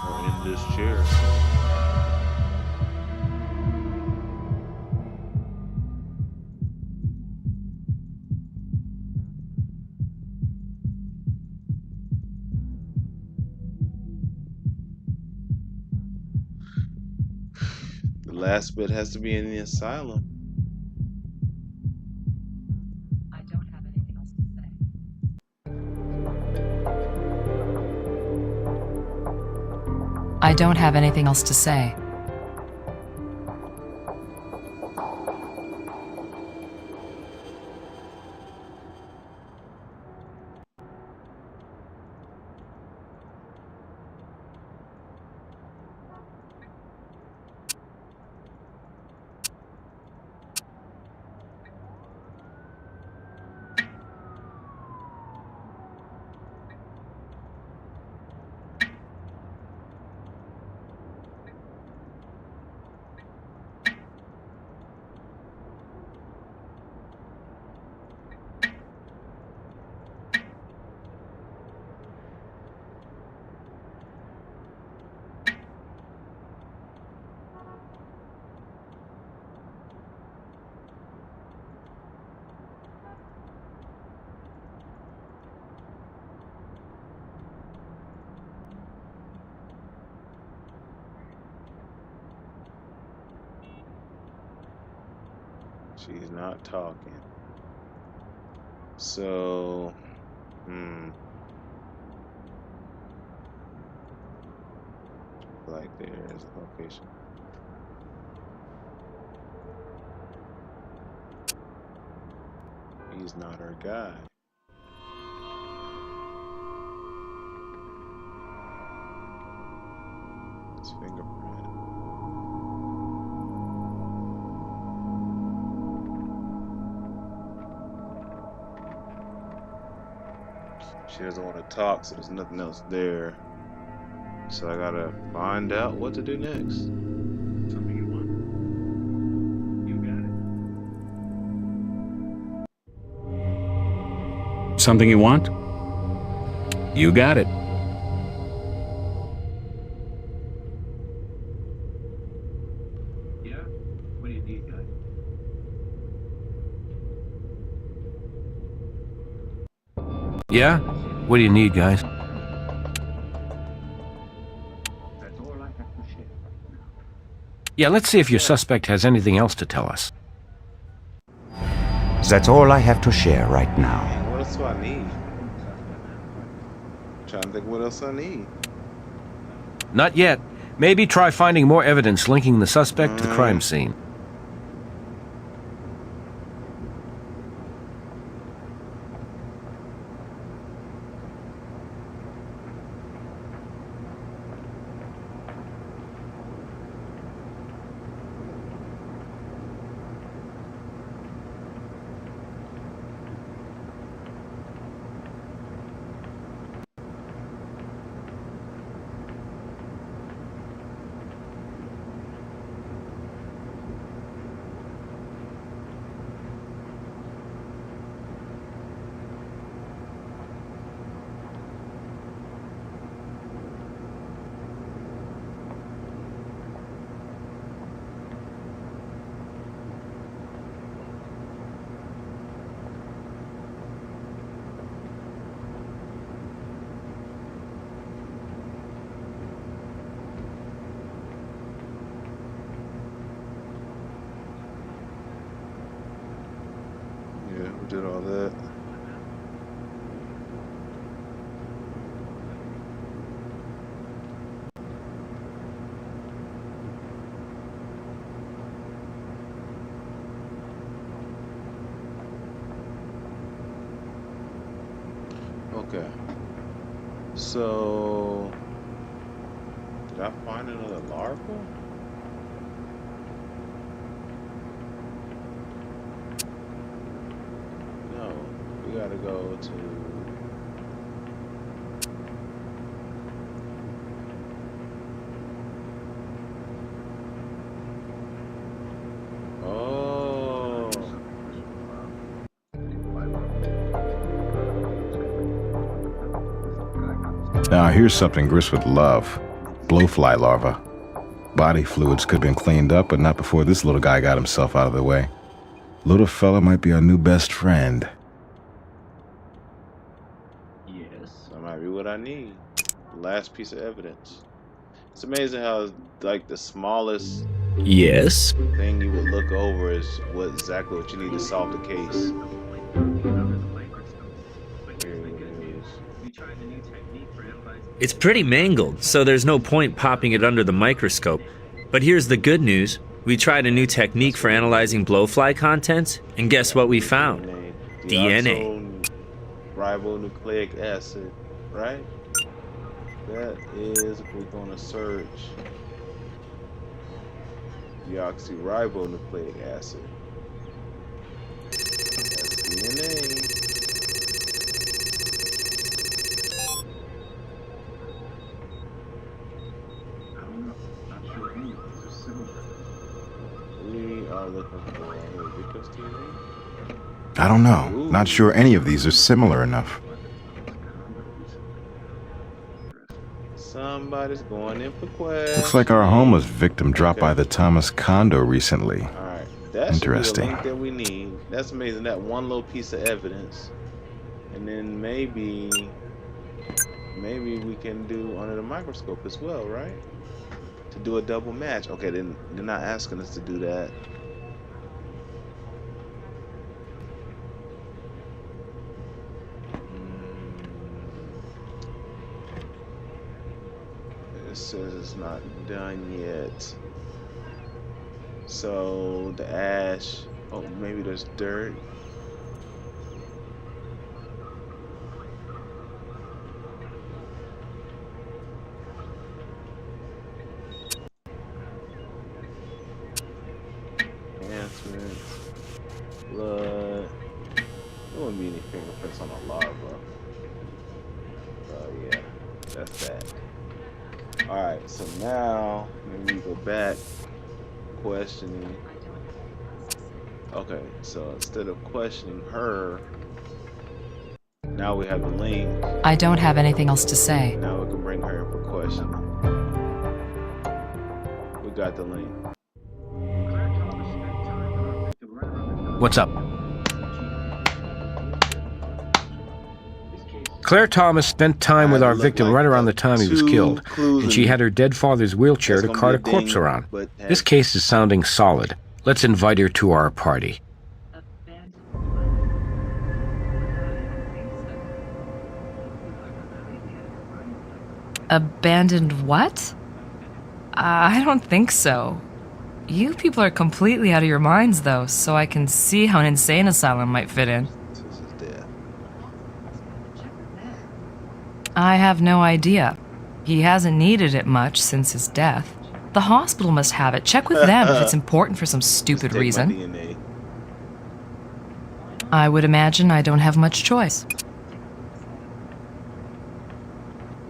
or in this chair. The last bit has to be in the asylum. I don't have anything else to say. She's not talking. So, like there's a location. He's not her guy. His fingerprint. She doesn't want to talk, so there's nothing else there. So I gotta find out what to do next. Something you want? You got it. Something you want? You got it. Yeah? What do you need, guys? Yeah? What do you need, guys? That's all I have to share. Yeah, let's see if your suspect has anything else to tell us. That's all I have to share right now. Man, what else do I need? Trying to think what else I need. Not yet. Maybe try finding more evidence linking the suspect to the crime scene. Yeah, we did all that. Okay. So, did I find another larva? No, we gotta go to. Oh. Now here's something Gris would love. Blowfly larva. Body fluids could have been cleaned up, but not before this little guy got himself out of the way. Little fella might be our new best friend. Yes, that might be what I need. Last piece of evidence. It's amazing how, like, the smallest Yes. thing you would look over is exactly what you need to solve the case. It's pretty mangled, so there's no point popping it under the microscope. But here's the good news. We tried a new technique for analyzing blowfly contents, and guess what we found? DNA. Ribonucleic acid, right? That is, if we're going to search deoxyribonucleic acid. That's DNA. We are looking for Victor's DNA. I don't know. Ooh. Not sure any of these are similar enough. Somebody's going in for questions. Looks like our homeless victim dropped by the Thomas condo recently. Alright, that's Interesting. the link that we need. That's amazing. That one little piece of evidence. And then maybe we can do under the microscope as well, right? To do a double match. Okay, then they're not asking us to do that. It says it's not done yet. So the ash. Oh, maybe there's dirt. Enhancements. Blood. There wouldn't be any fingerprints on a larva. Oh yeah, that's that. Alright, so now maybe we go back questioning. Okay, so instead of questioning her, now we have the link. I don't have anything else to say. Now we can bring her in for questioning. We got the link. What's up? Claire Thomas spent time with our victim right around the time he was killed, and she had her dead father's wheelchair to cart a corpse around. This case is sounding solid. Let's invite her to our party. Abandoned what? I don't think so. You people are completely out of your minds, though, so I can see how an insane asylum might fit in. I have no idea. He hasn't needed it much since his death. The hospital must have it. Check with them if it's important for some stupid reason. I would imagine I don't have much choice.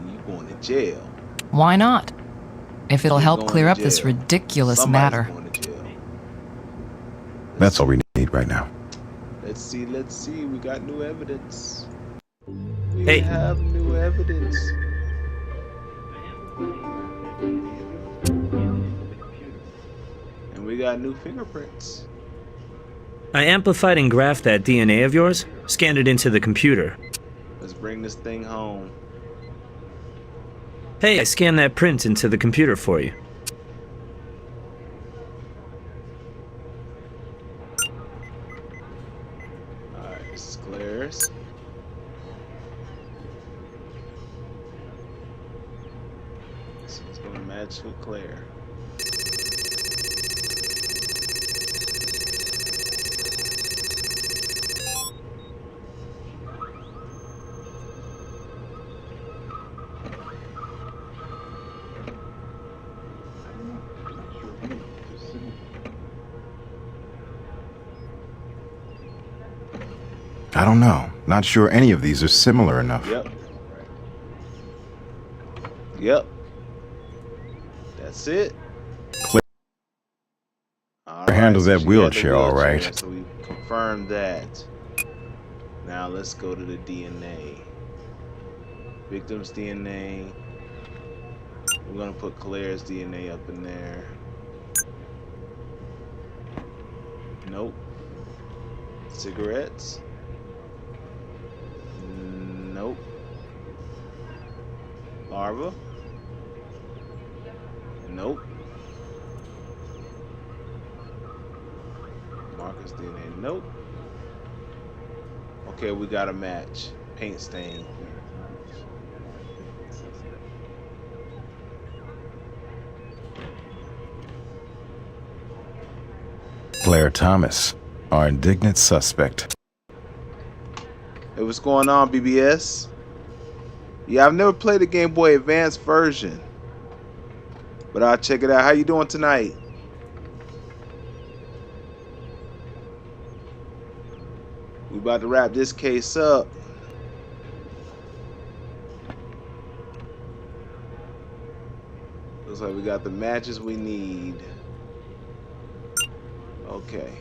You going to jail? Why not? If it'll help clear up this ridiculous matter. That's all we need right now. Let's see. We got new evidence. We Hey. have new evidence. And we got new fingerprints. I amplified and graphed that DNA of yours, scanned it into the computer. Let's bring this thing home. Hey, I scanned that print into the computer for you. Alright, this is Claire's. So it's gonna match with Claire. I don't know. Not sure any of these are similar enough. Yep. Yep. That's it. All handled that she had the wheelchair all right. So we confirmed that. Now let's go to the DNA. Victim's DNA. We're gonna put Claire's DNA up in there. Nope. Cigarettes. Nope. Larva. Nope. Marcus DNA. Nope. Okay, we got a match. Paint stain. Claire Thomas, our indignant suspect. Hey, what's going on, BBS? Yeah, I've never played the Game Boy Advance version, but I'll check it out. How you doing tonight? We about to wrap this case up. Looks like we got the matches we need. Okay.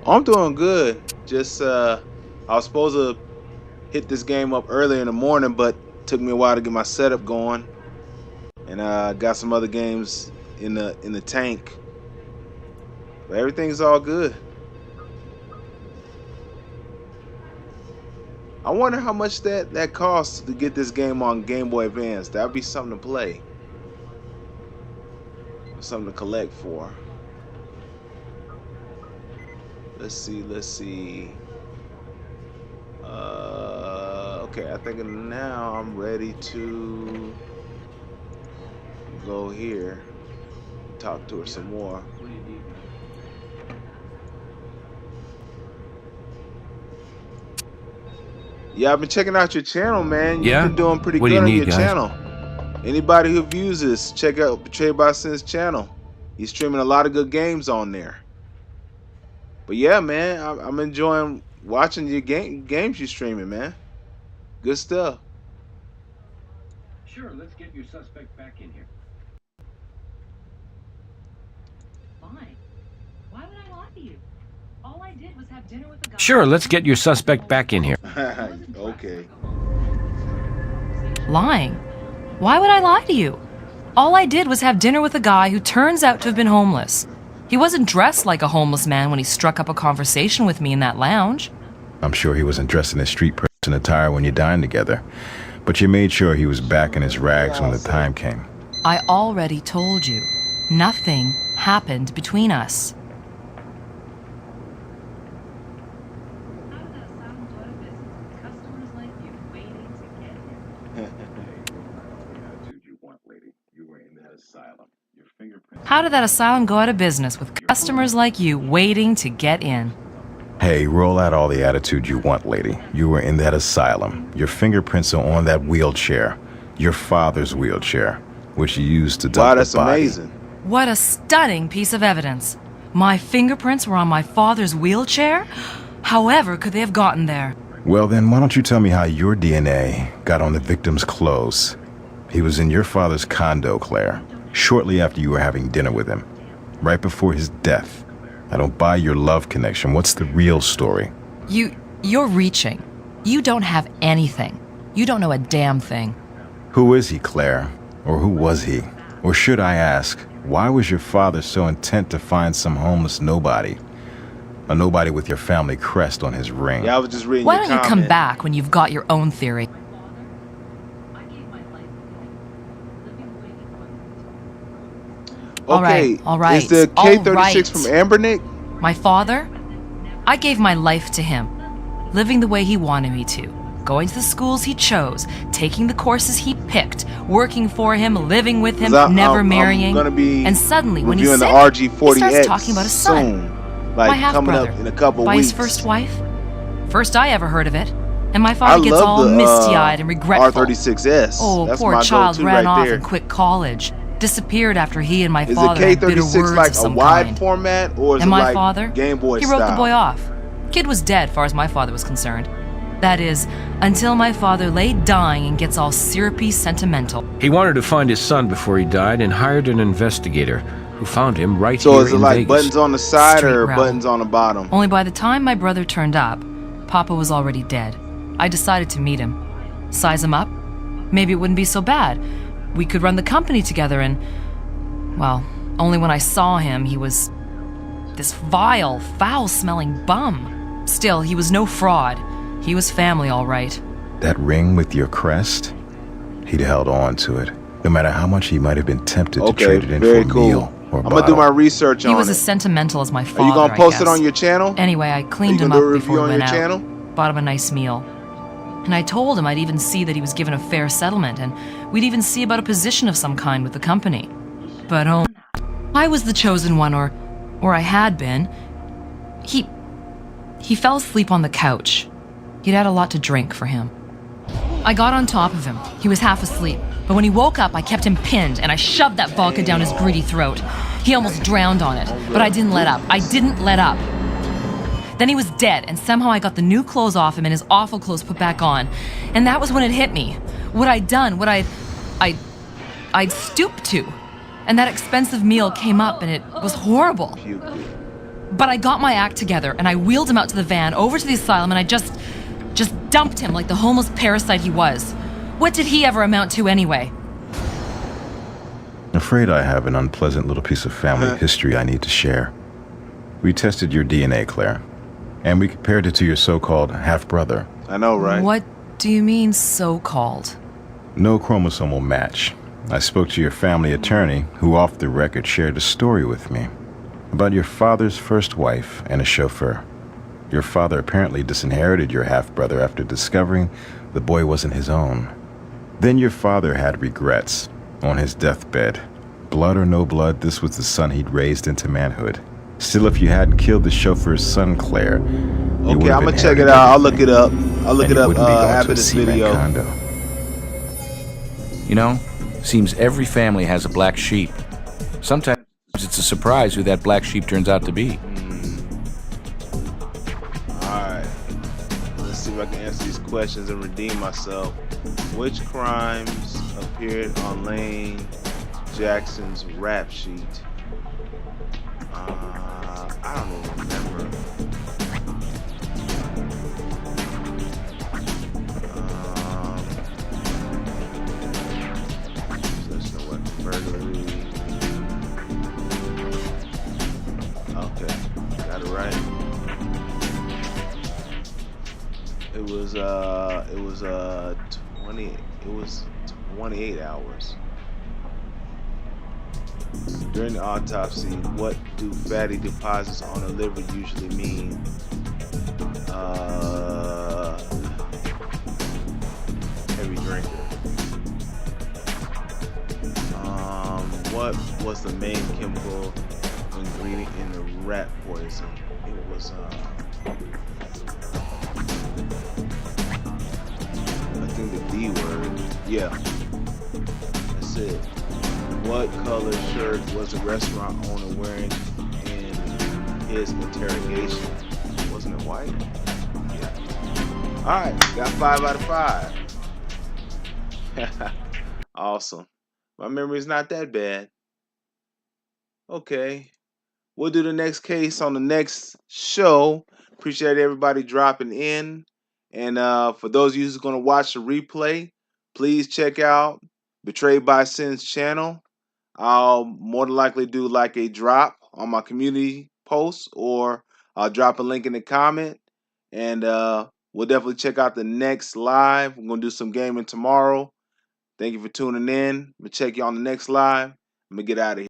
I'm doing good. Just I was supposed to hit this game up early in the morning, but it took me a while to get my setup going. And got some other games in the tank. But everything's all good. I wonder how much that costs to get this game on Game Boy Advance. That'd be something to play. Something to collect for. Let's see. Okay, I think now I'm ready to go here. Talk to her some more. Yeah, I've been checking out your channel, man. You've been doing pretty good on your channel. Anybody who views this, check out Betrayed by Sin's channel. He's streaming a lot of good games on there. But yeah, man, I'm enjoying watching your games you're streaming, man. Good stuff. Sure, let's get your suspect back in here. Lying. Why would I lie to you? All I did was have dinner with a guy. Sure, let's get your suspect back in here. Okay. Lying. Why would I lie to you? All I did was have dinner with a guy who turns out to have been homeless. He wasn't dressed like a homeless man when he struck up a conversation with me in that lounge. I'm sure he wasn't dressed in his street person attire when you dined together, but you made sure he was back in his rags when the time came. I already told you. Nothing happened between us. How did that asylum go out of business with customers like you waiting to get in? Hey, roll out all the attitude you want, lady. You were in that asylum. Your fingerprints are on that wheelchair. Your father's wheelchair, which you used to dump the body. Wow, that's amazing. What a stunning piece of evidence. My fingerprints were on my father's wheelchair? However could they have gotten there? Well then, why don't you tell me how your DNA got on the victim's clothes? He was in your father's condo, Claire, shortly after you were having dinner with him, right before his death. I don't buy your love connection. What's the real story? You're reaching. You don't have anything. You don't know a damn thing. Who is he, Claire? Or who was he? Or should I ask, why was your father so intent to find some homeless nobody? A nobody with your family crest on his ring. Yeah, I was just reading Why your don't you come back when you've got your own theory? Okay, all right. Is the K-36 from Ambernick? My father? I gave my life to him, living the way he wanted me to, going to the schools he chose, taking the courses he picked, working for him, living with him, never marrying. And suddenly, when he's sick, he starts talking about his son, like my half-brother, in a couple by weeks. his first wife. First I ever heard of it. And my father gets all misty-eyed and regretful. R36S. Oh, That's poor child ran off and quit college. Disappeared after he and my father had bitter words like of some a wide kind. format, or is and it my like father, Game Boy he wrote style? the boy off, Kid was dead, far as my father was concerned. That is, until my father lay dying and gets all syrupy sentimental. He wanted to find his son before he died and hired an investigator who found him right So here is it in like Vegas. buttons on the side Straight or row. buttons on the bottom? Only by the time my brother turned up, Papa was already dead. I decided to meet him. Size him up. Maybe it wouldn't be so bad. We could run the company together and... Well, only when I saw him, he was... this vile, foul-smelling bum. Still, he was no fraud. He was family, all right. That ring with your crest? He'd held on to it, no matter how much he might have been tempted to trade it in for a meal or a I'm gonna do my research on it. He was as sentimental as my father, Are you gonna post I it guess. on your channel? Anyway, I cleaned Are you him gonna up do a before review we on went your out. channel? Bought him a nice meal. And I told him I'd even see that he was given a fair settlement, and we'd even see about a position of some kind with the company. But I was the chosen one, or I had been. He fell asleep on the couch. He'd had a lot to drink for him. I got on top of him. He was half asleep. But when he woke up, I kept him pinned, and I shoved that vodka down his greedy throat. He almost drowned on it, but I didn't let up. I didn't let up. Then he was dead, and somehow I got the new clothes off him and his awful clothes put back on. And that was when it hit me. What I'd done, what I'd stooped to. And that expensive meal came up, and it was horrible. But I got my act together, and I wheeled him out to the van, over to the asylum, and I just dumped him like the homeless parasite he was. What did he ever amount to anyway? Afraid I have an unpleasant little piece of family history I need to share. We tested your DNA, Claire, and we compared it to your so-called half-brother. I know, right? What do you mean, so-called? No chromosomal match. I spoke to your family attorney, who off the record shared a story with me about your father's first wife and a chauffeur. Your father apparently disinherited your half-brother after discovering the boy wasn't his own. Then your father had regrets on his deathbed. Blood or no blood, this was the son he'd raised into manhood. Still, if you hadn't killed the chauffeur's son, Claire, you okay, I'm gonna check it out. I'll look it up. I'll look it up after this video. You know, seems every family has a black sheep. Sometimes it's a surprise who that black sheep turns out to be. Alright. Let's see if I can answer these questions and redeem myself. Which crimes appeared on Lane Jackson's rap sheet? I don't even remember. Possession of weapon, burglary. Okay, got it right. It was 28 hours. During the autopsy, what do fatty deposits on the liver usually mean? Heavy drinker. What was the main chemical ingredient in the rat poison? It was I think the D word. Yeah. That's it. What color shirt was the restaurant owner wearing in his interrogation? Wasn't it white? Yeah. Alright, got 5 out of 5. Awesome. My memory's not that bad. Okay. We'll do the next case on the next show. Appreciate everybody dropping in. And for those of you who's going to watch the replay, please check out Betrayed by Sin's channel. I'll more than likely do like a drop on my community post, or I'll drop a link in the comment. And we'll definitely check out the next live. We're going to do some gaming tomorrow. Thank you for tuning in. I'm going to check you on the next live. I'm going to get out of here.